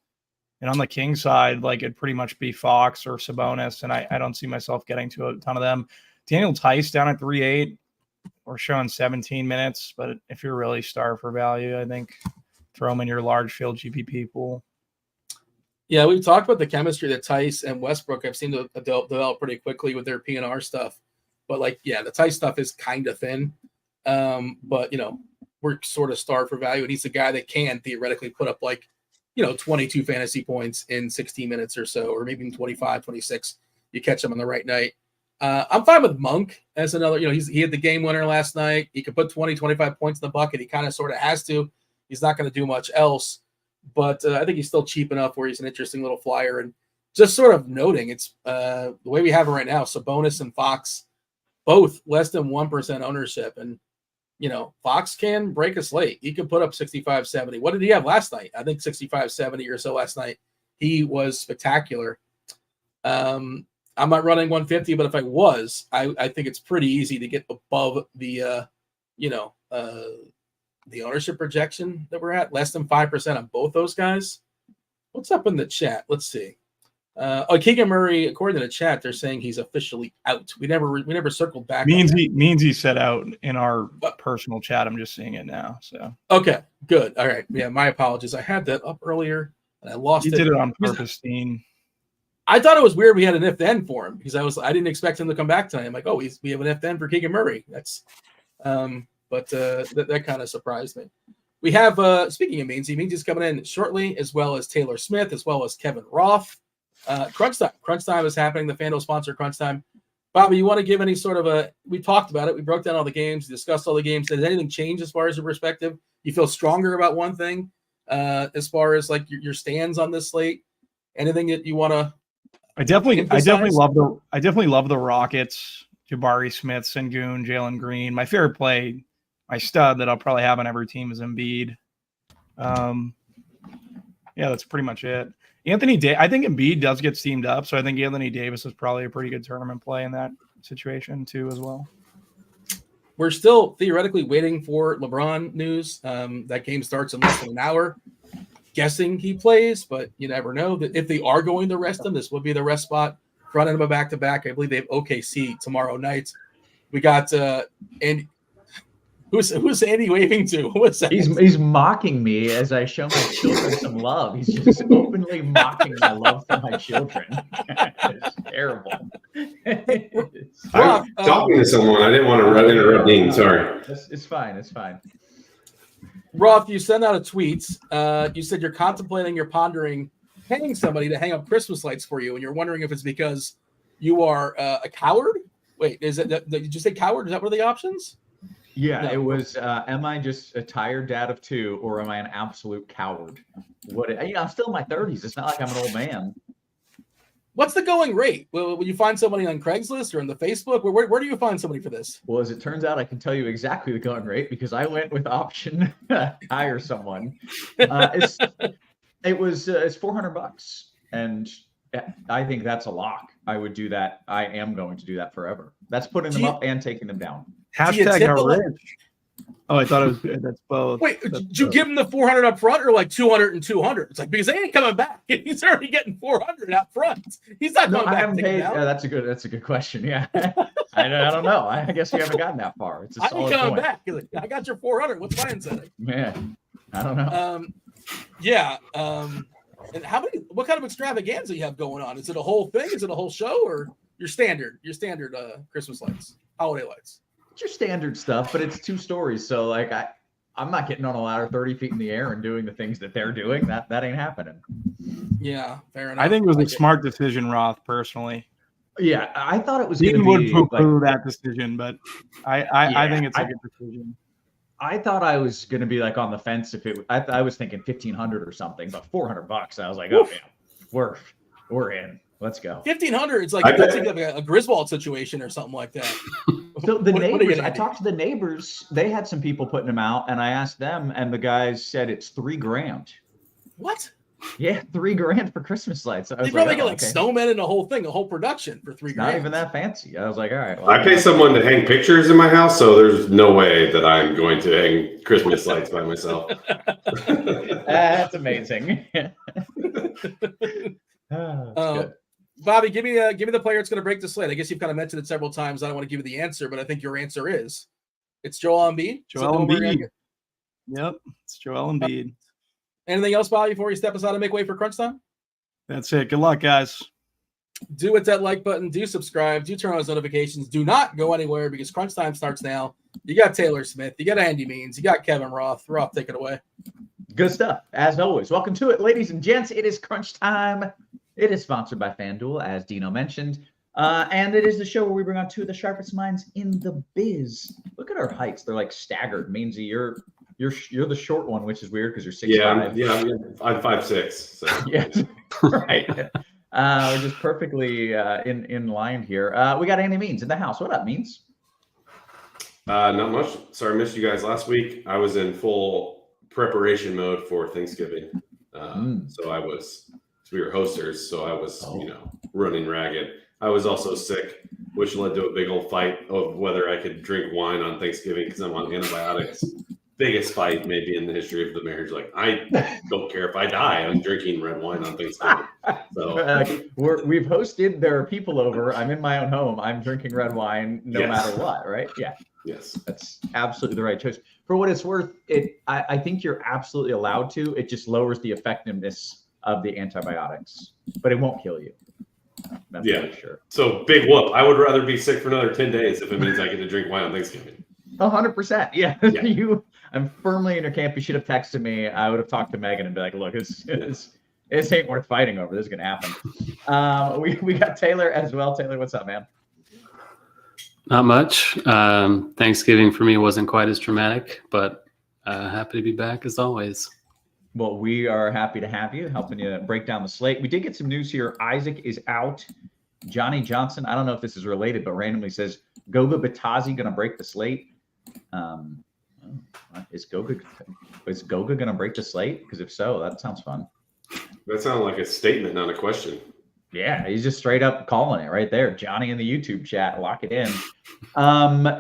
Speaker 2: And on the Kings side, like it'd pretty much be Fox or Sabonis, and I don't see myself getting to a ton of them. Daniel Tice down at 3.8. We're showing 17 minutes, but if you're really starved for value, I think throw him in your large field GPP pool.
Speaker 1: Yeah, we've talked about the chemistry that Tice and Westbrook have seemed to develop pretty quickly with their PNR stuff. But the Tice stuff is kind of thin. But we're sort of starved for value, and he's a guy that can theoretically put up 22 fantasy points in 16 minutes or so, or maybe even 25, 26. You catch him on the right night. I'm fine with Monk as another, he had the game winner last night. He could put 20, 25 points in the bucket. He kind of sort of has to. He's not going to do much else, but I think he's still cheap enough where he's an interesting little flyer. And just sort of noting, it's the way we have it right now, Sabonis and Fox, both less than 1% ownership. And, Fox can break a slate. He can put up 65, 70. What did he have last night? I think 65, 70 or so last night. He was spectacular. I'm not running 150, but if I was, I think it's pretty easy to get above the, the ownership projection that we're at, less than 5% on both those guys. What's up in the chat? Let's see. Keegan Murray, according to the chat, they're saying he's officially out. We never circled back.
Speaker 2: Means he set out in our personal chat. I'm just seeing it now. So
Speaker 1: okay, good. All right. Yeah, my apologies. I had that up earlier and I lost it.
Speaker 2: You did it on purpose, Dean. I
Speaker 1: thought it was weird we had an if then for him because I didn't expect him to come back tonight. I'm like, we have an if then for Keegan Murray. That's that kind of surprised me. We have speaking of Ameansy's coming in shortly, as well as Taylor Smith, as well as Kevin Roth. Crunch time is happening. The Fanduel sponsor Crunch time. Bobby, you want to give any sort of we talked about it. We broke down all the games, discussed all the games. Did anything change as far as your perspective? You feel stronger about one thing as far as like your stands on this slate? Anything that you want to?
Speaker 2: I definitely love the Rockets, Jabari Smith, Sengun, Jalen Green. My favorite play, my stud that I'll probably have on every team is Embiid. That's pretty much it. I think Embiid does get steamed up, so I think Anthony Davis is probably a pretty good tournament play in that situation too as well.
Speaker 1: We're still theoretically waiting for LeBron news. That game starts in less than an hour. Guessing he plays, but you never know. That if they are going to rest him, this would be the rest spot. Front end of a back-to-back. I believe they have OKC tomorrow night. We got Andy. Who's Andy waving to? What's that?
Speaker 4: He's mocking me as I show my children some love. He's just openly mocking my love for my children. It's terrible.
Speaker 5: I'm talking to someone. I didn't want to interrupt Dean. Sorry.
Speaker 4: It's fine. It's fine.
Speaker 1: Roth, you sent out a tweet. You said you're pondering paying somebody to hang up Christmas lights for you, and you're wondering if it's because you are a coward. Wait, did you say coward? Is that one of the options?
Speaker 4: Yeah, no. It was. Am I just a tired dad of two, or am I an absolute coward? I'm still in my 30s. It's not like I'm an old man.
Speaker 1: What's the going rate? Will you find somebody on Craigslist or on the Facebook? Where do you find somebody for this?
Speaker 4: Well, as it turns out, I can tell you exactly the going rate because I went with option hire someone. It's $400, and I think that's a lock. I would do that. I am going to do that forever. That's putting them up and taking them down.
Speaker 2: Hashtag how rich. Oh, I thought it was good. That's both.
Speaker 1: Wait,
Speaker 2: That's
Speaker 1: did you
Speaker 2: both.
Speaker 1: give him the 400 up front or like 200 and 200? It's like, because they ain't coming back. He's already getting 400 up front. He's not
Speaker 4: No,
Speaker 1: coming
Speaker 4: I
Speaker 1: back.
Speaker 4: haven't
Speaker 1: to take it
Speaker 4: paid.
Speaker 1: down.
Speaker 4: That's a good question. Yeah, I don't know. I guess we haven't gotten that far. It's a
Speaker 1: I ain't
Speaker 4: solid
Speaker 1: coming
Speaker 4: point.
Speaker 1: back. He's like, I got your 400. What's my incentive?
Speaker 4: Man, I don't know.
Speaker 1: Yeah. And what kind of extravaganza you have going on? Is it a whole thing? Is it a whole show, or your standard Christmas lights, holiday lights?
Speaker 4: It's your standard stuff, but it's 2 stories. So like I'm not getting on a ladder 30 feet in the air and doing the things that they're doing. That ain't happening.
Speaker 1: Yeah, fair enough.
Speaker 2: I think it was a smart decision, Roth, personally.
Speaker 4: Yeah, I thought it was
Speaker 2: Dean
Speaker 4: going
Speaker 2: would
Speaker 4: to be
Speaker 2: poo-poo that decision, but I think it's a good decision.
Speaker 4: I thought I was going to be like on the fence if it. I was thinking 1,500 or something, but $400. I was like, oh yeah, we're in. Let's go.
Speaker 1: 1,500. It's like that's like a Griswold situation or something like that.
Speaker 4: So the
Speaker 1: What are you
Speaker 4: neighbors,
Speaker 1: gonna
Speaker 4: I
Speaker 1: do?
Speaker 4: talked to the neighbors. They had some people putting them out, and I asked them, and the guys said it's $3,000.
Speaker 1: What?
Speaker 4: Yeah, $3,000 for Christmas lights. I
Speaker 1: They
Speaker 4: was
Speaker 1: probably
Speaker 4: like,
Speaker 1: get
Speaker 4: oh,
Speaker 1: like
Speaker 4: okay.
Speaker 1: snowmen and a whole thing, a whole production for $3,000.
Speaker 4: Not even that fancy. I was like, all right. Well,
Speaker 5: I pay someone to hang pictures in my house, so there's no way that I'm going to hang Christmas lights by myself.
Speaker 4: That's amazing. That's good.
Speaker 1: Bobby, give me the player that's going to break the slate. I guess you've kind of mentioned it several times. I don't want to give you the answer, but I think your answer is it's Joel Embiid.
Speaker 2: Joel Embiid. Yep, it's Joel Embiid.
Speaker 1: Anything else, Bobby, before you step aside and make way for crunch time?
Speaker 2: That's it. Good luck, guys.
Speaker 1: Do hit that like button. Do subscribe. Do turn on those notifications. Do not go anywhere because crunch time starts now. You got Taylor Smith. You got Andy Means. You got Kevin Roth. Roth, take it away.
Speaker 4: Good stuff, as always. Welcome to it, ladies and gents. It is crunch time. It is sponsored by Fanduel, as Dino mentioned. And it is the show where we bring on 2 of the sharpest minds in the biz. Look at our heights. They're like staggered. Meansy, you're the short one, which is weird because you're 6'5".
Speaker 5: I'm 5'6". So.
Speaker 4: Yes, right. We're just perfectly in line here. We got Andy Means in the house. What up, Means?
Speaker 5: Not much. Sorry, I missed you guys last week. I was in full preparation mode for Thanksgiving. We were hosters, so I was, running ragged. I was also sick, which led to a big old fight of whether I could drink wine on Thanksgiving because I'm on antibiotics. Biggest fight maybe in the history of the marriage. Like, I don't care if I die. I'm drinking red wine on Thanksgiving. So
Speaker 4: we've hosted. There are people over. I'm in my own home. I'm drinking red wine no matter what, right? Yeah.
Speaker 5: Yes.
Speaker 4: That's absolutely the right choice. For what it's worth, I think you're absolutely allowed to. It just lowers the effectiveness of the antibiotics, but it won't kill you. That's for sure.
Speaker 5: So big whoop. I would rather be sick for another 10 days if it means I get to drink wine on Thanksgiving.
Speaker 4: 100%. Yeah. I'm firmly in your camp. You should have texted me. I would have talked to Megan and be like, look, this ain't worth fighting over. This is going to happen. We got Taylor as well. Taylor, what's up, man?
Speaker 6: Not much. Thanksgiving for me wasn't quite as traumatic, but happy to be back as always.
Speaker 4: Well, we are happy to have you, helping you break down the slate. We did get some news here. Isaac is out. Johnny Johnson, I don't know if this is related, but randomly says, Goga Batazzi going to break the slate? Is Goga going to break the slate? Because if so, that sounds fun.
Speaker 5: That sounded like a statement, not a question.
Speaker 4: Yeah, he's just straight up calling it right there. Johnny in the YouTube chat, lock it in.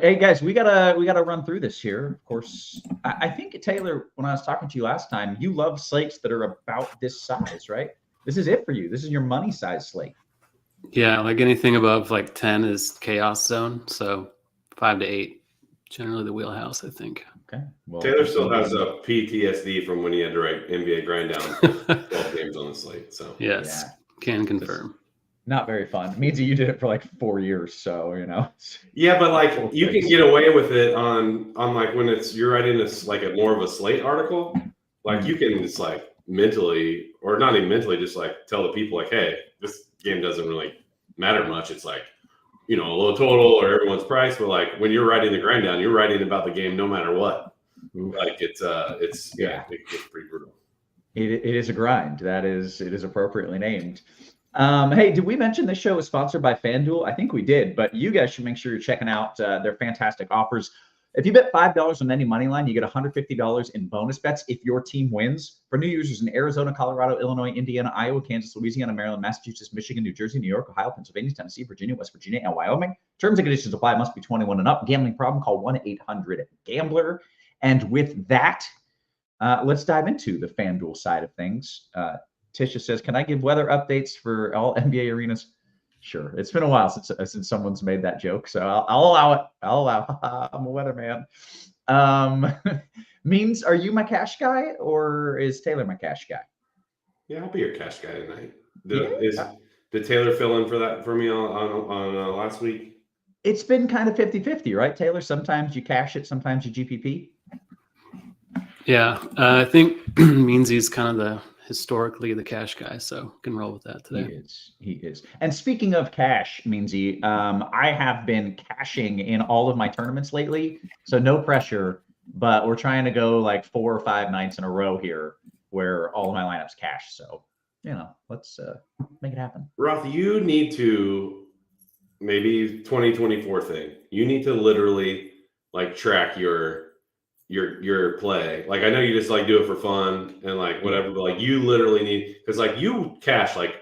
Speaker 4: Hey guys, we gotta run through this here. Of course, I think Taylor, when I was talking to you last time, you love slates that are about this size, right? This is it for you. This is your money size slate.
Speaker 6: Yeah, like anything above like 10 is chaos zone. So 5 to 8, generally the wheelhouse, I think.
Speaker 4: Okay. Well,
Speaker 5: Taylor still has a PTSD from when he had to write NBA grind down 12 games on the slate. So
Speaker 6: yes, can confirm.
Speaker 4: Not very fun. Means you did it for like 4 years, so
Speaker 5: Yeah, but like you can get away with it on like when you're writing this like a more of a slate article, like you can just like mentally, or not even mentally, just like tell the people like, hey, this game doesn't really matter much. It's like, a low total or everyone's price, but like when you're writing the grind down, you're writing about the game no matter what. Like it gets pretty brutal.
Speaker 4: It is a grind. It is appropriately named. Hey, did we mention this show is sponsored by FanDuel? I think we did, but you guys should make sure you're checking out their fantastic offers. If you bet $5 on any money line, you get $150 in bonus bets if your team wins. For new users in Arizona, Colorado, Illinois, Indiana, Iowa, Kansas, Louisiana, Maryland, Massachusetts, Michigan, New Jersey, New York, Ohio, Pennsylvania, Tennessee, Virginia, West Virginia, and Wyoming. Terms and conditions apply. Must be 21 and up. Gambling problem? Call 1-800-GAMBLER. And with that, let's dive into the FanDuel side of things. Tisha says, can I give weather updates for all NBA arenas? Sure. It's been a while since someone's made that joke, so I'll allow it. I'll allow it. I'm a weatherman. Means, are you my cash guy or is Taylor my cash guy?
Speaker 5: Yeah, I'll be your cash guy tonight. Did Taylor fill in for me on last week?
Speaker 4: It's been kind of 50-50, right, Taylor? Sometimes you cash it, sometimes you GPP.
Speaker 6: Yeah, I think Meansy's kind of historically the cash guy, so can roll with that today.
Speaker 4: He is. And speaking of cash, Meansy, I have been cashing in all of my tournaments lately, so no pressure, but we're trying to go like 4 or 5 nights in a row here where all of my lineups cash. So, let's make it happen.
Speaker 5: Roth, you need to, maybe 2024 thing, you need to literally like track your play. Like, I know you just like do it for fun and like whatever, but like you literally need, because like you cash like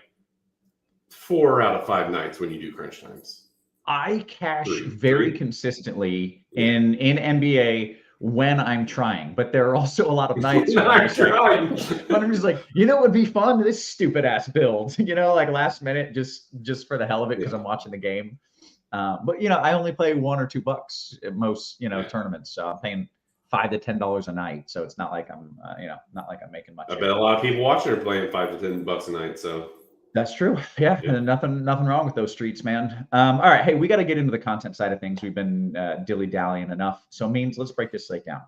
Speaker 5: 4 out of 5 nights when you do crunch times.
Speaker 4: I cash very consistently in NBA when I'm trying, but there are also a lot of nights when I'm just like, what would be fun? This stupid ass build, like last minute, just for the hell of it, because I'm watching the game. But I only play $1 or $2 at most, tournaments, so I'm paying $5 to $10 a night. So it's not like I'm, not like I'm making much.
Speaker 5: I bet a lot of people watching are playing $5 to $10 a night. So
Speaker 4: that's true. Yeah. And nothing wrong with those streets, man. All right. Hey, we got to get into the content side of things. We've been dilly-dallying enough. So Means, let's break this slate down.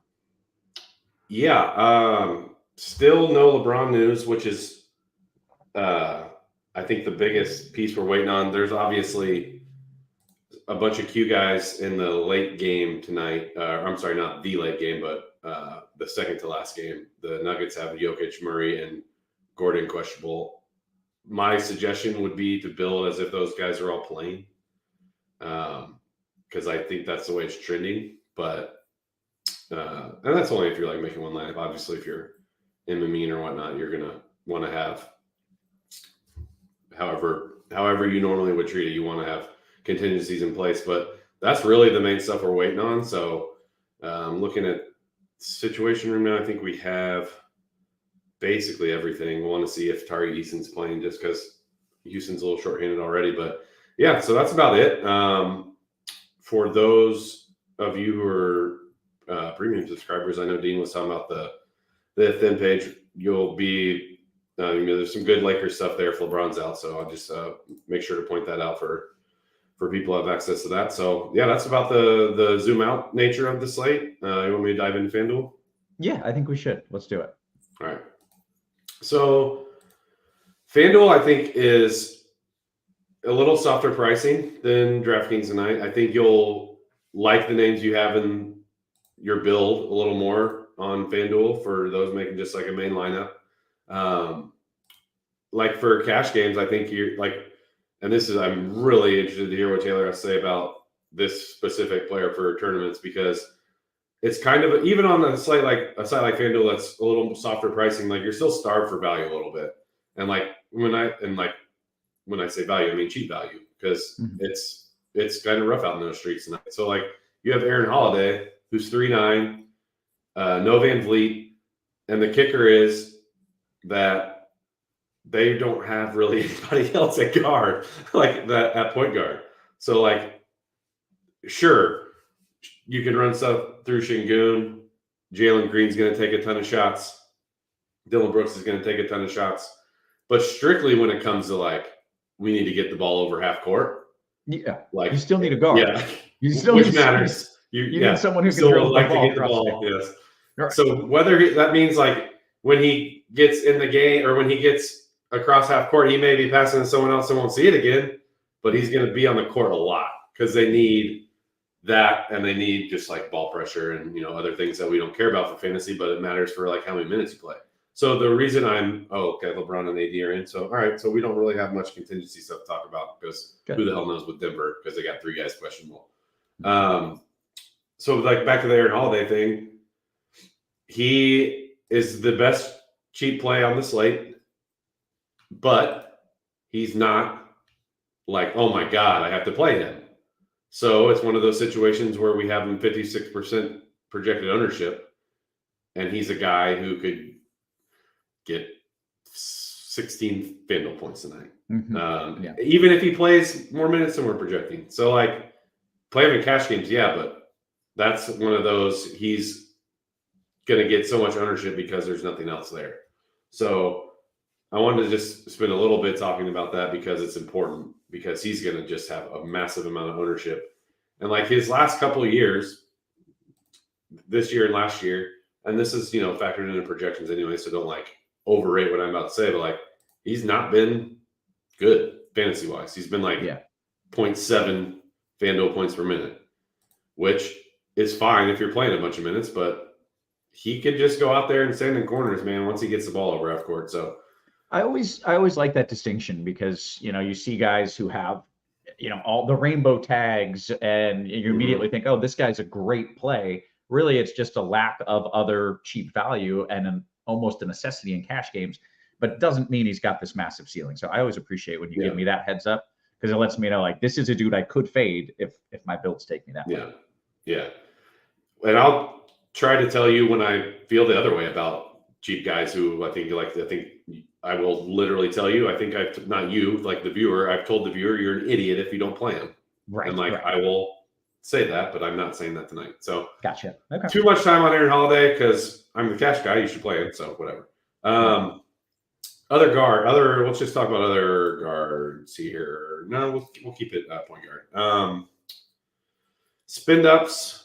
Speaker 5: Yeah. Still no LeBron news, which is, I think the biggest piece we're waiting on. There's obviously a bunch of Q guys in the late game tonight. I'm sorry, not the late game, but the second to last game. The Nuggets have Jokic, Murray, and Gordon questionable. My suggestion would be to build as if those guys are all playing, because I think that's the way it's trending. But and that's only if you're like making one lineup. Obviously, if you're in the mean or whatnot, you're gonna want to have however you normally would treat it. You want to have contingencies in place, but that's really the main stuff we're waiting on. So looking at situation room now, I think we have basically everything. We want to see if Tari Eason's playing, just because Houston's a little shorthanded already. But yeah, so that's about it. For those of you who are premium subscribers, I know Dean was talking about the thin page. You'll be there's some good Lakers stuff there if LeBron's out, so I'll just make sure to point that out for people who have access to that. So yeah, that's about the zoom out nature of the slate. You want me to dive into FanDuel?
Speaker 4: Yeah, I think we should. Let's do it.
Speaker 5: All right. So FanDuel, I think, is a little softer pricing than DraftKings tonight. I think you'll like the names you have in your build a little more on FanDuel for those making just like a main lineup. Like for cash games, I think you're like, and I'm really interested to hear what Taylor has to say about this specific player for tournaments, because it's kind of, even on a site like FanDuel that's a little softer pricing, like you're still starved for value a little bit. And when I say value, I mean cheap value, because it's kind of rough out in those streets tonight. So like you have Aaron Holiday, who's 3'9", no Van Vliet, and the kicker is that they don't have really anybody else at guard, like that at point guard. So like, sure, you can run stuff through Şengün. Jalen Green's going to take a ton of shots. Dylan Brooks is going to take a ton of shots. But strictly when it comes to like, we need to get the ball over half court.
Speaker 4: Yeah,
Speaker 5: like
Speaker 4: you still need a guard.
Speaker 5: Yeah,
Speaker 4: you still
Speaker 5: which
Speaker 4: need,
Speaker 5: matters.
Speaker 4: You need someone who can drill
Speaker 5: like
Speaker 4: the ball.
Speaker 5: to get the ball. Yes.
Speaker 4: Right.
Speaker 5: So whether that means like when he gets in the game or when he gets across half court, he may be passing to someone else and won't see it again, but he's going to be on the court a lot because they need that, and they need just like ball pressure and other things that we don't care about for fantasy, but it matters for like how many minutes you play. So the reason LeBron and AD are in. So all right, so we don't really have much contingency stuff to talk about because who the hell knows with Denver, because they got 3 guys questionable. so like back to the Aaron Holiday thing, he is the best cheap play on the slate, but he's not like, oh my God, I have to play him. So it's one of those situations where we have him 56% projected ownership, and he's a guy who could get 16 Fanduel points tonight. Even if he plays more minutes than we're projecting. So like play him in cash games, yeah, but that's one of those, he's going to get so much ownership because there's nothing else there. So I wanted to just spend a little bit talking about that because it's important, because he's going to just have a massive amount of ownership. And like his last couple of years, this year and last year, and this is, factored into projections anyway, so don't like overrate what I'm about to say, but like he's not been good fantasy wise. He's been like 0.7 Fanduel points per minute, which is fine if you're playing a bunch of minutes, but he could just go out there and stand in corners, man, once he gets the ball over half court. So
Speaker 4: I always like that distinction because, you see guys who have, all the rainbow tags and you immediately think, oh, this guy's a great play. Really, it's just a lack of other cheap value and almost a necessity in cash games, but it doesn't mean he's got this massive ceiling. So I always appreciate when you give me that heads up, because it lets me know, like, this is a dude I could fade if my builds take me that way.
Speaker 5: Yeah. And I'll try to tell you when I feel the other way about cheap guys who I think you like. I think I will literally tell you, I think I've not you, like the viewer, I've told the viewer you're an idiot if you don't play him.
Speaker 4: Right.
Speaker 5: And I will say that, but I'm not saying that tonight. So
Speaker 4: gotcha. Okay.
Speaker 5: Too much time on Aaron Holiday because I'm the cash guy. You should play it. So whatever. Let's just talk about other guards here. No, we'll keep it point guard. Spin ups.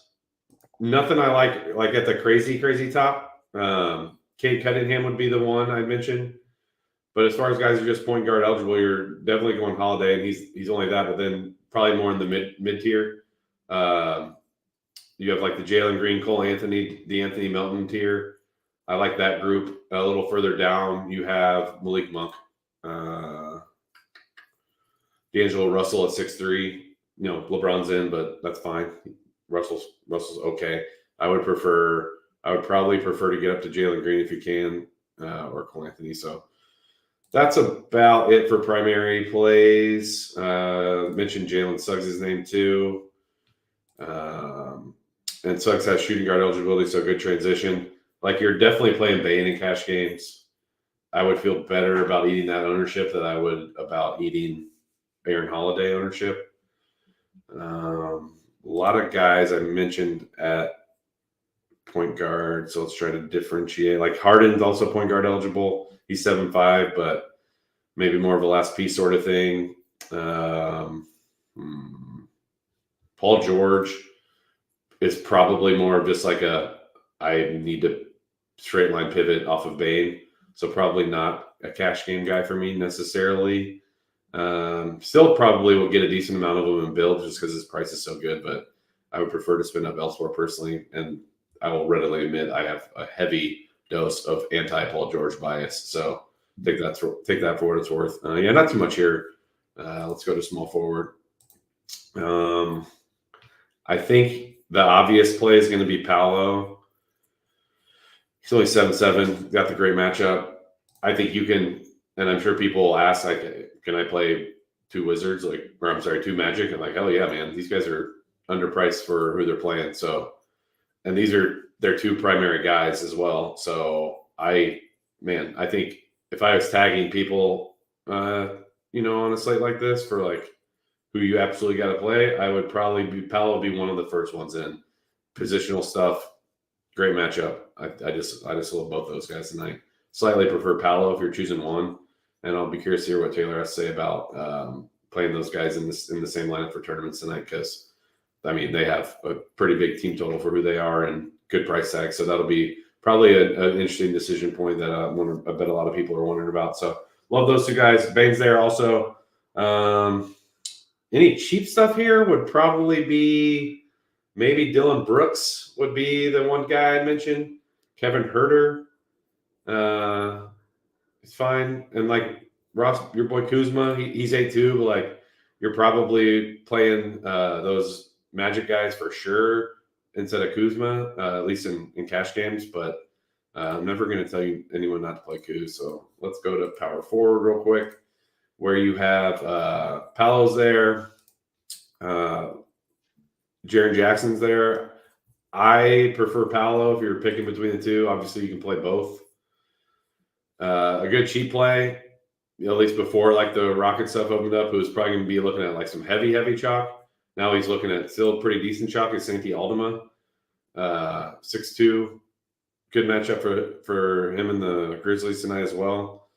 Speaker 5: Nothing I like at the crazy top. Cade Cunningham would be the one I mentioned. But as far as guys who are just point guard eligible, you're definitely going Holiday, and he's only that, but then probably more in the mid tier. You have like the Jalen Green, Cole Anthony, D'Anthony Melton tier. I like that group. A little further down, you have Malik Monk, D'Angelo Russell at 6'3". LeBron's in, but that's fine. Russell's okay. I would probably prefer to get up to Jalen Green if you can, or Cole Anthony. So that's about it for primary plays. Mentioned Jalen Suggs' name too. And Suggs has shooting guard eligibility, so good transition. Like, you're definitely playing Bane in cash games. I would feel better about eating that ownership than I would about eating Aaron Holiday ownership. A lot of guys I mentioned at point guard, so let's try to differentiate. Like Harden's also point guard eligible. He's 7'5", but maybe more of a last piece sort of thing. Paul George is probably more of just like I need to straight line pivot off of Bane. So probably not a cash game guy for me necessarily. Still probably will get a decent amount of them in build just because his price is so good, but I would prefer to spend up elsewhere personally. And I will readily admit I have a heavy dose of anti-Paul George bias. So take that for what it's worth. Not too much here. Let's go to small forward. I think the obvious play is going to be Paolo. He's only 7'7", got the great matchup. I think you can, and I'm sure people will ask, like, can I play two Wizards? Two Magic? I'm like, hell yeah, man. These guys are underpriced for who they're playing. So, and these are their two primary guys as well. So I think if I was tagging people, on a slate like this for like who you absolutely got to play, I would probably Paolo be one of the first ones in. Positional stuff, great matchup. I just love both those guys tonight. Slightly prefer Paolo if you're choosing one, and I'll be curious to hear what Taylor has to say about playing those guys in the same lineup for tournaments tonight, because they have a pretty big team total for who they are and good price tag. So that'll be probably an interesting decision point that I bet a lot of people are wondering about. So love those two guys. Bane's there also. Any cheap stuff here would probably be maybe Dylan Brooks would be the one guy I mentioned. Kevin Huerter is fine. And like Ross, your boy Kuzma, he's 8'2", but like you're probably playing those Magic guys for sure. instead of Kuzma, at least in cash games. But I'm never going to tell you anyone not to play Kuz. So let's go to power forward real quick, where you have Paolo's there, Jaren Jackson's there. I prefer Paolo if you're picking between the two. Obviously, you can play both. A good cheap play, at least before like the Rocket stuff opened up, who was probably going to be looking at like some heavy chalk. Now he's looking at still pretty decent chalk. Is Santi Aldama, 6'2", good matchup for him and the Grizzlies tonight as well.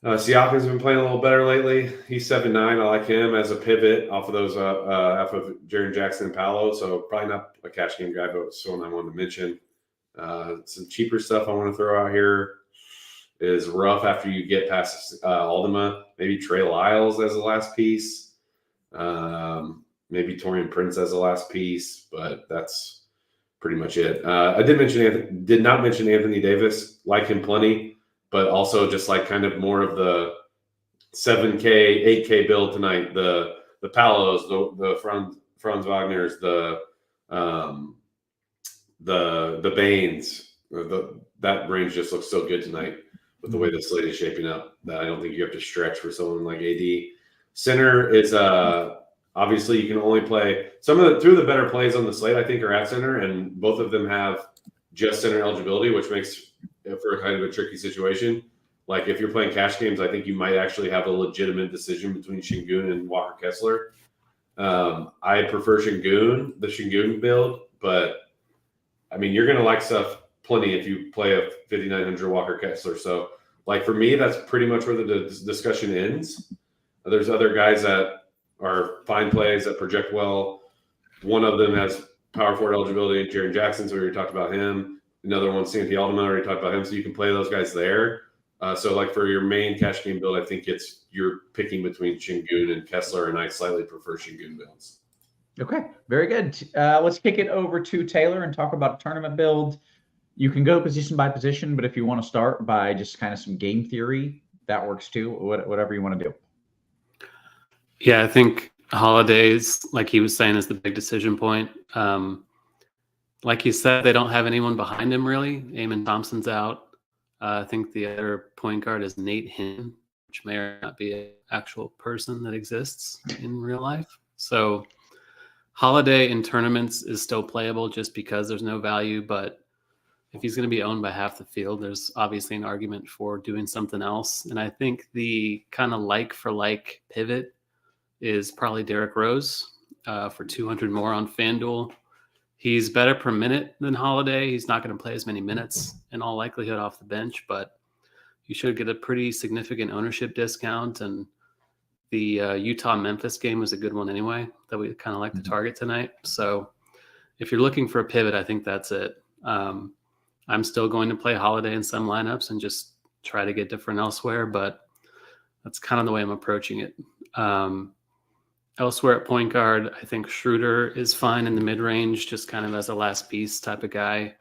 Speaker 5: Siakam's been playing a little better lately. He's 7'9". I like him as a pivot off of those off of Jaren Jackson and Paolo. So probably not a cash game guy, but someone I wanted to mention. Some cheaper stuff I want to throw out here is rough after you get past Aldama. Maybe Trey Lyles as the last piece. Maybe Taurean Prince as the last piece, but that's pretty much it. I did not mention Anthony Davis. Like him plenty, but also just like kind of more of the 7K, 8K build tonight. The Palos, the Franz Wagner's, the Baines. That range just looks so good tonight with the way the slate is shaping up that I don't think you have to stretch for someone like AD. Center is obviously you can only play two of the better plays on the slate, I think, are at center, and both of them have just center eligibility, which makes for a kind of a tricky situation. Like if you're playing cash games, I think you might actually have a legitimate decision between Şengün and Walker Kessler. I prefer the Şengün build, but I mean, you're going to like stuff plenty if you play a 5,900 Walker Kessler. So like for me, that's pretty much where the discussion ends. There's other guys that are fine plays that project well. One of them has power forward eligibility, Jaren Jackson, so we already talked about him. Another one, Santi Aldama, already talked about him. So you can play those guys there. So like for your main cash game build, I think you're picking between Şengün and Kessler, and I slightly prefer Şengün builds.
Speaker 4: Okay, very good. Let's kick it over to Taylor and talk about tournament build. You can go position by position, but if you want to start by just kind of some game theory, that works too. Whatever you want to do.
Speaker 6: Yeah, I think Holidays, like he was saying, is the big decision point. Like you said, they don't have anyone behind him really. Eamon Thompson's out. I think the other point guard is Nate Hinn, which may or not be an actual person that exists in real life. So Holiday in tournaments is still playable just because there's no value, but if he's going to be owned by half the field, there's obviously an argument for doing something else. And I think the kind of like for like pivot is probably Derrick Rose for 200 more on FanDuel. He's better per minute than Holiday. He's not going to play as many minutes in all likelihood off the bench, but you should get a pretty significant ownership discount. And the Utah-Memphis game was a good one anyway that we kind of like to target tonight. So if you're looking for a pivot, I think that's it. I'm still going to play Holiday in some lineups and just try to get different elsewhere, but that's kind of the way I'm approaching it. Elsewhere at point guard, I think Schroeder is fine in the mid-range, just kind of as a last piece type of guy.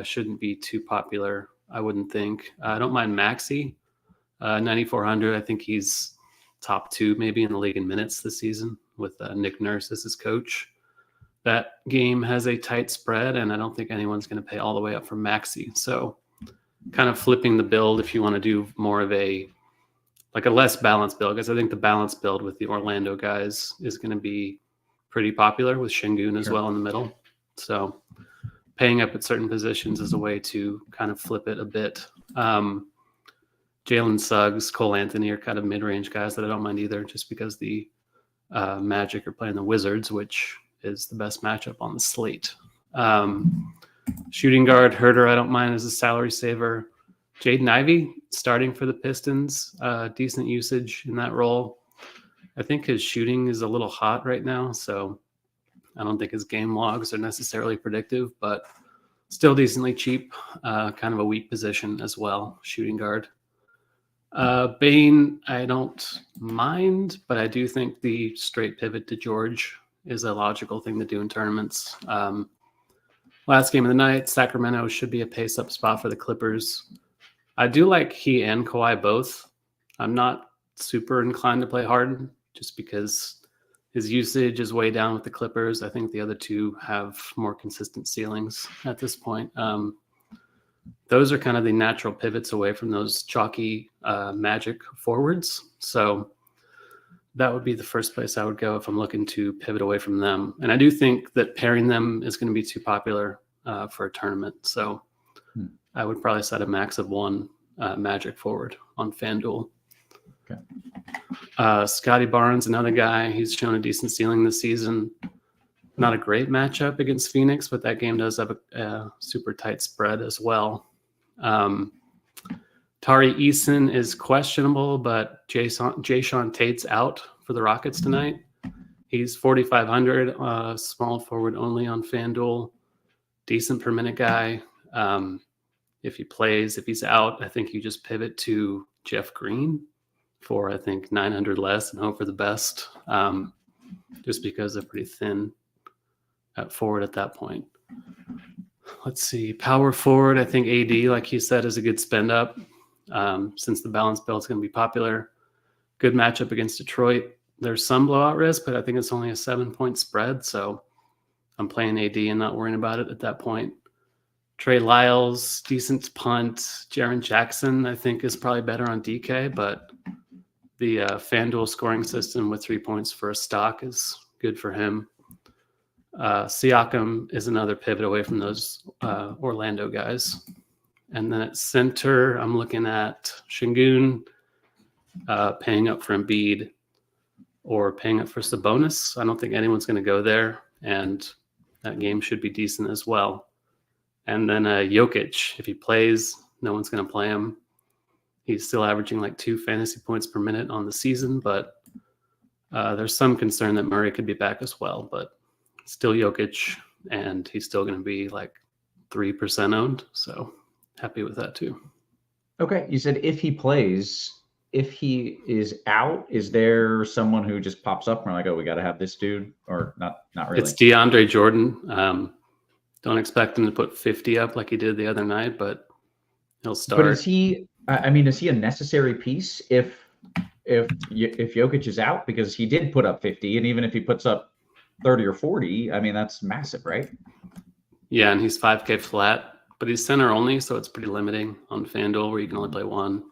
Speaker 6: Shouldn't be too popular, I wouldn't think. I don't mind Maxey, 9,400. I think he's top 2 maybe in the league in minutes this season with Nick Nurse as his coach. That game has a tight spread, and I don't think anyone's going to pay all the way up for Maxey. So kind of flipping the build if you want to do more of a less balanced build, because I think the balanced build with the Orlando guys is going to be pretty popular with Şengün as well in the middle. So paying up at certain positions is a way to kind of flip it a bit. Jalen Suggs, Cole Anthony are kind of mid-range guys that I don't mind either, just because the Magic are playing the Wizards, which is the best matchup on the slate. Shooting guard, Herter, I don't mind as a salary saver. Jaden Ivey starting for the Pistons, decent usage in that role. I think his shooting is a little hot right now, so I don't think his game logs are necessarily predictive, but still decently cheap, kind of a weak position as well, shooting guard. Bane, I don't mind, but I do think the straight pivot to George is a logical thing to do in tournaments. Last game of the night, Sacramento should be a pace-up spot for the Clippers. I do like he and Kawhi both. I'm not super inclined to play Harden just because His usage is way down with the Clippers. I think the other two have more consistent ceilings at this point. Those are kind of the natural pivots away from those chalky Magic forwards. So that would be the first place I would go if I'm looking to pivot away from them. And I do think that pairing them is going to be too popular for a tournament. So I would probably set a max of one Magic forward on FanDuel.
Speaker 4: Okay.
Speaker 6: Scotty Barnes, another guy. He's shown a decent ceiling this season. Not a great matchup against Phoenix, but that game does have a super tight spread as well. Tari Eason is questionable, but Jayshawn Tate's out for the Rockets tonight. He's 4,500, small forward only on FanDuel. Decent per minute guy. If he plays, if he's out, I think you just pivot to Jeff Green for, I think, 900 less and hope for the best, just because they're pretty thin at forward at that point. Let's see. Power forward, I think AD, like you said, is a good spend up since the balance build is going to be popular. Good matchup against Detroit. There's some blowout risk, but I think it's only a 7-point spread. So I'm playing AD and not worrying about it at that point. Trey Lyles, decent punt. Jaren Jackson, I think, is probably better on DK, but the FanDuel scoring system with 3 points for a stock is good for him. Siakam is another pivot away from those Orlando guys. And then at center, I'm looking at Şengün, paying up for Embiid or paying up for Sabonis. I don't think anyone's going to go there, and that game should be decent as well. And then Jokic, if he plays, no one's going to play him. He's still averaging like 2 fantasy points per minute on the season, but there's some concern that Murray could be back as well. But still Jokic, and he's still going to be like 3% owned. So happy with that too.
Speaker 4: Okay. You said if he plays, if he is out, is there someone who just pops up and we're like, oh, we got to have this dude, or not really?
Speaker 6: It's DeAndre Jordan. Don't expect him to put 50 up like he did the other night, but he'll start.
Speaker 4: But is he, I mean, is he a necessary piece if Jokic is out? Because he did put up 50, and even if he puts up 30 or 40, I mean, that's massive, right?
Speaker 6: Yeah, and he's 5K flat, but he's center only, so it's pretty limiting on FanDuel where you can only play one.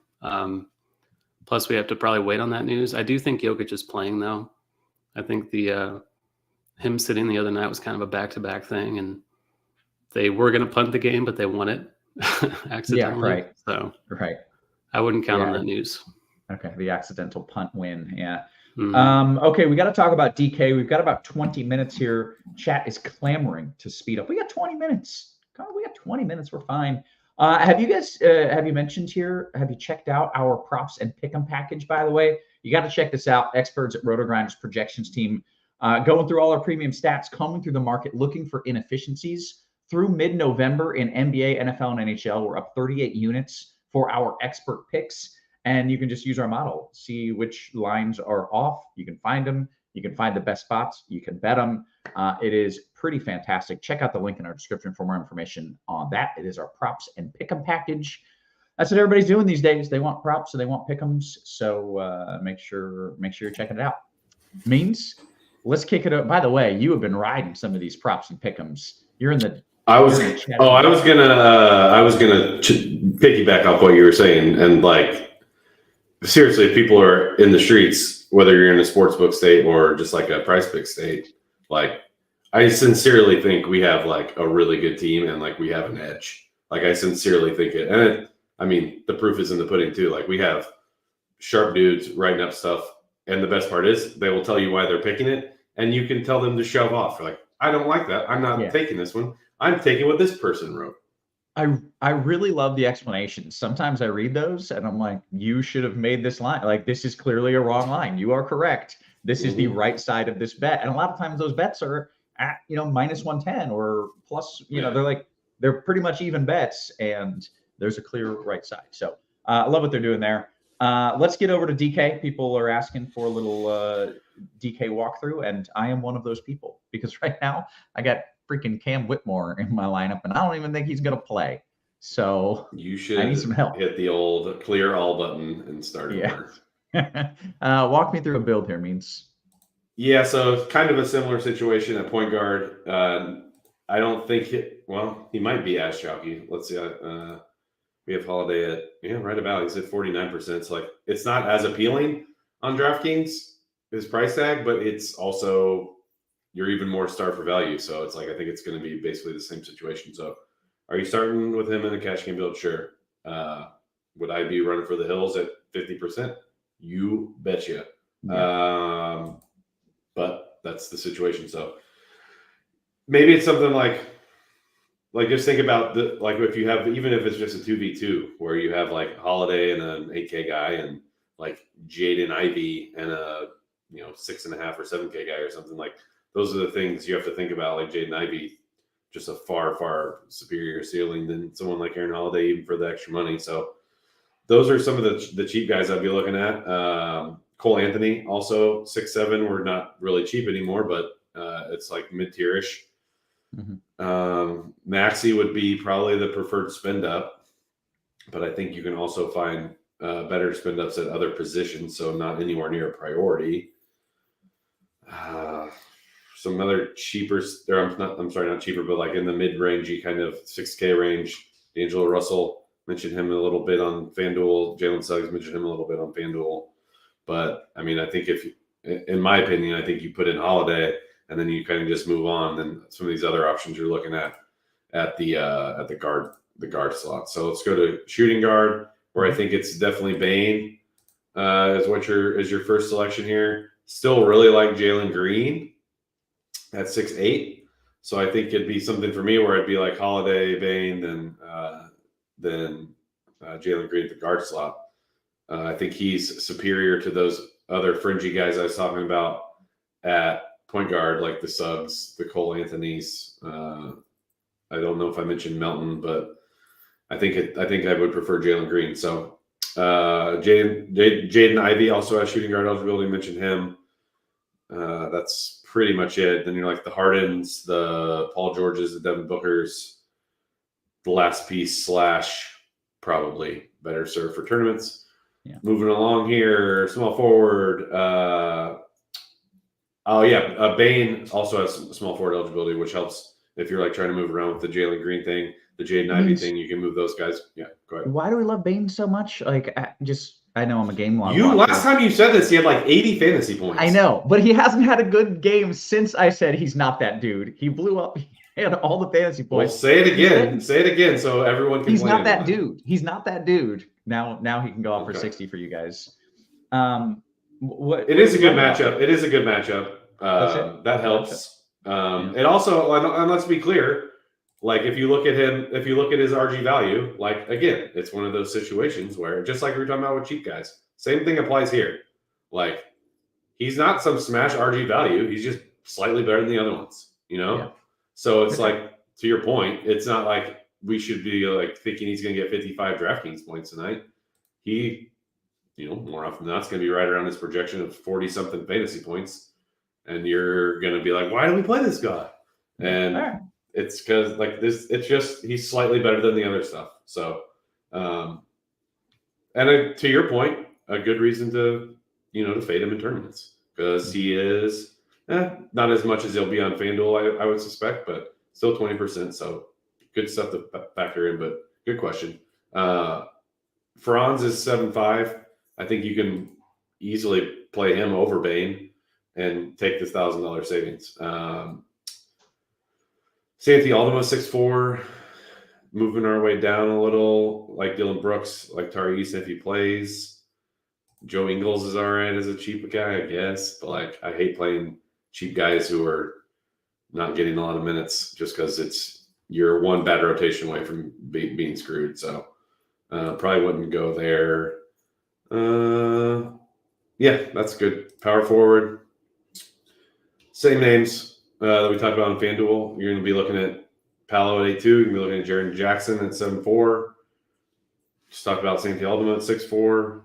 Speaker 6: Plus, we have to probably wait on that news. I do think Jokic is playing, though. I think the him sitting the other night was kind of a back-to-back thing, and they were going to punt the game, but they won it accidentally.
Speaker 4: Yeah, right.
Speaker 6: So
Speaker 4: right.
Speaker 6: I wouldn't count on that news.
Speaker 4: Okay, the accidental punt win. Yeah.
Speaker 6: Mm-hmm.
Speaker 4: Okay, we got to talk about DK. We've got about 20 minutes here. Chat is clamoring to speed up. We got 20 minutes. God, we got 20 minutes. We're fine. Have you guys, have you mentioned here, have you checked out our props and pick'em package, by the way? You got to check this out. Experts at RotoGrinders projections team going through all our premium stats, combing through the market, looking for inefficiencies. Through mid-November in NBA, NFL, and NHL, we're up 38 units for our expert picks. And you can just use our model, see which lines are off. You can find them. You can find the best spots. You can bet them. It is pretty fantastic. Check out the link in our description for more information on that. It is our props and pick'em package. That's what everybody's doing these days. They want props and they want pick'ems. So make sure you're checking it out. Means let's kick it up. By the way, you have been riding some of these props and pick'ems. You're in the
Speaker 5: I was gonna piggyback off what you were saying, and like seriously, if people are in the streets, whether you're in a sportsbook state or just like a price pick state, like I sincerely think we have like a really good team and like we have an edge. Like I sincerely think it, and I mean the proof is in the pudding too. Like we have sharp dudes writing up stuff, and the best part is they will tell you why they're picking it, and you can tell them to shove off. You're like, I don't like that. I'm not taking this one. I'm taking what this person wrote.
Speaker 4: I really love the explanations. Sometimes I read those and I'm like, you should have made this line. Like, this is clearly a wrong line. You are correct. This is the right side of this bet. And a lot of times those bets are at, minus 110 or plus, they're pretty much even bets, and there's a clear right side. So I love what they're doing there. Let's get over to DK. People are asking for a little DK walkthrough, and I am one of those people because right now I got freaking Cam Whitmore in my lineup, and I don't even think he's going to play. So
Speaker 5: you should
Speaker 4: I need some help.
Speaker 5: Hit the old clear all button and start.
Speaker 4: Yeah. Walk me through a build here, Means.
Speaker 5: Yeah, so kind of a similar situation at point guard. I don't think he might be as chalky. Let's see. We have Holiday at right about. He's at 49%. So it's not as appealing on DraftKings, his price tag, but it's also you're even more star for value. So it's I think it's going to be basically the same situation. So are you starting with him in a cash game build? Sure. Would I be running for the hills at 50%? You betcha. Yeah. But that's the situation. So maybe it's something like just think about if you have, even if it's just a 2v2 where you have Holiday and an 8K guy and Jaden Ivey and a 6.5 or 7K guy or something, those are the things you have to think about. Jaden Ivey, just a far, far superior ceiling than someone like Aaron Holiday, even for the extra money. So those are some of the cheap guys I'd be looking at. Cole Anthony, also 6'7". We're not really cheap anymore, but it's mid-tier-ish. Mm-hmm. Maxey would be probably the preferred spend up, but I think you can also find better spend ups at other positions, so not anywhere near a priority. Some other cheaper, not cheaper, but in the mid-rangey kind of 6K range. D'Angelo Russell, mentioned him a little bit on FanDuel. Jalen Suggs mentioned him a little bit on FanDuel. But I mean, I think in my opinion, I think you put in Holiday and then you kind of just move on. Then some of these other options you're looking at the guard slot. So let's go to shooting guard, where I think it's definitely Bane is your first selection here. Still really like Jalen Green at 6'8". So I think it'd be something for me where it'd be Holiday, Bane, then Jalen Green at the guard slot. I think he's superior to those other fringy guys I was talking about at point guard, like the Suggs, the Cole Anthonys. I don't know if I mentioned Melton, but I think I would prefer Jalen Green. So Jaden Ivey also has shooting guard eligibility. Mentioned him. That's pretty much it. Then you're the Hardens, the Paul Georges, the Devin Bookers, the last piece / probably better served for tournaments. Yeah. Moving along here, small forward. Bane also has small forward eligibility, which helps if you're trying to move around with the Jalen Green thing, the Jaden Ivey thing. You can move those guys. Yeah, go ahead.
Speaker 4: Why do we love Bane so much? I know I'm a game log.
Speaker 5: Last time you said this, he had 80 fantasy points.
Speaker 4: I know, but he hasn't had a good game since I said he's not that dude. He blew up. He had all the fantasy points.
Speaker 5: Well, say it again. Say it again so everyone can.
Speaker 4: He's not that dude. He's not that dude. Now he can go off for 60 for you guys.
Speaker 5: It is a good matchup. It is a good matchup. That helps. It also, and let's be clear, if you look at him, if you look at his RG value, again, it's one of those situations where, just like we were talking about with cheap guys, same thing applies here. He's not some smash RG value. He's just slightly better than the other ones, Yeah. So it's to your point, it's not we should be thinking he's going to get 55 DraftKings points tonight. He, more often than not, it's going to be right around his projection of 40-something fantasy points. And you're going to be why do we play this guy? And it's because it's just, he's slightly better than the other stuff. So, to your point, a good reason to fade him in tournaments, because he is not as much as he'll be on FanDuel, I would suspect, but still 20%. So good stuff to factor in, but good question. Franz is 7.5. I think you can easily play him over Bane and take this $1,000 savings. Santi Aldama 6'4", moving our way down a little, like Dylan Brooks, like Tari Eason if he plays. Joe Ingles is all right as a cheap guy, I guess, but I hate playing cheap guys who are not getting a lot of minutes just because you're one bad rotation away from being screwed. So probably wouldn't go there. That's good. Power forward. Same names that we talked about on FanDuel. You're going to be looking at Paolo at 8.2. You're going to be looking at Jaren Jackson at 7.4. Just talked about Santi Aldama at 6'4".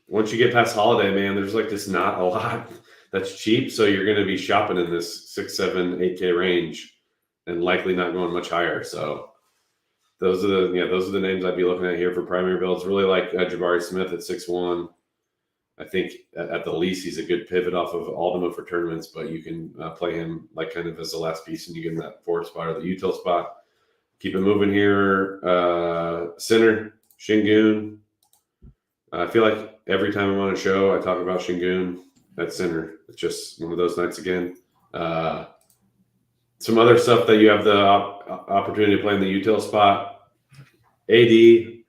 Speaker 5: Once you get past Holiday, man, there's just not a lot that's cheap. So you're going to be shopping in this 6, 7, 8K range and likely not going much higher. So those are the names I'd be looking at here for primary builds. Really like Jabari Smith at 6'1". I think at the least he's a good pivot off of Alderman for tournaments, but you can play him like kind of as the last piece, and you get in that forward spot or the util spot. Keep it moving here. Center, Şengün. I feel like every time I'm on a show, I talk about Şengün at center. It's just one of those nights again. Some other stuff that you have the opportunity to play in the util spot. AD,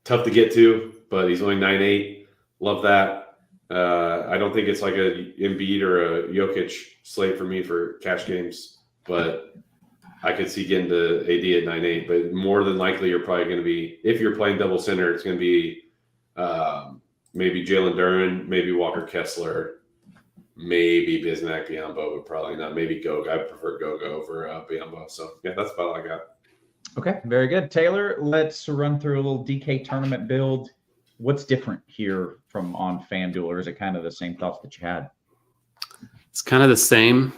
Speaker 5: tough to get to, but he's only 9'8". Love that. I don't think it's like a Embiid or a Jokic slate for me for cash games, but I could see getting to AD at 9'8". But more than likely, you're probably going to be, if you're playing double center, it's going to be maybe Jalen Duren, maybe Walker Kessler, maybe Bismack Biyombo, but probably not. Maybe Goga. I prefer Goga over Biyombo. So yeah, that's about all I got.
Speaker 4: Okay, very good. Taylor, let's run through a little DK tournament build. What's different here from on FanDuel, or is it kind of the same thoughts that you had?
Speaker 6: It's kind of the same.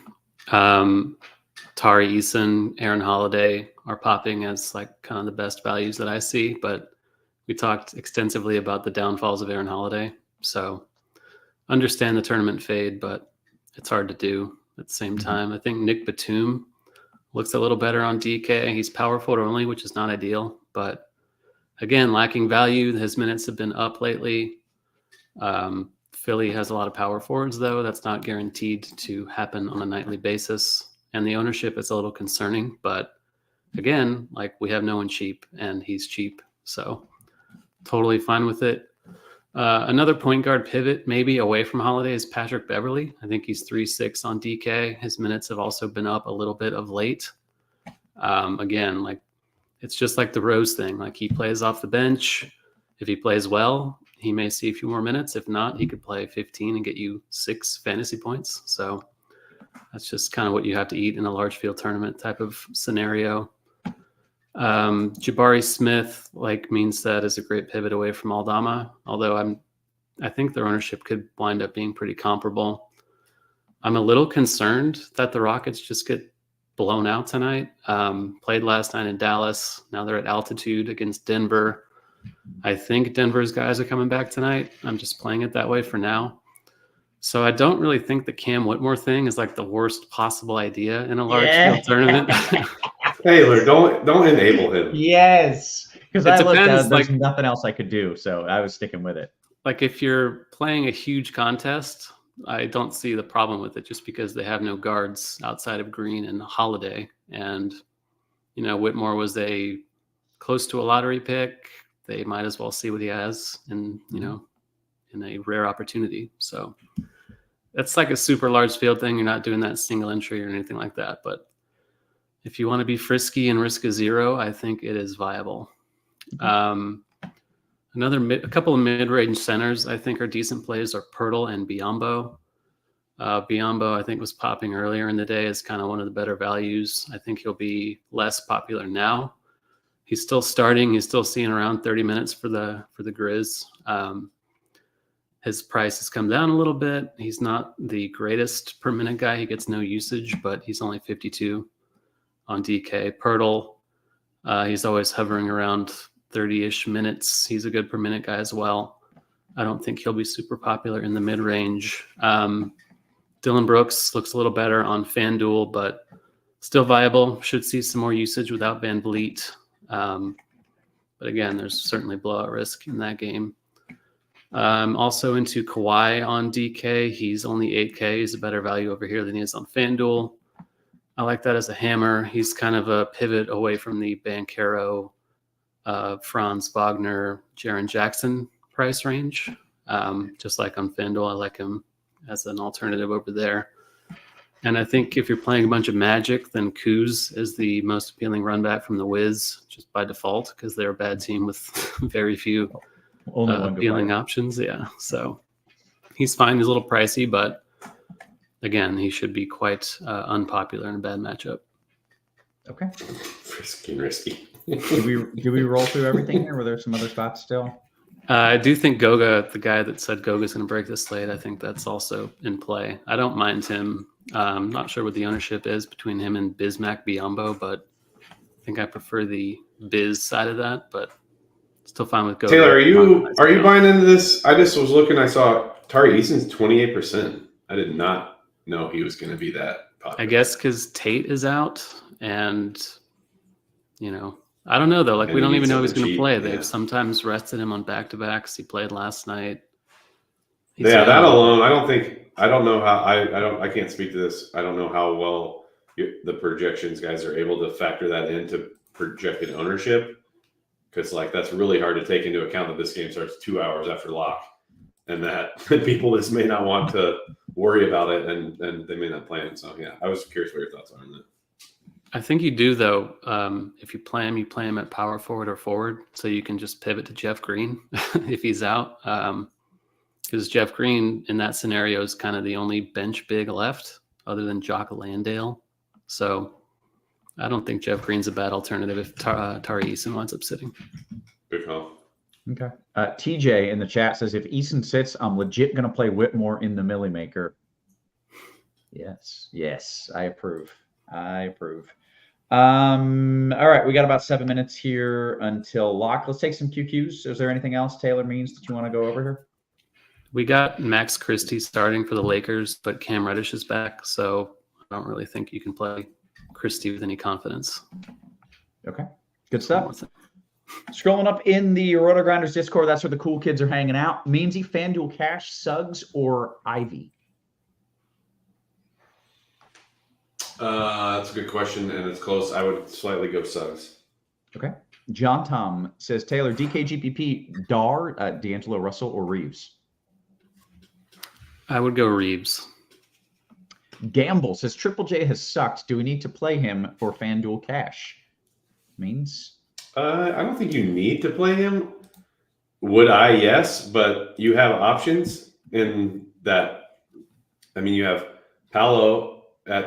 Speaker 6: Tari Eason, Aaron Holiday are popping as like kind of the best values that I see, but we talked extensively about the downfalls of Aaron Holiday. So understand the tournament fade, but it's hard to do at the same time. I think Nick Batum looks a little better on DK. He's power forward only, which is not ideal, but again, lacking value. His minutes have been up lately. Philly has a lot of power forwards, though. That's not guaranteed to happen on a nightly basis. And the ownership is a little concerning. But again, like we have no one cheap, and he's cheap. So totally fine with it. Another point guard pivot, maybe away from Holiday, is Patrick Beverley. I think he's 3.6 on DK. His minutes have also been up a little bit of late. Again, like it's just like the Rose thing. Like he plays off the bench. If he plays well, he may see a few more minutes. If not, he could play 15 and get you 6 fantasy points. So that's just kind of what you have to eat in a large field tournament type of scenario. Jabari Smith, like Mean said, is a great pivot away from Aldama, although I think their ownership could wind up being pretty comparable. I'm a little concerned that the Rockets just get blown out tonight. Played last night in Dallas. Now they're at altitude against Denver. I think Denver's guys are coming back tonight. I'm just playing it that way for now. So I don't really think the Cam Whitmore thing is like the worst possible idea in a large field tournament.
Speaker 5: Taylor, don't enable him.
Speaker 4: Yes, because I looked at it, there's
Speaker 6: like
Speaker 4: nothing else I could do, so I was sticking with it.
Speaker 6: Like if you're playing a huge contest, I don't see the problem with it just because they have no guards outside of Green and Holiday. And, you know, Whitmore was close to a lottery pick. They might as well see what he has in a rare opportunity. So that's like a super large field thing. You're not doing that single entry or anything like that. But if you want to be frisky and risk a 0, I think it is viable. A couple of mid-range centers I think are decent plays are Pirtle and Biyombo. Biyombo I think was popping earlier in the day as kind of one of the better values. I think he'll be less popular now. He's still starting. He's still seeing around 30 minutes for the Grizz. His price has come down a little bit. He's not the greatest per minute guy. He gets no usage, but he's only 52 on DK. Pirtle, he's always hovering around 30-ish minutes. He's a good per minute guy as well. I don't think he'll be super popular in the mid-range. Dylan Brooks looks a little better on FanDuel, but still viable. Should see some more usage without Van Vliet. But again, there's certainly blowout risk in that game. Also into Kawhi on DK. He's only 8K. He's a better value over here than he is on FanDuel. I like that as a hammer. He's kind of a pivot away from the Banchero, Franz Wagner, Jaren Jackson price range. Just like on FanDuel, I like him as an alternative over there. And I think if you're playing a bunch of Magic, then Kuz is the most appealing run back from the Wiz, just by default, because they're a bad team with very few appealing options. Yeah, so he's fine. He's a little pricey, but again, he should be quite unpopular in a bad matchup.
Speaker 4: Okay.
Speaker 5: Frisky and risky.
Speaker 4: Do we roll through everything here? Were there some other spots still?
Speaker 6: I do think Goga, the guy that said Goga's going to break the slate, I think that's also in play. I don't mind him. I'm not sure what the ownership is between him and Bismack Biyombo, but I think I prefer the Biz side of that. But Still fine with
Speaker 5: Taylor, are you buying into this? I just was looking. I saw Tari Eason's 28%. I did not know he was going to be that popular.
Speaker 6: I guess because Tate is out, and I don't know though. Like,
Speaker 5: And
Speaker 6: we don't
Speaker 5: he
Speaker 6: even
Speaker 5: needs
Speaker 6: know if he's going
Speaker 5: something
Speaker 6: to play.
Speaker 5: cheap, yeah.
Speaker 6: They've sometimes rested him on back-to-backs. He played last night. He's
Speaker 5: Yeah, that
Speaker 6: young.
Speaker 5: alone, I don't know how. I can't speak to this. I don't know how well the projections guys are able to factor that into projected ownership, because like that's really hard to take into account that this game starts 2 hours after lock, and that people just may not want to worry about it, and they may not plan. So yeah, I was curious what your thoughts are on that.
Speaker 6: I think you do though. If you play him at power forward or forward, so you can just pivot to Jeff Green if he's out. Because Jeff Green in that scenario is kind of the only bench big left, other than Jock Landale. So I don't think Jeff Green's a bad alternative if Tari Eason winds up sitting.
Speaker 5: Good call.
Speaker 4: Okay. TJ in the chat says, if Eason sits, I'm legit going to play Whitmore in the Millie Maker. Yes, I approve. All right, we got about 7 minutes here until lock. Let's take some QQs. Is there anything else, Taylor Means, that you want to go over here?
Speaker 6: We got Max Christie starting for the Lakers, but Cam Reddish is back, so I don't really think you can play Christie with any confidence.
Speaker 4: Okay, good stuff. Scrolling up in the RotoGrinders Discord, that's where the cool kids are hanging out. Meansy, FanDuel Cash, Suggs, or Ivy?
Speaker 5: That's a good question, and it's close. I would slightly go Suggs.
Speaker 4: Okay. John Tom says, Taylor, DKGPP, Dar, D'Angelo Russell, or Reeves?
Speaker 6: I would go Reeves.
Speaker 4: Gamble says, Triple J has sucked. Do we need to play him for FanDuel Cash? Means?
Speaker 5: I don't think you need to play him. Would I? Yes, but you have options in that. I mean, you have Paolo.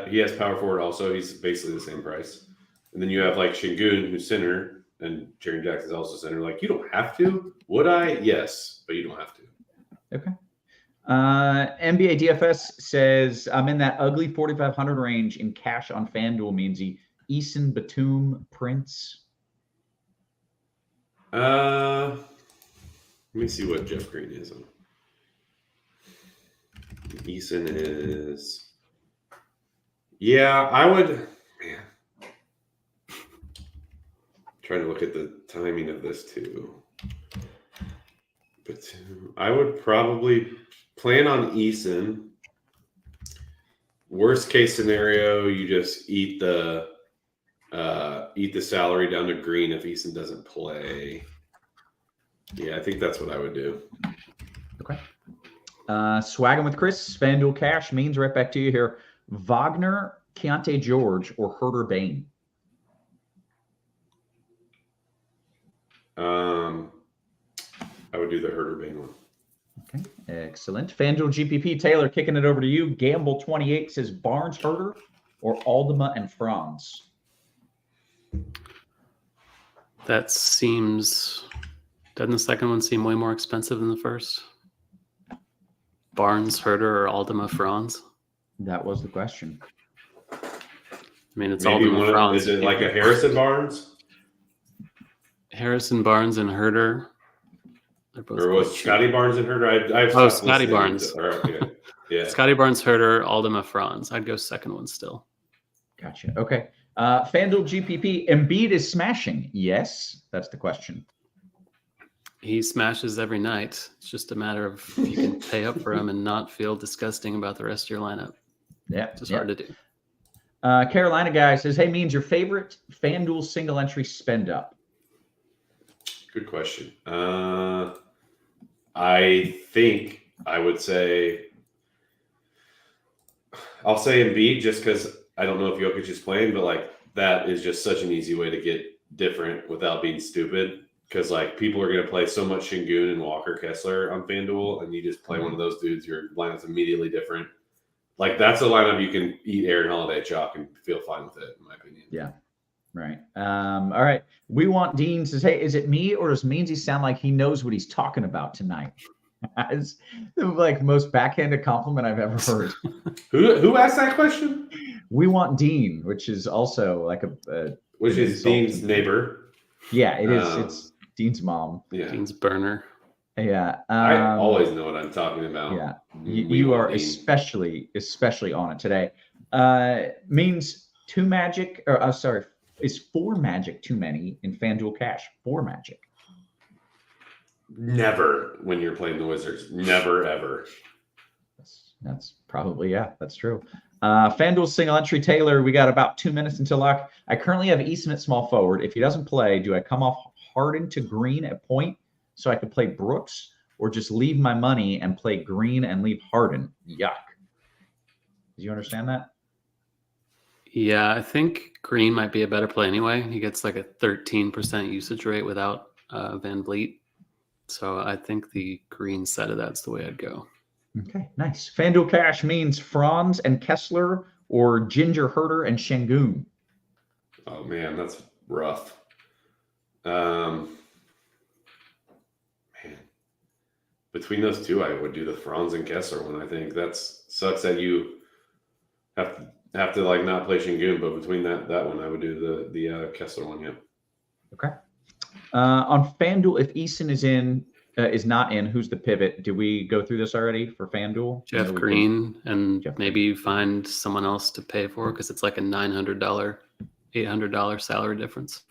Speaker 5: He has power forward also. He's basically the same price. And then you have like Şengün, who's center, and Jaren Jackson's also center. Like, you don't have to. Would I? Yes, but you don't have to.
Speaker 4: Okay. NBA DFS says, I'm in that ugly 4,500 range in cash on FanDuel. Meansy, Eason, Batum, Prince.
Speaker 5: Let me see what Jeff Green is on. Eason is. Yeah, I would. Man, trying to look at the timing of this too. But I would probably plan on Eason. Worst case scenario, you just eat the salary down to Green if Eason doesn't play. Yeah, I think that's what I would do.
Speaker 4: Okay. Swagging with Chris, FanDuel Cash Means right back to you here. Wagner, Keontae George, or Herder Bain?
Speaker 5: I would do the Herder Bain one.
Speaker 4: Okay, excellent. FanDuel GPP, Taylor, kicking it over to you. Gamble 28 says Barnes, Herder, or Aldama and Franz?
Speaker 6: That seems. Doesn't the second one seem way more expensive than the first? Barnes, Herder, or Aldama, Franz?
Speaker 4: That was the question.
Speaker 6: I mean, it's
Speaker 5: Maybe
Speaker 6: Aldama, Franz.
Speaker 5: Is it like a Harrison Barnes?
Speaker 6: Harrison Barnes and Herder.
Speaker 5: Or was Scotty Barnes and Herder?
Speaker 6: Scotty Barnes.
Speaker 5: Yeah.
Speaker 6: Scotty Barnes, Herder, Aldama, Franz. I'd go second one still.
Speaker 4: Gotcha. Okay. FanDuel GPP, Embiid is smashing. Yes, that's the question.
Speaker 6: He smashes every night. It's just a matter of if you can pay up for him and not feel disgusting about the rest of your lineup.
Speaker 4: Yeah.
Speaker 6: It's just hard to do.
Speaker 4: Carolina guy says, hey, Means, your favorite FanDuel single entry spend up?
Speaker 5: Good question. I think I would say I'll say Embiid just because I don't know if Jokic is playing, but like that is just such an easy way to get different without being stupid. Because like people are going to play so much Şengün and Walker Kessler on FanDuel, and you just play one of those dudes, your lineup's immediately different. Like that's a lineup you can eat Aaron Holiday chalk and feel fine with it, in my opinion.
Speaker 4: Yeah. Right. All right. We want Dean says, hey, is it me or does Meansy sound like he knows what he's talking about tonight? That's the like most backhanded compliment I've ever heard.
Speaker 5: Who asked that question?
Speaker 4: We want Dean, which is also like a
Speaker 5: which is Dean's neighbor.
Speaker 4: Yeah, it is. It's Dean's mom.
Speaker 5: Yeah.
Speaker 6: Dean's burner.
Speaker 4: Yeah.
Speaker 5: I always know what I'm talking about.
Speaker 4: Yeah.
Speaker 5: We
Speaker 4: You are
Speaker 5: Dean.
Speaker 4: especially on it today. Means two Magic, or sorry, is 4 Magic too many in FanDuel Cash? 4 Magic.
Speaker 5: Never when you're playing the Wizards. Never, ever.
Speaker 4: That's probably, yeah, that's true. FanDuel single entry Taylor, we got about 2 minutes until lock. I currently have Easton at small forward. If he doesn't play, do I come off Harden to Green at point so I could play Brooks, or just leave my money and play Green and leave Harden? Yuck. Do you understand that?
Speaker 6: Yeah, I think Green might be a better play anyway. He gets like a 13% usage rate without Van Vliet. So I think the Green side of that's the way I'd go.
Speaker 4: Okay, nice. FanDuel Cash means Franz and Kessler, or Ginger Herder and Şengün.
Speaker 5: Oh man, that's rough. Man, between those two, I would do the Franz and Kessler one. I think that sucks that you have to like not play Şengün, but between that one, I would do the Kessler one. Yeah.
Speaker 4: Okay. On FanDuel, if Easton is not in, who's the pivot? Did we go through this already for FanDuel?
Speaker 6: Jeff Green, and
Speaker 4: Jeff
Speaker 6: maybe find someone else to pay for because it's like a $900, $800 salary difference.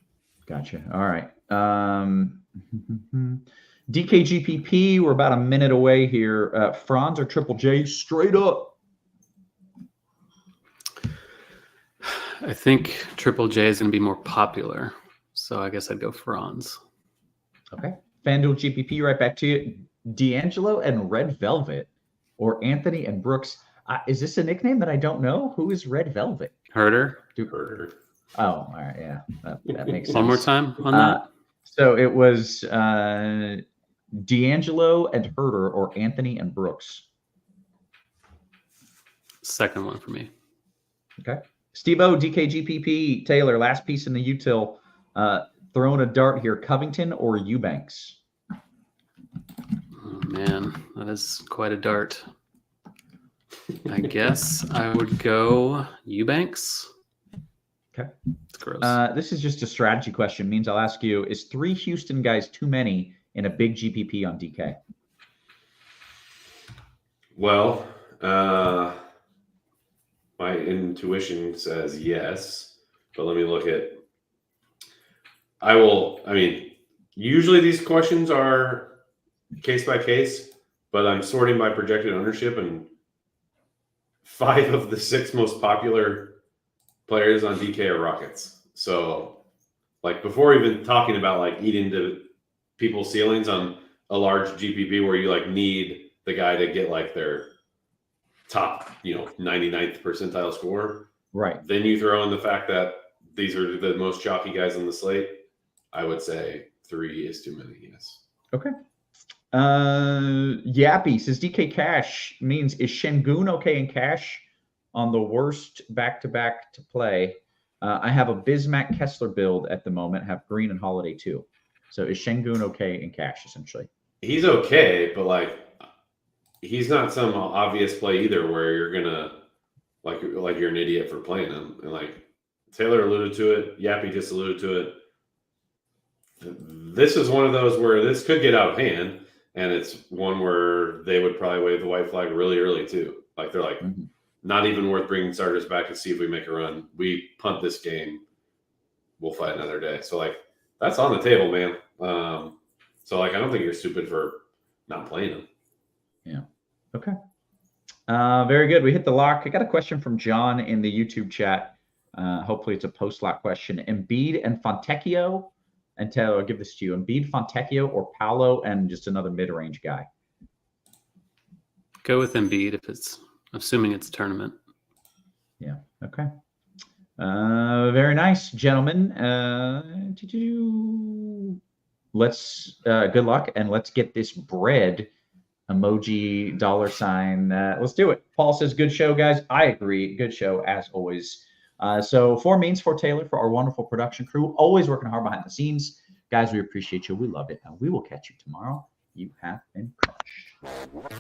Speaker 4: Gotcha. All right. DKGPP, we're about a minute away here. Franz or Triple J, straight up?
Speaker 6: I think Triple J is going to be more popular, so I guess I'd go Franz.
Speaker 4: Okay. FanDuel GPP, right back to you. D'Angelo and Red Velvet, or Anthony and Brooks. Is this a nickname that I don't know? Who is Red Velvet?
Speaker 6: Herder.
Speaker 5: Herder.
Speaker 4: Oh, all right. Yeah, that makes sense.
Speaker 6: One more time on that.
Speaker 4: So it was D'Angelo and Herder, or Anthony and Brooks.
Speaker 6: Second one for me.
Speaker 4: Okay. Steve-O, DKGPP, Taylor, last piece in the util. Throwing a dart here, Covington or Eubanks?
Speaker 6: Oh, man, that is quite a dart. I guess I would go Eubanks.
Speaker 4: Okay.
Speaker 6: It's gross.
Speaker 4: This is just a strategy question. Means I'll ask you, is 3 Houston guys too many in a big GPP on DK?
Speaker 5: Well, my intuition says yes, but let me look at. Usually these questions are case by case, but I'm sorting by projected ownership, and 5 of the 6 most popular players on DK are Rockets. So, like, before even talking about like eating to people's ceilings on a large GPP where you like need the guy to get like their top, 99th percentile score.
Speaker 4: Right.
Speaker 5: Then you throw in the fact that these are the most chalky guys on the slate. I would say 3 is too many. Yes.
Speaker 4: Okay. Yappy says DK Cash means, is Şengün okay in cash on the worst back-to-back to play? I have a Bismack Kessler build at the moment, have Green and Holiday too. So is Şengün okay in cash, essentially?
Speaker 5: He's okay, but like he's not some obvious play either where you're gonna like you're an idiot for playing him. And like Taylor alluded to it, Yappy just alluded to it. This is one of those where this could get out of hand, and it's one where they would probably wave the white flag really early too. Like they're like, not even worth bringing starters back to see if we make a run. We punt this game. We'll fight another day. So like that's on the table, man. So like I don't think you're stupid for not playing him.
Speaker 4: Yeah. Okay. Very good. We hit the lock. I got a question from John in the YouTube chat. Hopefully it's a post-lock question. Embiid and Fontecchio. And Taylor, I'll give this to you. Embiid, Fontecchio, or Paolo, and just another mid-range guy?
Speaker 6: Go with Embiid if it's, assuming it's a tournament.
Speaker 4: Yeah. Okay. Very nice, gentlemen. Let's good luck, and let's get this bread emoji $. Let's do it. Paul says, good show, guys. I agree. Good show, as always. So for Means, for Taylor, for our wonderful production crew, always working hard behind the scenes. Guys, we appreciate you. We love it. And we will catch you tomorrow. You have been crushed.